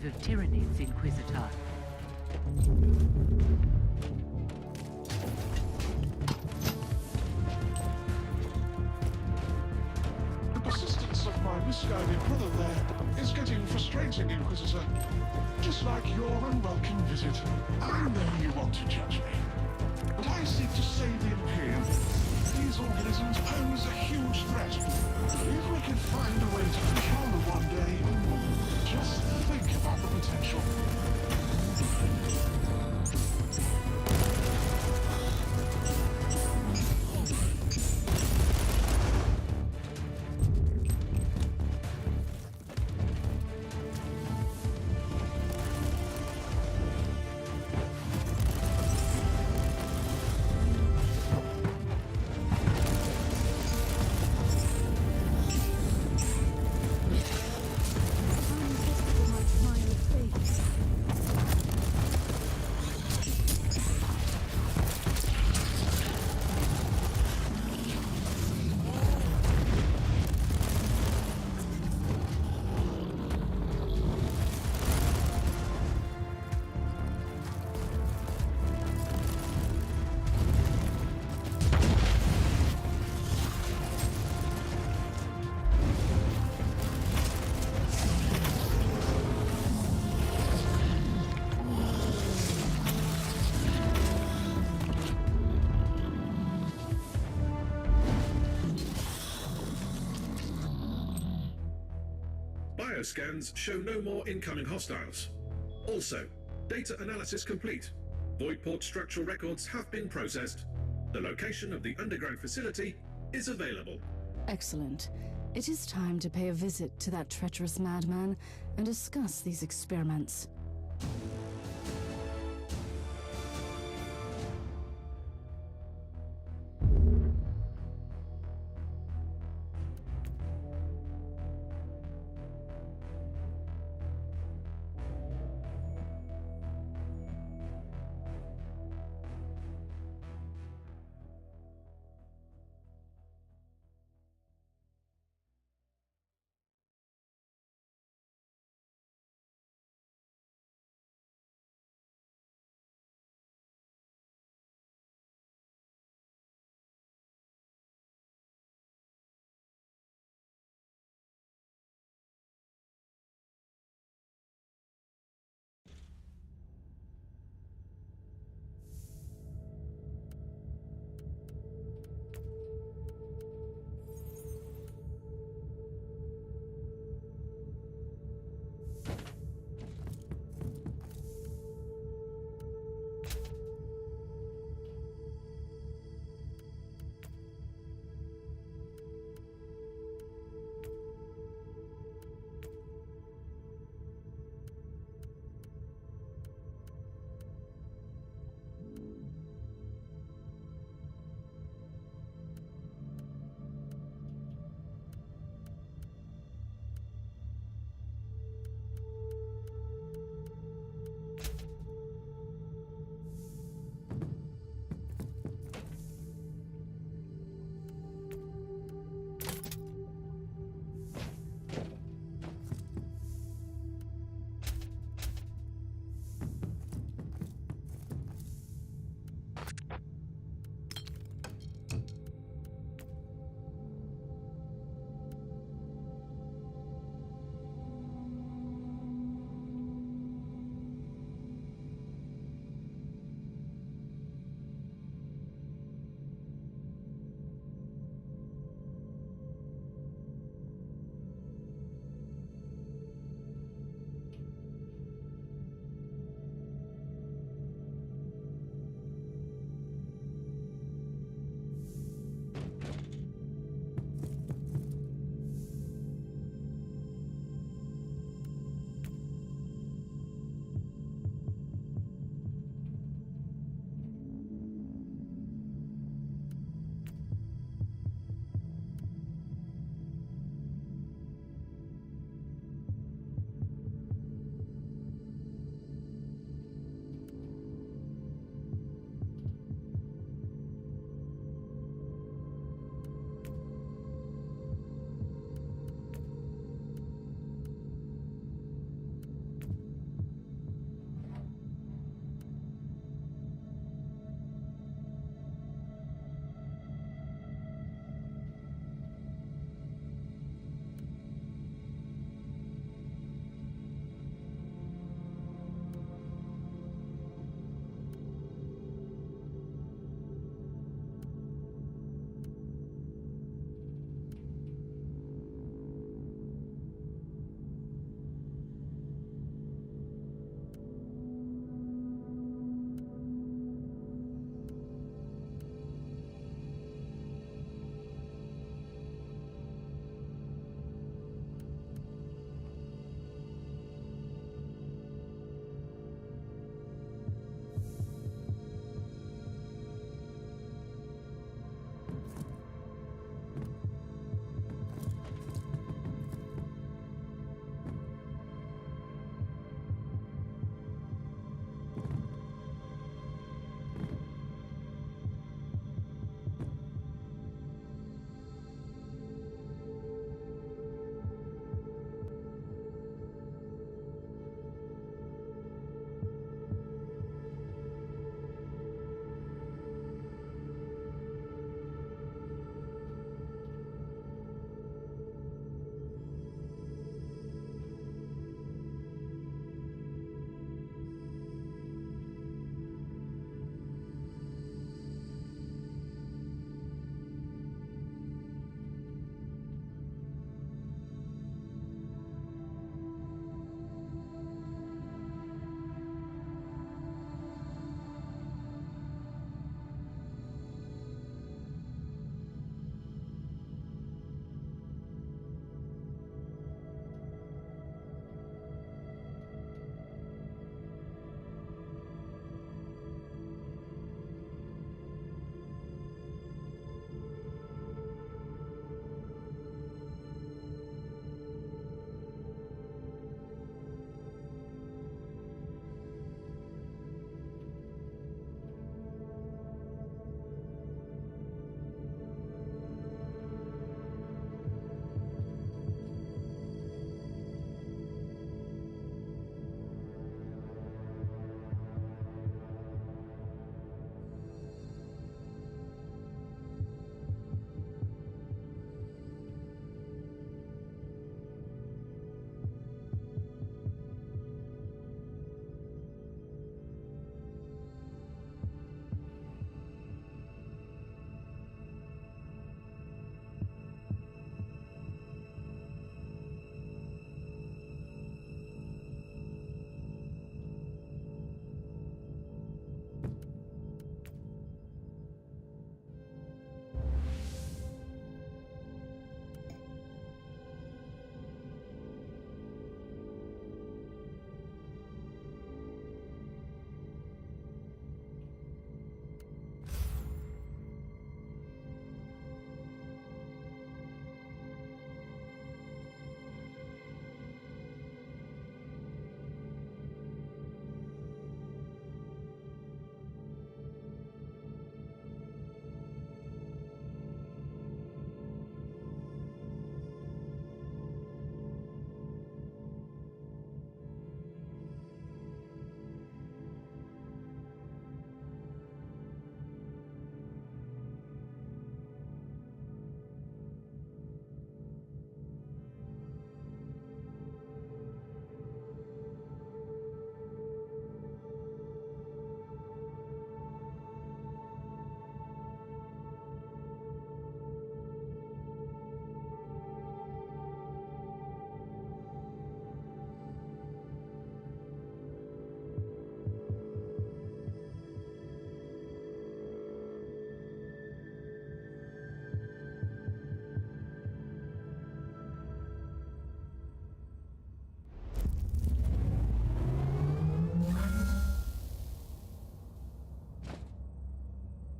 wave of Tyranids, Inquisitor. The persistence of my misguided brother there is getting frustrating, Inquisitor. Just like your unwelcome visit. I know you want to judge me, but I seek to save the Imperium. These organisms pose a huge threat. If we could find a way to control them one day, just think about the potential. Bioscans show no more incoming hostiles. Also, data analysis complete. Voidport structural records have been processed. The location of the underground facility is available. Excellent. It is time to pay a visit to that treacherous madman and discuss these experiments.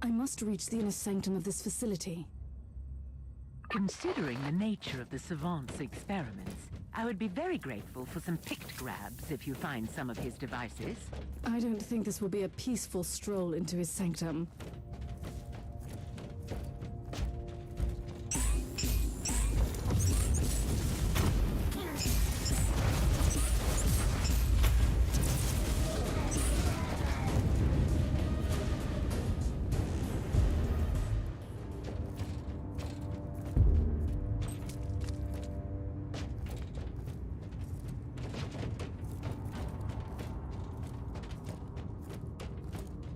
I must reach the inner sanctum of this facility. Considering the nature of the Savant's experiments, I would be very grateful for some picked grabs if you find some of his devices. I don't think this will be a peaceful stroll into his sanctum.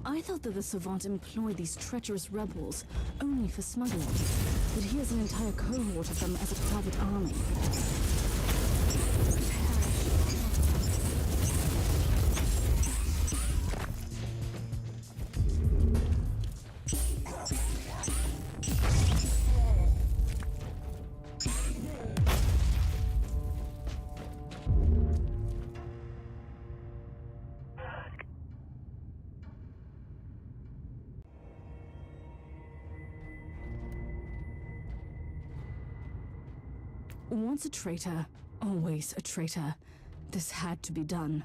I thought that the Savant employed these treacherous rebels only for smuggling, but he has an entire cohort of them as a private army. Once a traitor, always a traitor. This had to be done.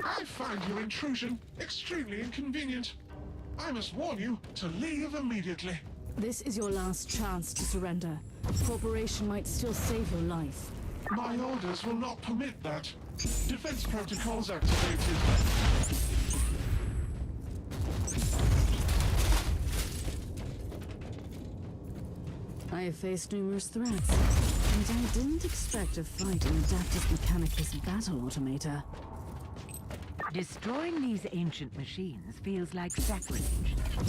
I find your intrusion extremely inconvenient. I must warn you to leave immediately. This is your last chance to surrender. Corporation might still save your life. My orders will not permit that. Defense protocols activated. I have faced numerous threats, and I didn't expect a fight in Adaptus Mechanicus battle automata. Destroying these ancient machines feels like sacrilege.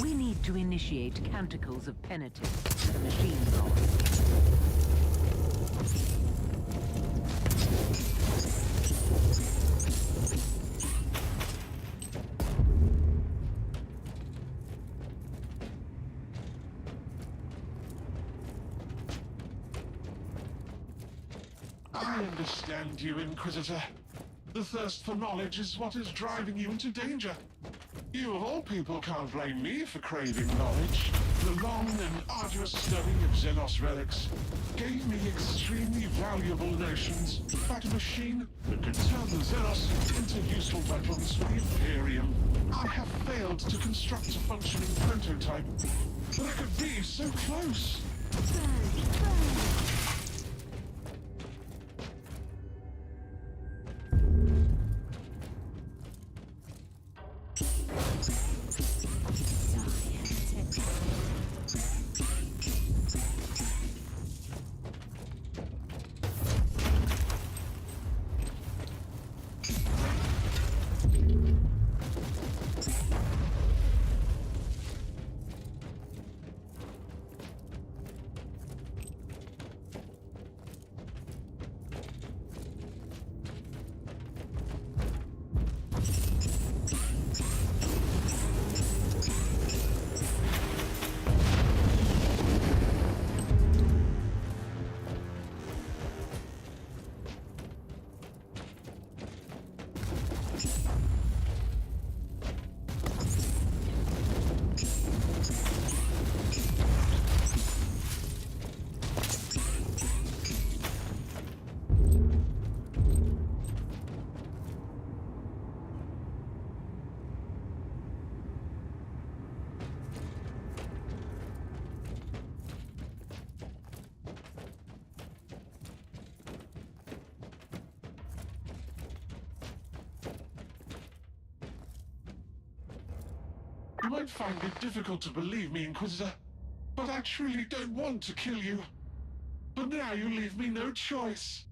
We need to initiate canticles of penitence to the machine gods. I understand you, Inquisitor. The thirst for knowledge is what is driving you into danger. You of all people can't blame me for craving knowledge. The long and arduous study of Xenos relics gave me extremely valuable notions about a machine that could turn the Xenos into useful weapons for the Imperium. I have failed to construct a functioning prototype, but I could be so close. You might find it difficult to believe me, Inquisitor, but I truly don't want to kill you. But now you leave me no choice.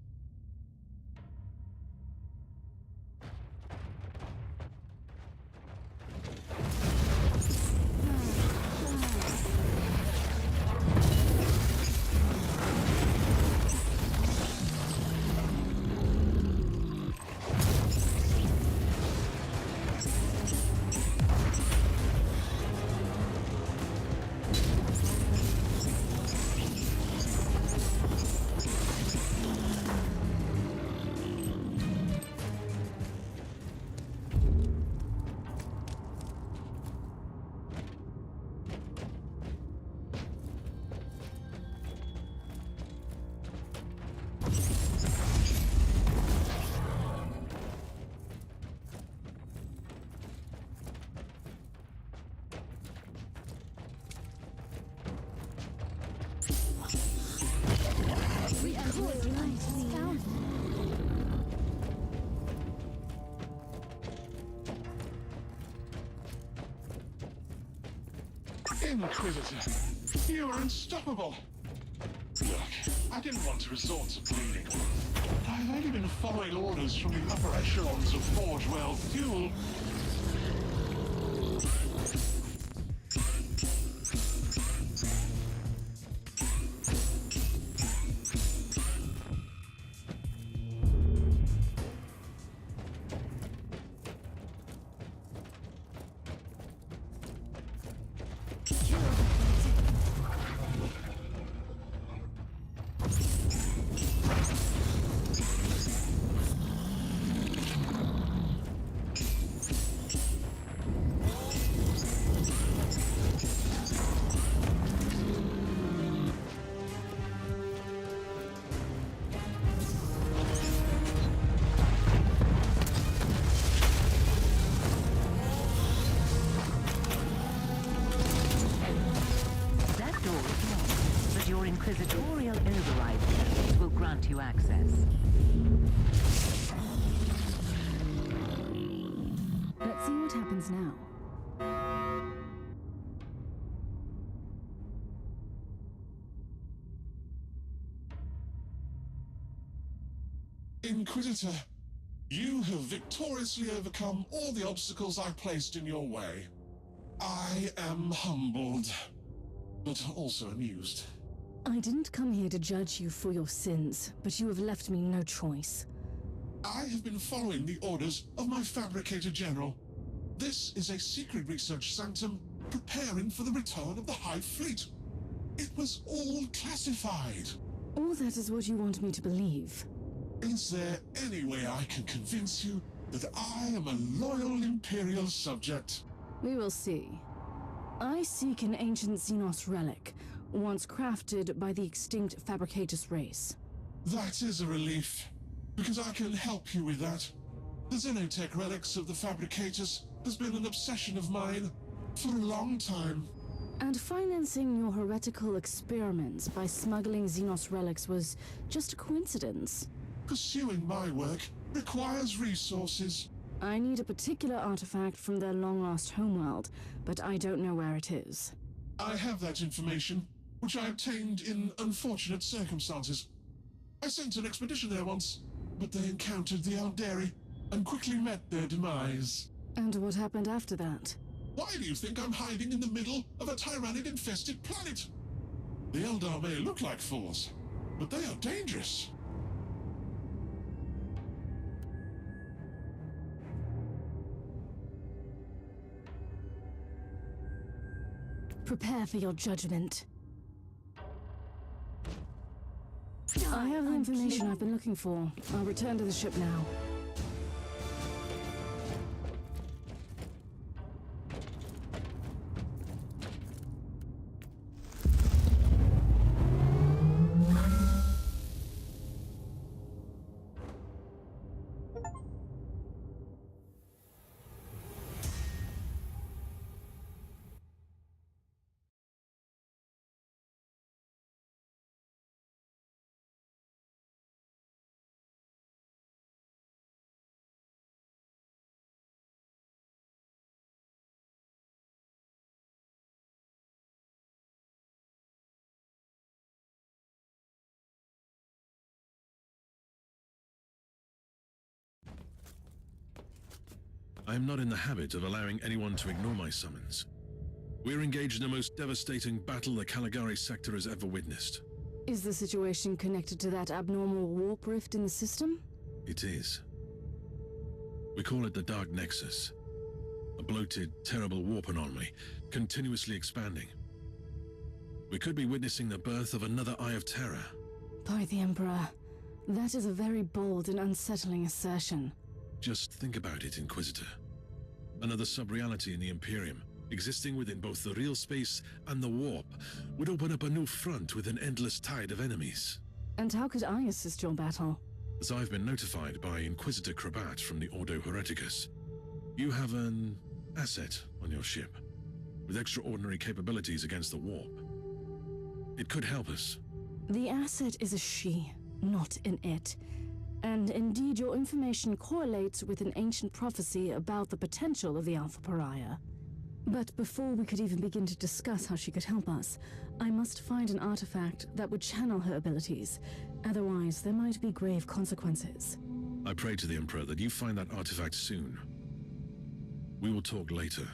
Inquisitor, you are unstoppable. Look, I didn't want to resort to bleeding. I've only been following orders from the upper echelons of Forge World Fuel. Inquisitorial override codes will grant you access. Let's see what happens now. Inquisitor, you have victoriously overcome all the obstacles I placed in your way. I am humbled, but also amused. I didn't come here to judge you for your sins, but you have left me no choice. I have been following the orders of my Fabricator General. This is a secret research sanctum preparing for the return of the High Fleet. It was all classified. All that is what you want me to believe. Is there any way I can convince you that I am a loyal Imperial subject? We will see. I seek an ancient Xenos relic, once crafted by the extinct Fabricatus race. That is a relief, because I can help you with that. The Xenotech relics of the Fabricators has been an obsession of mine for a long time. And financing your heretical experiments by smuggling Xenos relics was just a coincidence. Pursuing my work requires resources. I need a particular artifact from their long-lost homeworld, but I don't know where it is. I have that information, which I obtained in unfortunate circumstances. I sent an expedition there once, but they encountered the Alderi and quickly met their demise. And what happened after that? Why do you think I'm hiding in the middle of a Tyranid-infested planet? The Eldar may look like fools, but they are dangerous. Prepare for your judgment. I have the information I've been looking for. I'll return to the ship now. I am not in the habit of allowing anyone to ignore my summons. We're engaged in the most devastating battle the Caligari sector has ever witnessed. Is the situation connected to that abnormal warp rift in the system? It is. We call it the Dark Nexus. A bloated, terrible warp anomaly, continuously expanding. We could be witnessing the birth of another Eye of Terror. By the Emperor, that is a very bold and unsettling assertion. Just think about it, Inquisitor. Another sub-reality in the Imperium, existing within both the real space and the warp, would open up a new front with an endless tide of enemies. And how could I assist your battle? As I've been notified by Inquisitor Krabat from the Ordo Hereticus, you have an asset on your ship, with extraordinary capabilities against the warp. It could help us. The asset is a she, not an it. And indeed, your information correlates with an ancient prophecy about the potential of the Alpha Pariah. But before we could even begin to discuss how she could help us, I must find an artifact that would channel her abilities. Otherwise, there might be grave consequences. I pray to the Emperor that you find that artifact soon. We will talk later.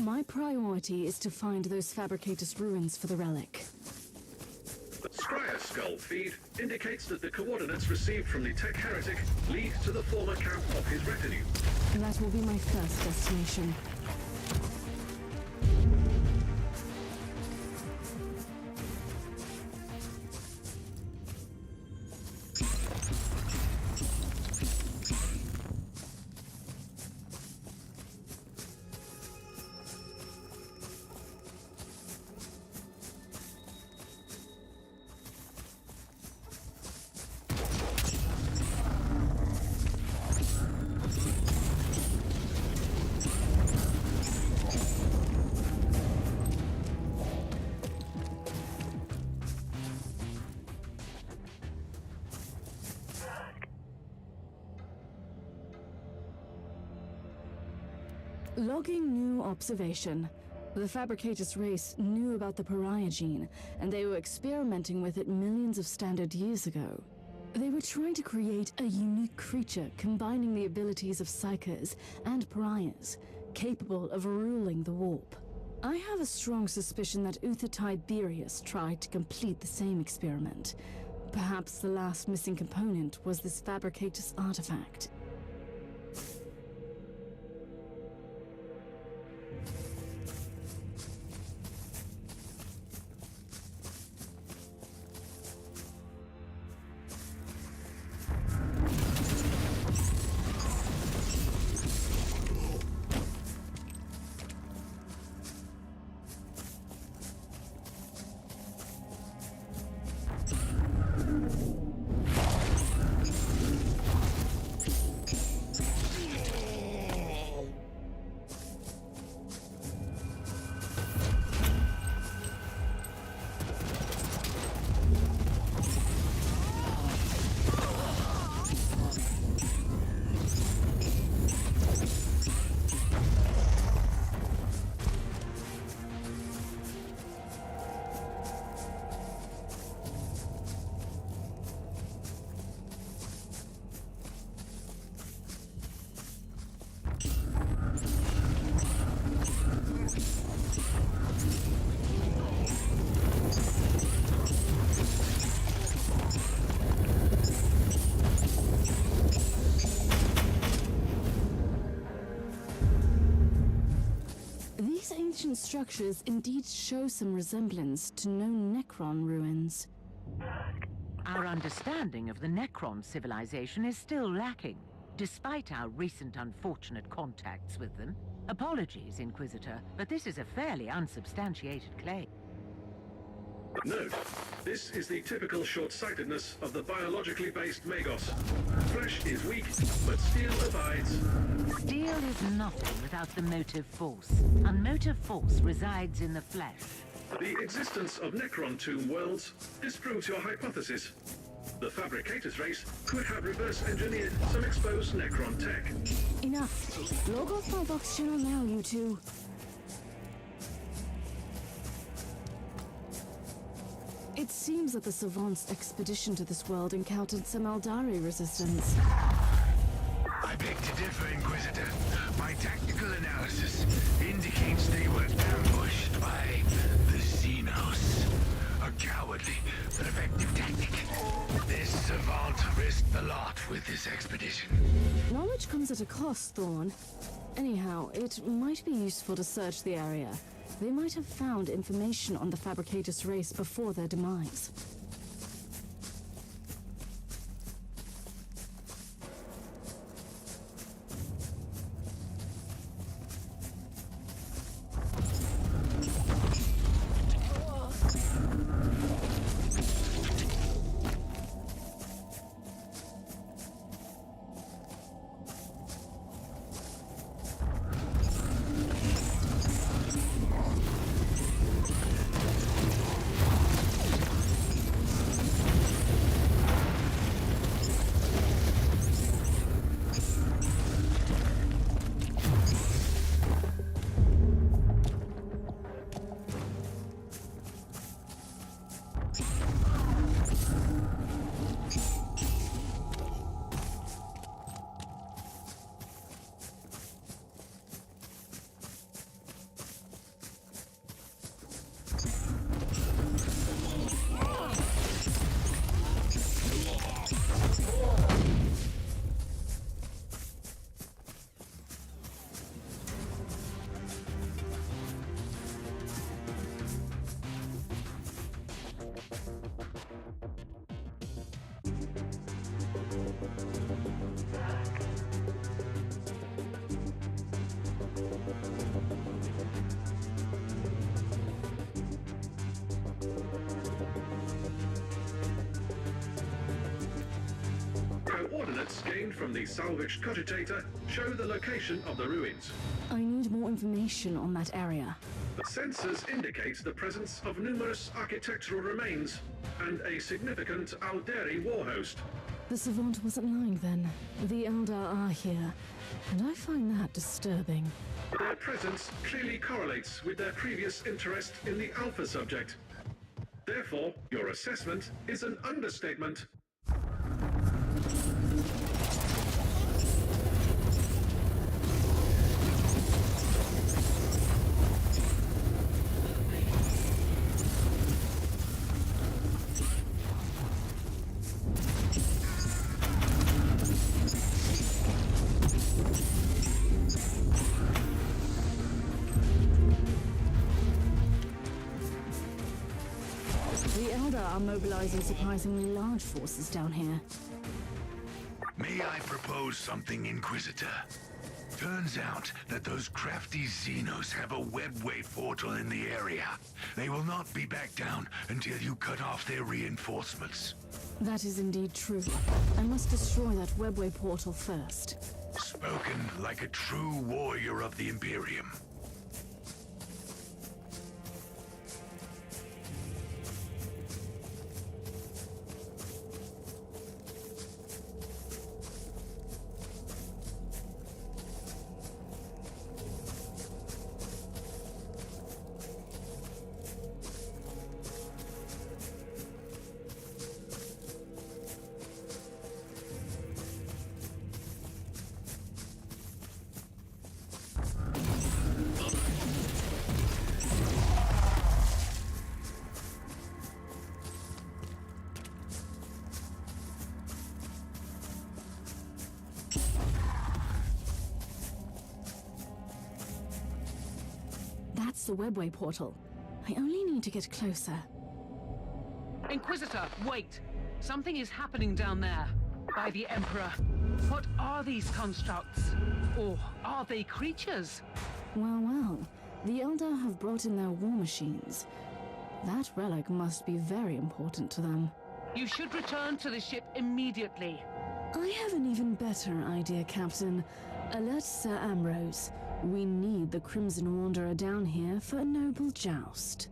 My priority is to find those Fabricatus ruins for the relic. The Scryer skull feed indicates that the coordinates received from the tech heretic lead to the former camp of his retinue. That will be my first destination. Logging new observation. The Fabricatus race knew about the pariah gene, and they were experimenting with it millions of standard years ago. They were trying to create a unique creature combining the abilities of psychers and pariahs, capable of ruling the warp. I have a strong suspicion that Uther Tiberius tried to complete the same experiment. Perhaps the last missing component was this Fabricatus artifact. structures indeed show some resemblance to known Necron ruins. Our understanding of the Necron civilization is still lacking, despite our recent unfortunate contacts with them. Apologies, Inquisitor, but this is a fairly unsubstantiated claim. Note, this is the typical short-sightedness of the biologically based Magos. Flesh is weak, but steel abides. Steel is nothing without the motive force, and motive force resides in the flesh. The existence of Necron tomb worlds disproves your hypothesis. The Fabricators race could have reverse-engineered some exposed Necron tech. Enough. Log off my Vox channel now, you two. It seems that the Savant's expedition to this world encountered some Eldari resistance. I beg to differ, Inquisitor. My tactical analysis indicates they were ambushed by the Xenos. A cowardly but effective tactic. This savant risked a lot with this expedition. Knowledge comes at a cost, Thorn. Anyhow, it might be useful to search the area. They might have found information on the Fabricators race before their demise. Coordinates gained from the salvaged cogitator show the location of the ruins. I need more information on that area. The sensors indicate the presence of numerous architectural remains and a significant Alderi war host. The Savant wasn't lying then. The Eldar are here, and I find that disturbing. Their presence clearly correlates with their previous interest in the Alpha subject. Therefore, your assessment is an understatement. The Eldar are mobilizing surprisingly large forces down here. May I propose something, Inquisitor? Turns out that those crafty Xenos have a webway portal in the area. They will not be back down until you cut off their reinforcements. That is indeed true. I must destroy that webway portal first. Spoken like a true warrior of the Imperium. That's the webway portal. I only need to get closer. Inquisitor, wait! Something is happening down there. By the Emperor. What are these constructs? Or are they creatures? Well, well. The Elder have brought in their war machines. That relic must be very important to them. You should return to the ship immediately. I have an even better idea, Captain. Alert Sir Ambrose. We need the Crimson Wanderer down here for a noble joust.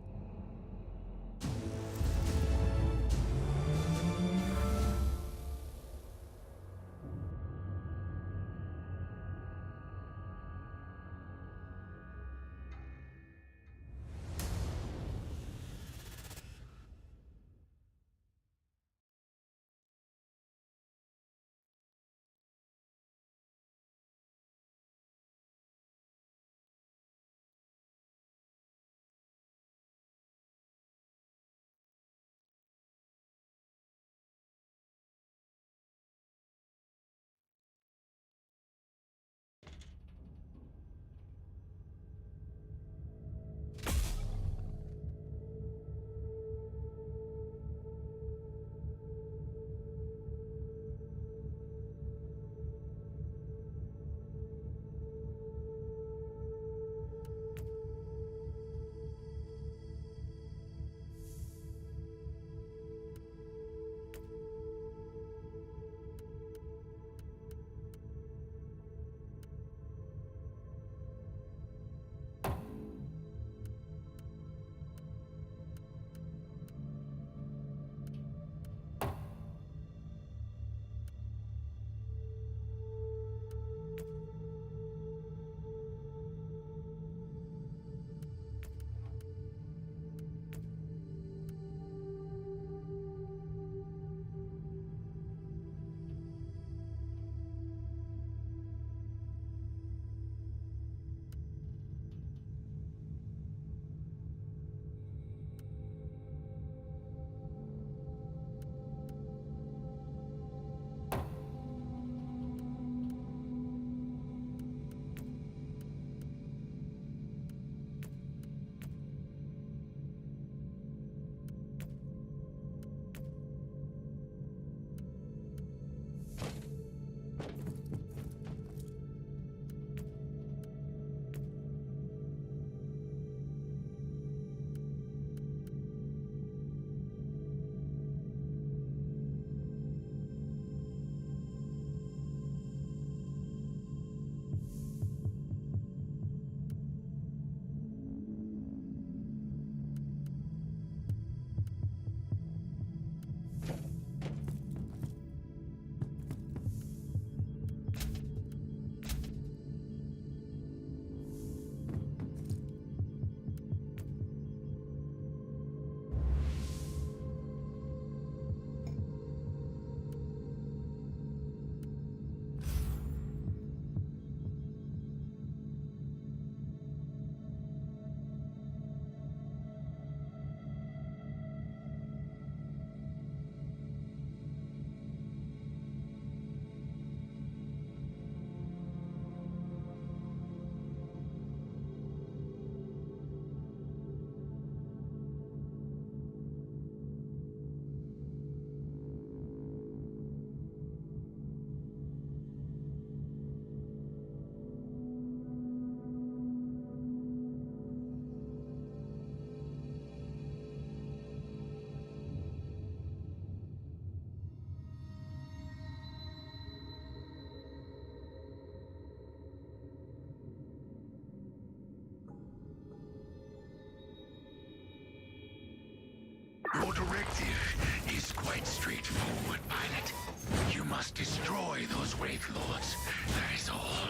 Your directive is quite straightforward, pilot. You must destroy those Wraith Lords. That is all.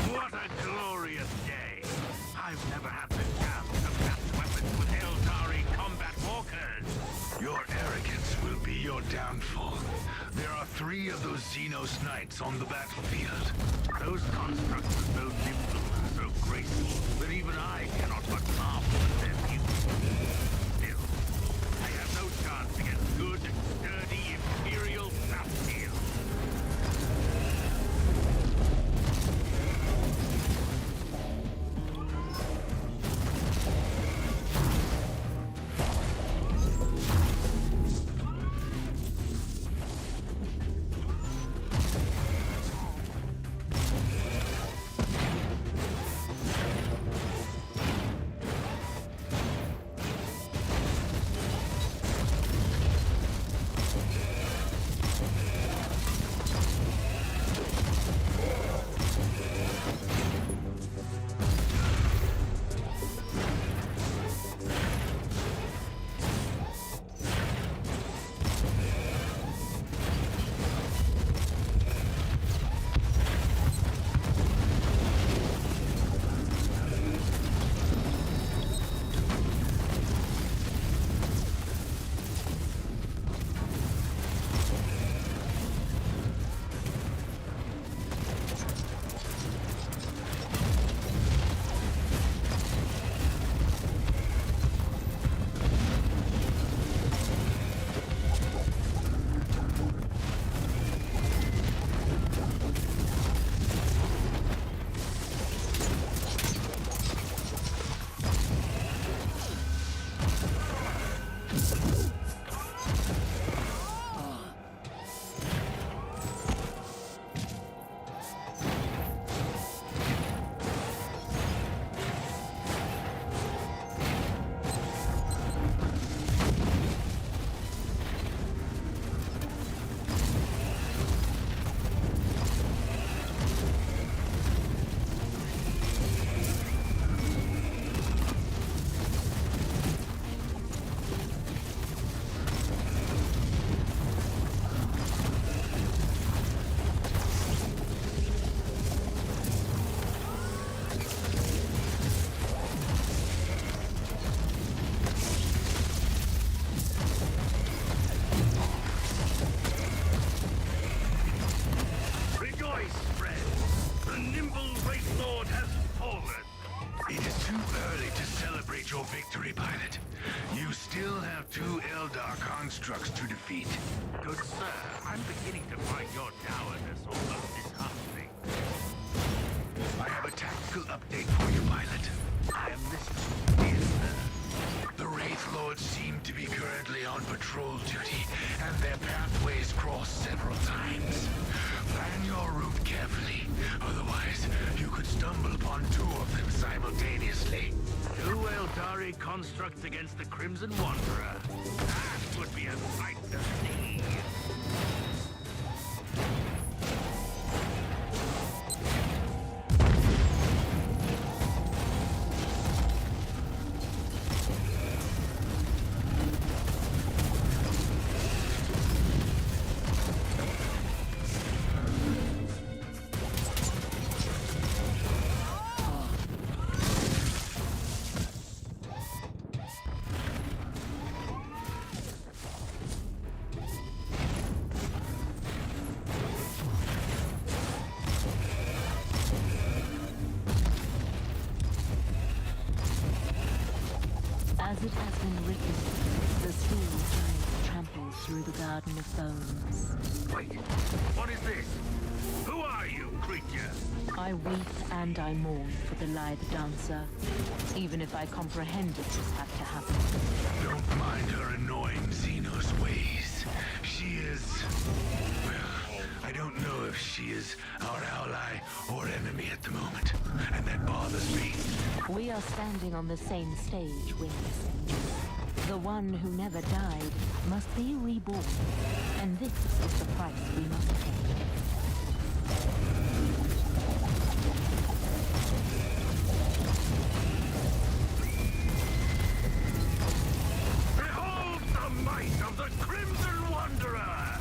What a glorious day! I've never had the chance to craft weapons with Eldari combat walkers. Your arrogance will be your downfall. There are 3 of those Xenos Knights on the battlefield. Those constructs are so nimble and so graceful that even I cannot but marvel at their beauty. Still, I have no chance against good, sturdy Imperial Sapphire. victory, pilot. You still have 2 Eldar constructs to defeat. Good sir, I'm beginning to find your towerness almost disheartening. I have a tactical update for you, pilot. I am listening, dear sir. The Wraith Lords seem to be currently on patrol duty, and their pathways cross several times. Plan your route carefully, otherwise you could stumble upon 2 of them simultaneously. 2 Eldari constructs against the Crimson Wanderer. That would be a sight to see. As it has been written, the sea giant tramples through the garden of bones. Wait, what is this? Who are you, creature? I weep and I mourn for the lithe dancer. Even if I comprehended this had to happen. Don't mind her annoying Xenos ways. She is... well, I don't know if she is our ally or enemy at the moment, and that bothers me. We are standing on the same stage, Wings. The one who never died must be reborn. And this is the price we must pay. Behold the might of the Crimson Wanderer!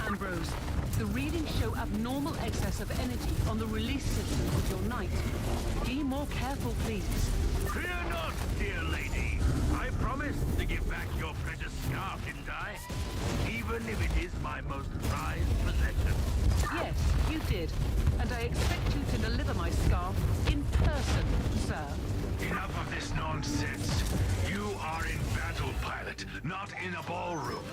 Ambrose, the readings show abnormal excess of energy on the release system of your knight. Be more careful, please. Fear not, dear lady. I promised to give back your precious scarf, didn't I? Even if it is my most prized possession. Yes, you did. And I expect you to deliver my scarf in person, sir. Enough of this nonsense. You are in battle, pilot, not in a ballroom.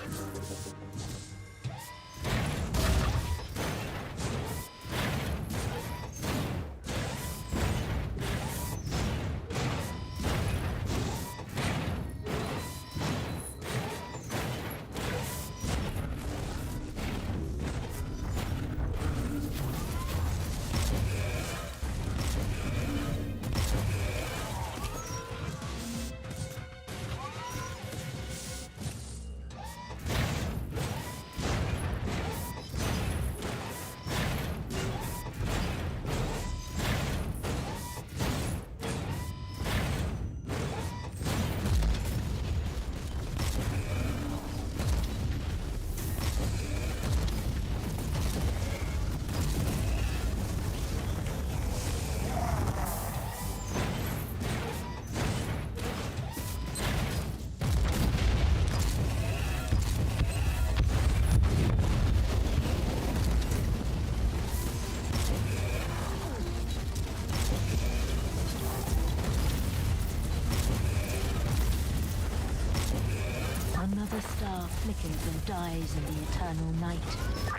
Another star flickers and dies in the eternal night.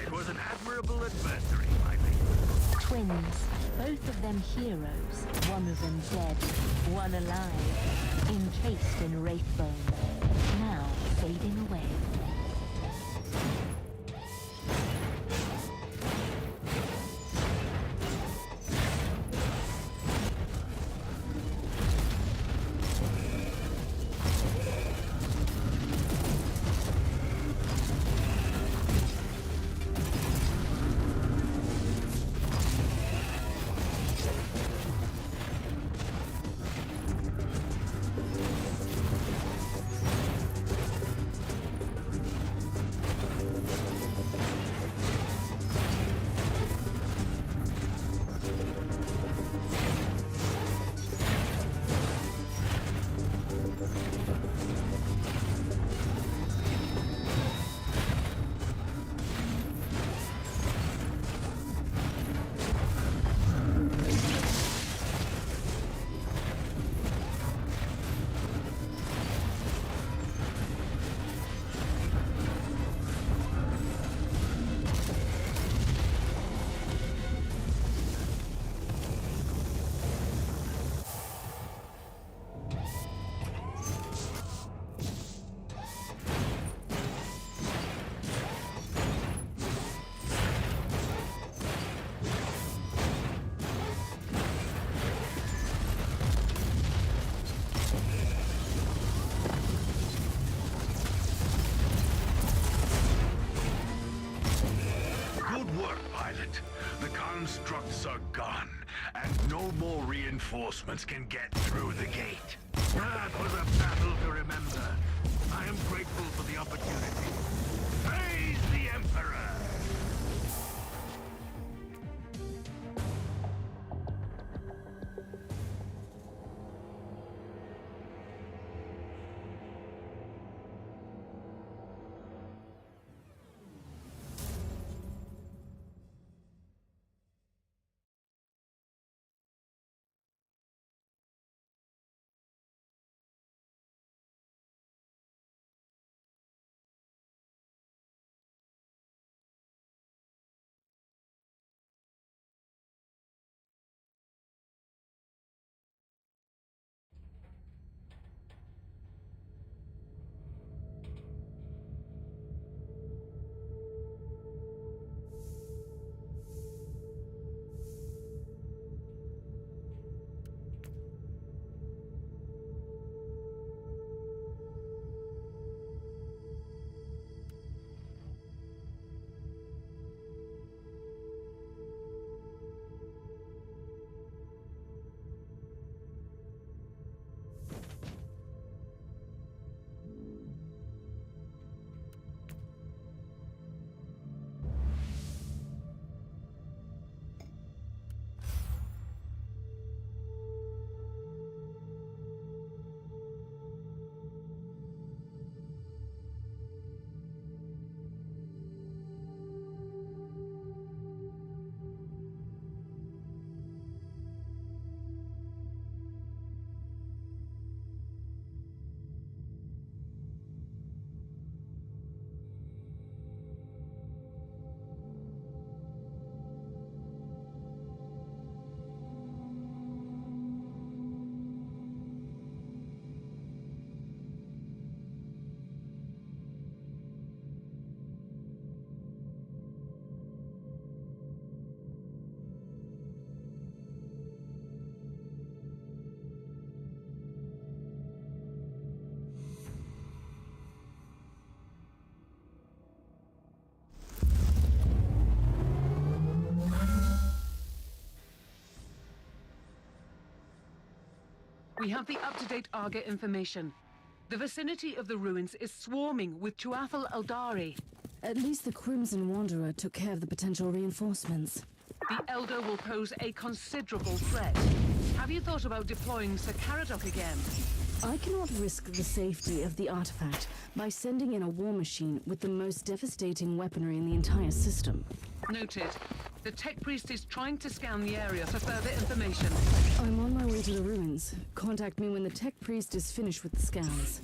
It was an admirable adversary, my lady. Twins, both of them heroes, one of them dead, one alive, encased in wraithbone, now fading away. work, pilot. The constructs are gone, and no more reinforcements can get through the gate. That was a battle to remember. I am grateful for the opportunity. Praise the Emperor! We have the up-to-date Arga information. The vicinity of the ruins is swarming with Tuathal Eldari. At least the Crimson Wanderer took care of the potential reinforcements. The Elder will pose a considerable threat. Have you thought about deploying Sir Caradoc again? I cannot risk the safety of the artifact by sending in a war machine with the most devastating weaponry in the entire system. Noted. The Tech Priest is trying to scan the area for further information. I'm on my way to the ruins. Contact me when the Tech Priest is finished with the scans.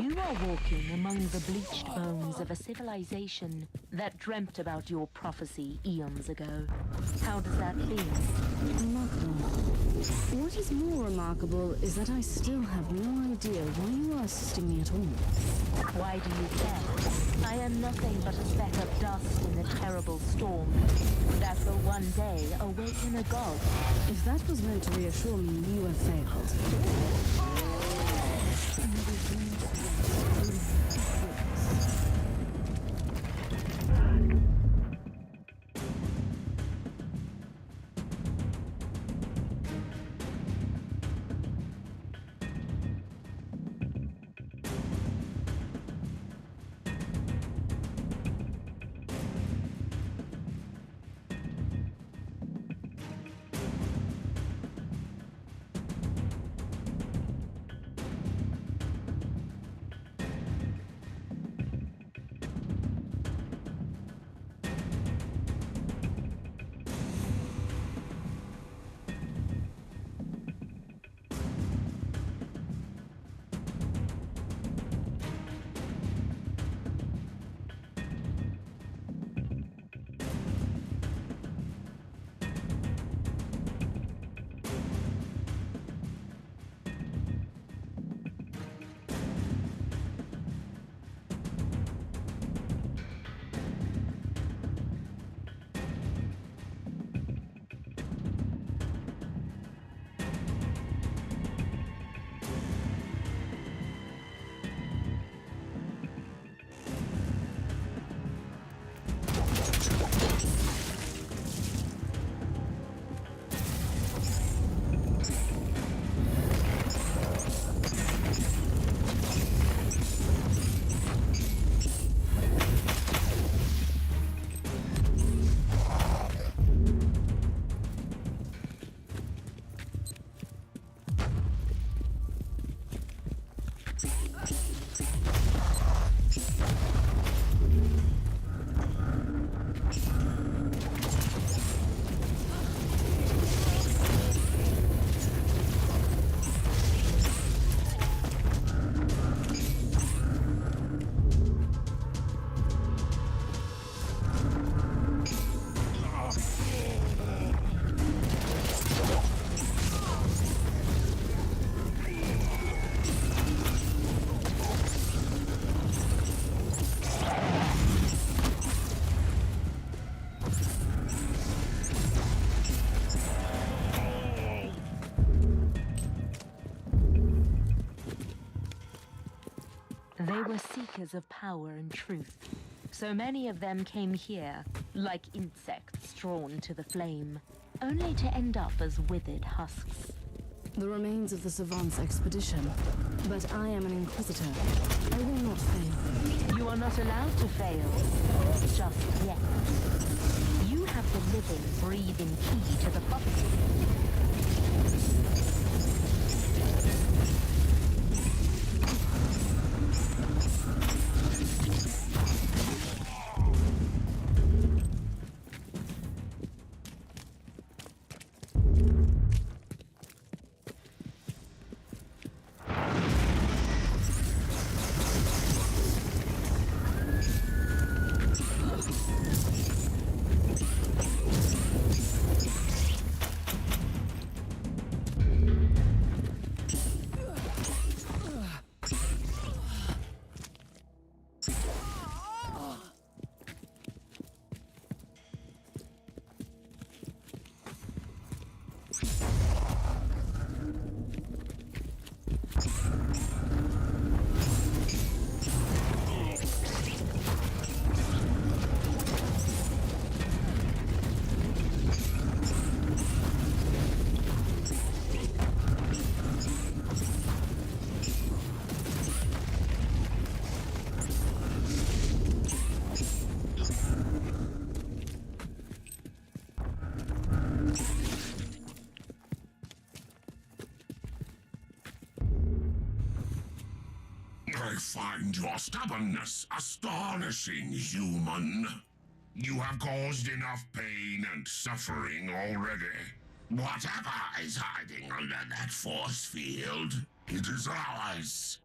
You are walking among the bleached bones of a civilization that dreamt about your prophecy eons ago. How does that feel? Remarkable. What is more remarkable is that I still have no idea why you are assisting me at all. Why do you care? I am nothing but a speck of dust in the terrible storm that will one day awaken a god. If that was meant to reassure me, you have failed. They were seekers of power and truth. So many of them came here, like insects drawn to the flame, only to end up as withered husks. The remains of the Savant's expedition. But I am an Inquisitor. I will not fail. You are not allowed to fail. Just yet. You have the living, breathing key to the prophecy. I find your stubbornness astonishing, human. You have caused enough pain and suffering already. Whatever is hiding under that force field, it is ours.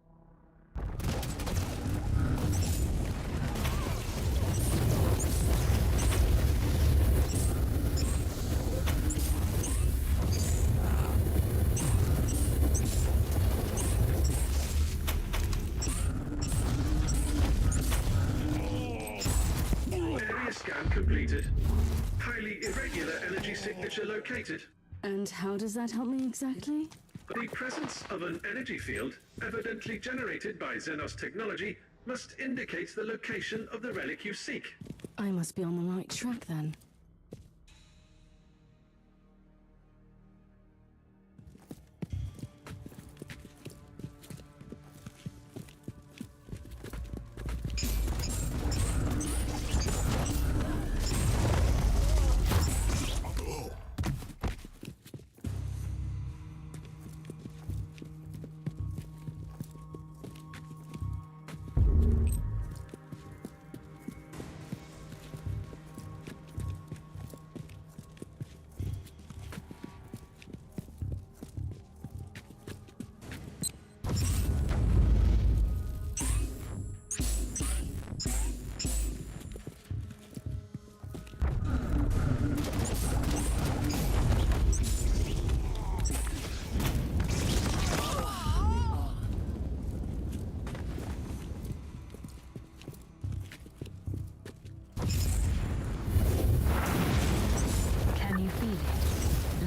Scan completed. Highly irregular energy signature located. And how does that help me exactly? The presence of an energy field, evidently generated by Xenos technology, must indicate the location of the relic you seek. I must be on the right track then.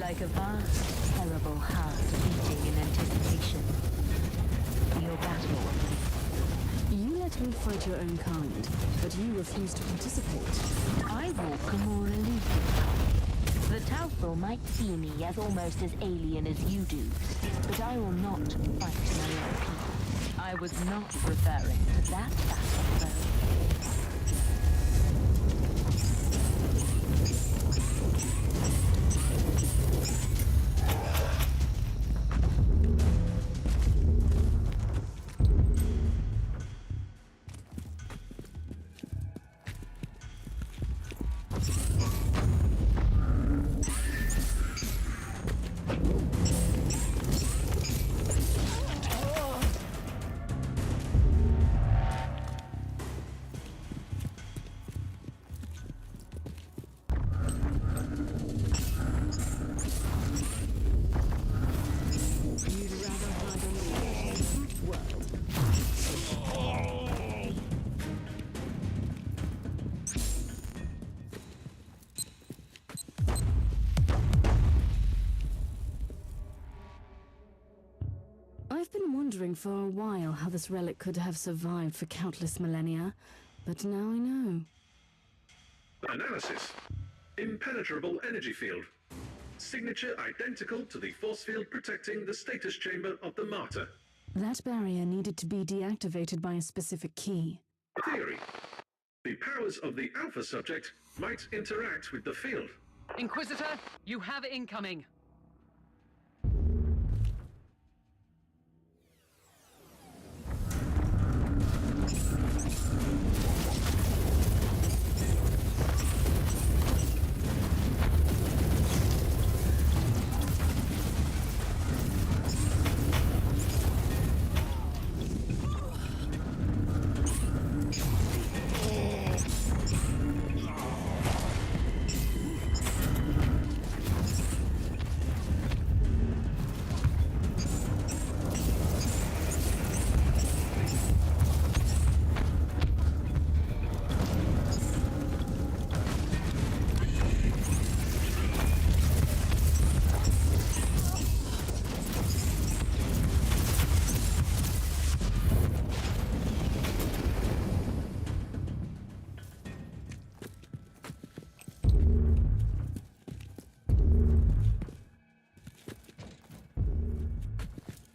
Like a vast, terrible heart beating in anticipation. Your battle. You let me fight your own kind, but you refuse to participate. I walk a more elusive path. The Tauthal might see me as almost as alien as you do, but I will not fight my own people. I was not referring to that battle, though. I've been wondering for a while how this relic could have survived for countless millennia, but now I know. Analysis. Impenetrable energy field. Signature identical to the force field protecting the status chamber of the Martyr. That barrier needed to be deactivated by a specific key. Theory. The powers of the Alpha subject might interact with the field. Inquisitor, you have incoming.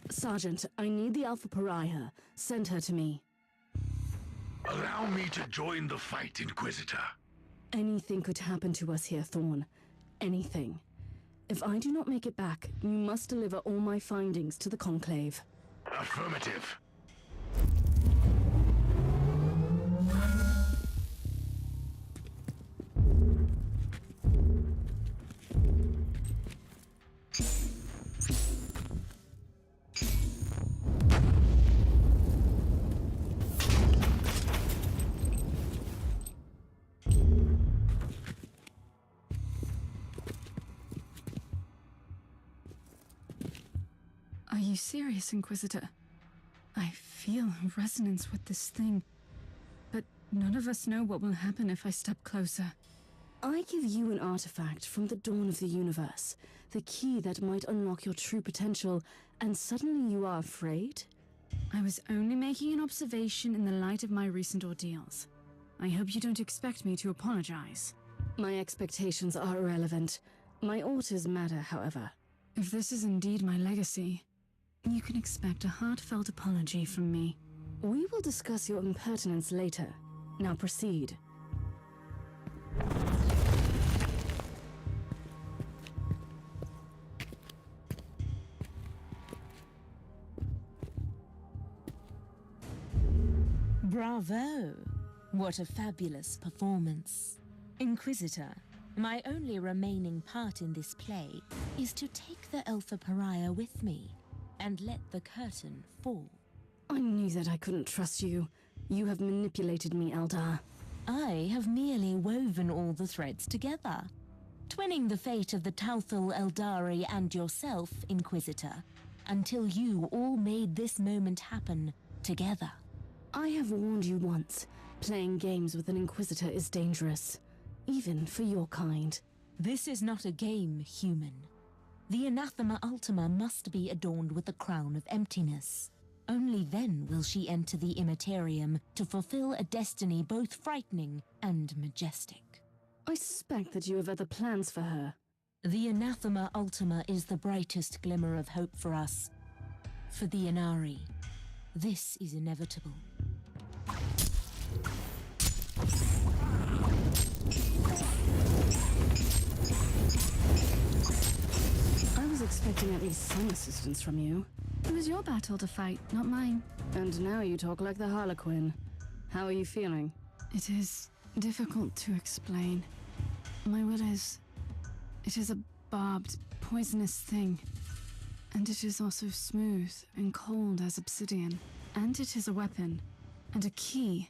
Sergeant, I need the Alpha Pariah. Send her to me. Allow me to join the fight, Inquisitor. Anything could happen to us here, Thorn. Anything. If I do not make it back, you must deliver all my findings to the Conclave. Affirmative. Are you serious, Inquisitor? I feel a resonance with this thing, but none of us know what will happen if I step closer. I give you an artifact from the dawn of the universe, the key that might unlock your true potential, and suddenly you are afraid? I was only making an observation in the light of my recent ordeals. I hope you don't expect me to apologize. My expectations are irrelevant. My orders matter, however. If this is indeed my legacy, you can expect a heartfelt apology from me. We will discuss your impertinence later. Now proceed. Bravo! What a fabulous performance. Inquisitor, my only remaining part in this play is to take the Alpha Pariah with me and let the curtain fall. I knew that I couldn't trust you. You have manipulated me, Eldar. I have merely woven all the threads together, twinning the fate of the Tauthal Eldari and yourself, Inquisitor, until you all made this moment happen together. I have warned you once. Playing games with an Inquisitor is dangerous, even for your kind. This is not a game, human. The Anathema Ultima must be adorned with the crown of emptiness. Only then will she enter the Immaterium to fulfill a destiny both frightening and majestic. I suspect that you have other plans for her. The Anathema Ultima is the brightest glimmer of hope for us. For the Inari, this is inevitable. I was expecting at least some assistance from you. It was your battle to fight, not mine. And now you talk like the Harlequin. How are you feeling? It is difficult to explain. My will is... It is a barbed, poisonous thing. And it is also smooth and cold as obsidian. And it is a weapon. And a key.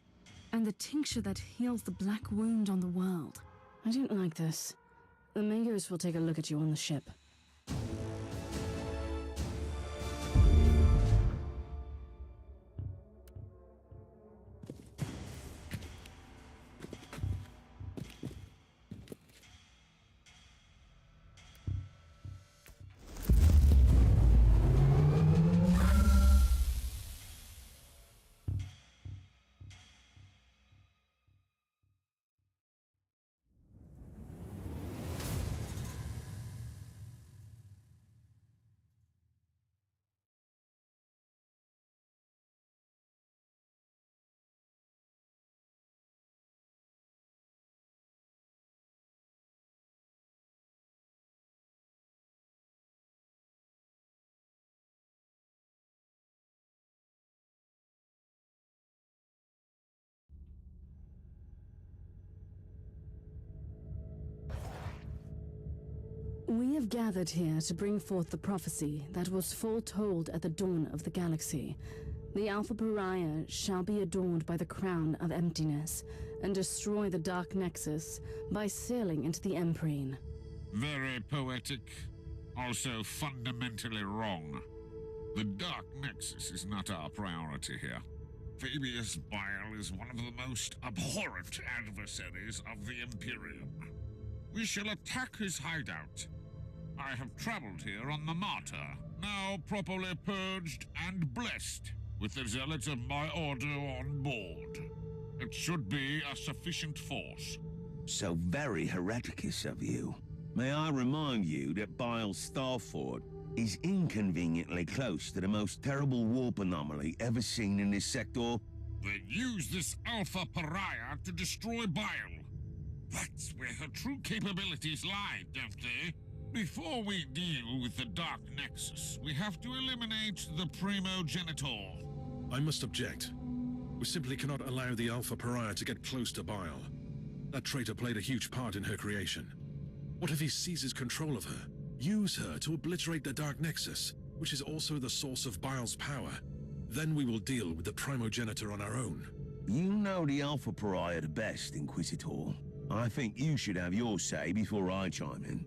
And the tincture that heals the black wound on the world. I don't like this. The Magos will take a look at you on the ship. We have gathered here to bring forth the prophecy that was foretold at the dawn of the galaxy. The Alpha Pariah shall be adorned by the crown of emptiness, and destroy the Dark Nexus by sailing into the Emprine. Very poetic, also fundamentally wrong. The Dark Nexus is not our priority here. Fabius Bile is one of the most abhorrent adversaries of the Imperium. We shall attack his hideout. I have traveled here on the Martyr, now properly purged and blessed, with the zealots of my order on board. It should be a sufficient force. So very hereticous of you. May I remind you that Bile's Starfort is inconveniently close to the most terrible warp anomaly ever seen in this sector? They use this Alpha Pariah to destroy Bile. That's where her true capabilities lie, don't they? Before we deal with the Dark Nexus, we have to eliminate the Primogenitor. I must object. We simply cannot allow the Alpha Pariah to get close to Bile. That traitor played a huge part in her creation. What if he seizes control of her? Use her to obliterate the Dark Nexus, which is also the source of Bile's power. Then we will deal with the Primogenitor on our own. You know the Alpha Pariah the best, Inquisitor. I think you should have your say before I chime in.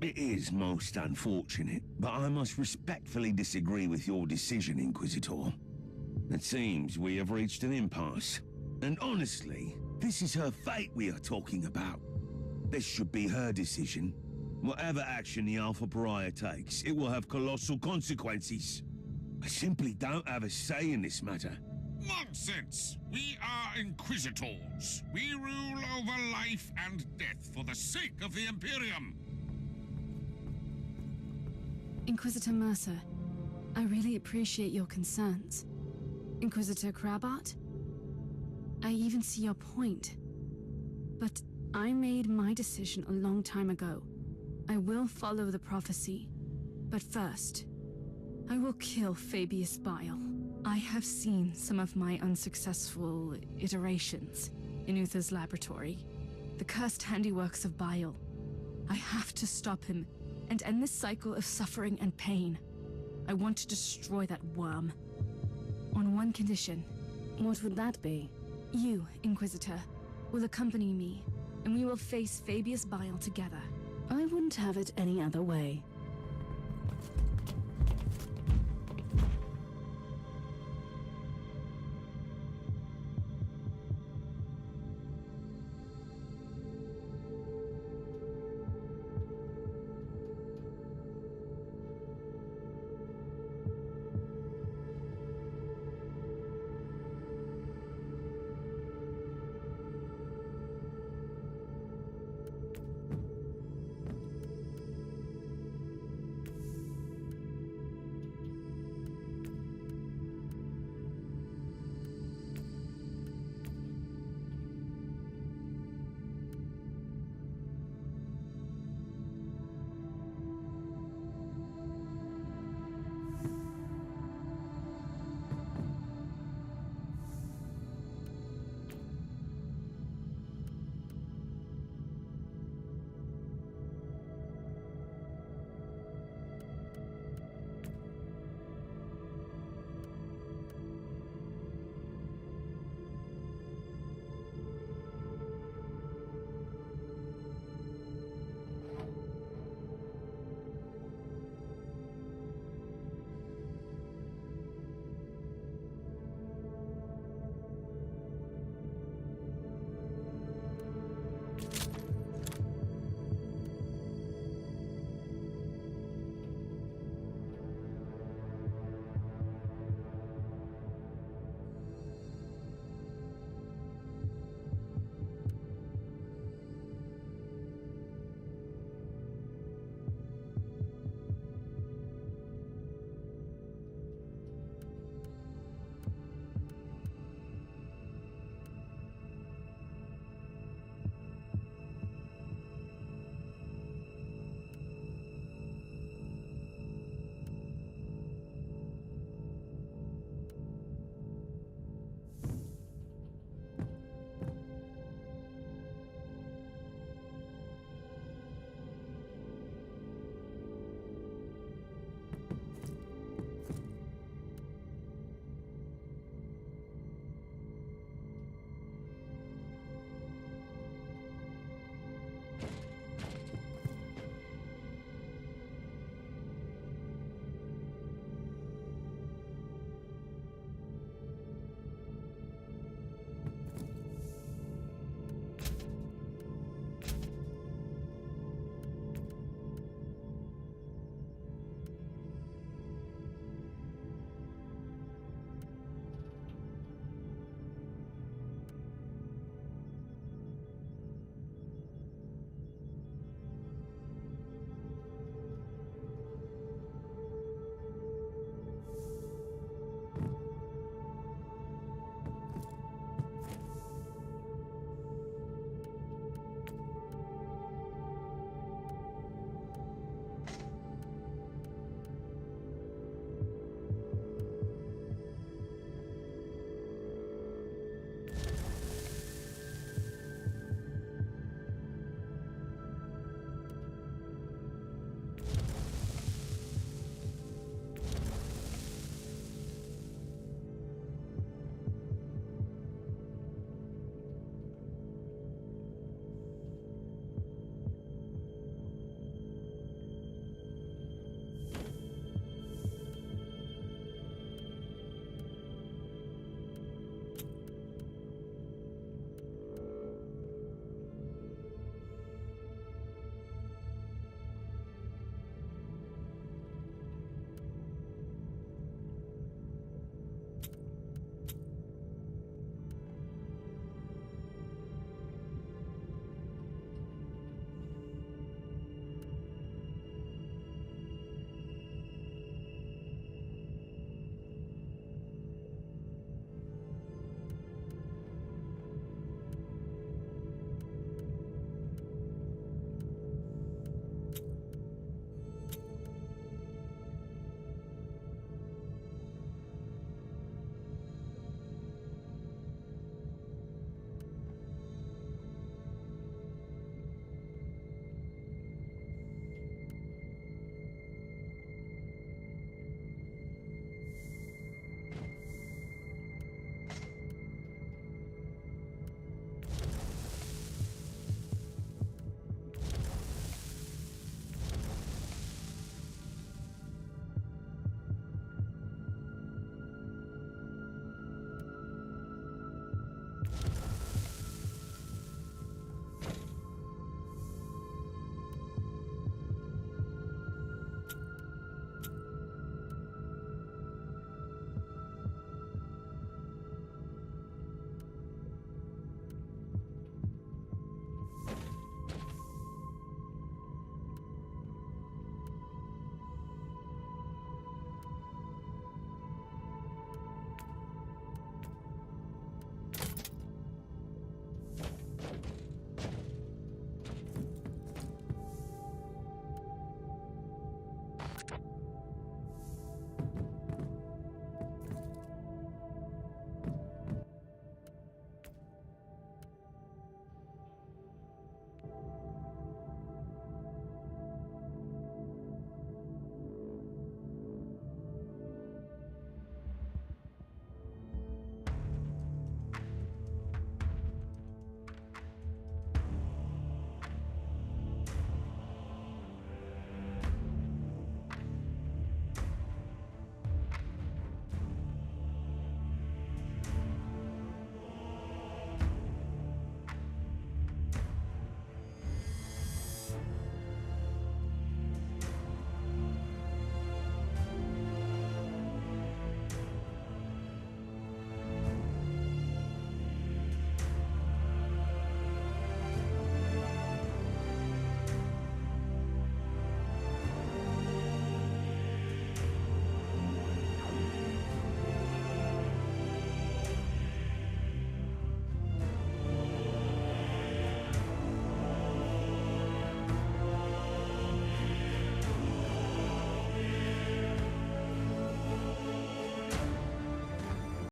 It is most unfortunate, but I must respectfully disagree with your decision, Inquisitor. It seems we have reached an impasse. And honestly, this is her fate we are talking about. This should be her decision. Whatever action the Alpha Pariah takes, it will have colossal consequences. I simply don't have a say in this matter. Nonsense! We are Inquisitors. We rule over life and death for the sake of the Imperium. Inquisitor Mercer, I really appreciate your concerns. Inquisitor Crabart, I even see your point. But I made my decision a long time ago. I will follow the prophecy. But first, I will kill Fabius Bile. I have seen some of my unsuccessful iterations in Uther's laboratory. The cursed handiworks of Bile. I have to stop him and end this cycle of suffering and pain. I want to destroy that worm. On one condition. What would that be? You, Inquisitor, will accompany me, and we will face Fabius Bile together. I wouldn't have it any other way.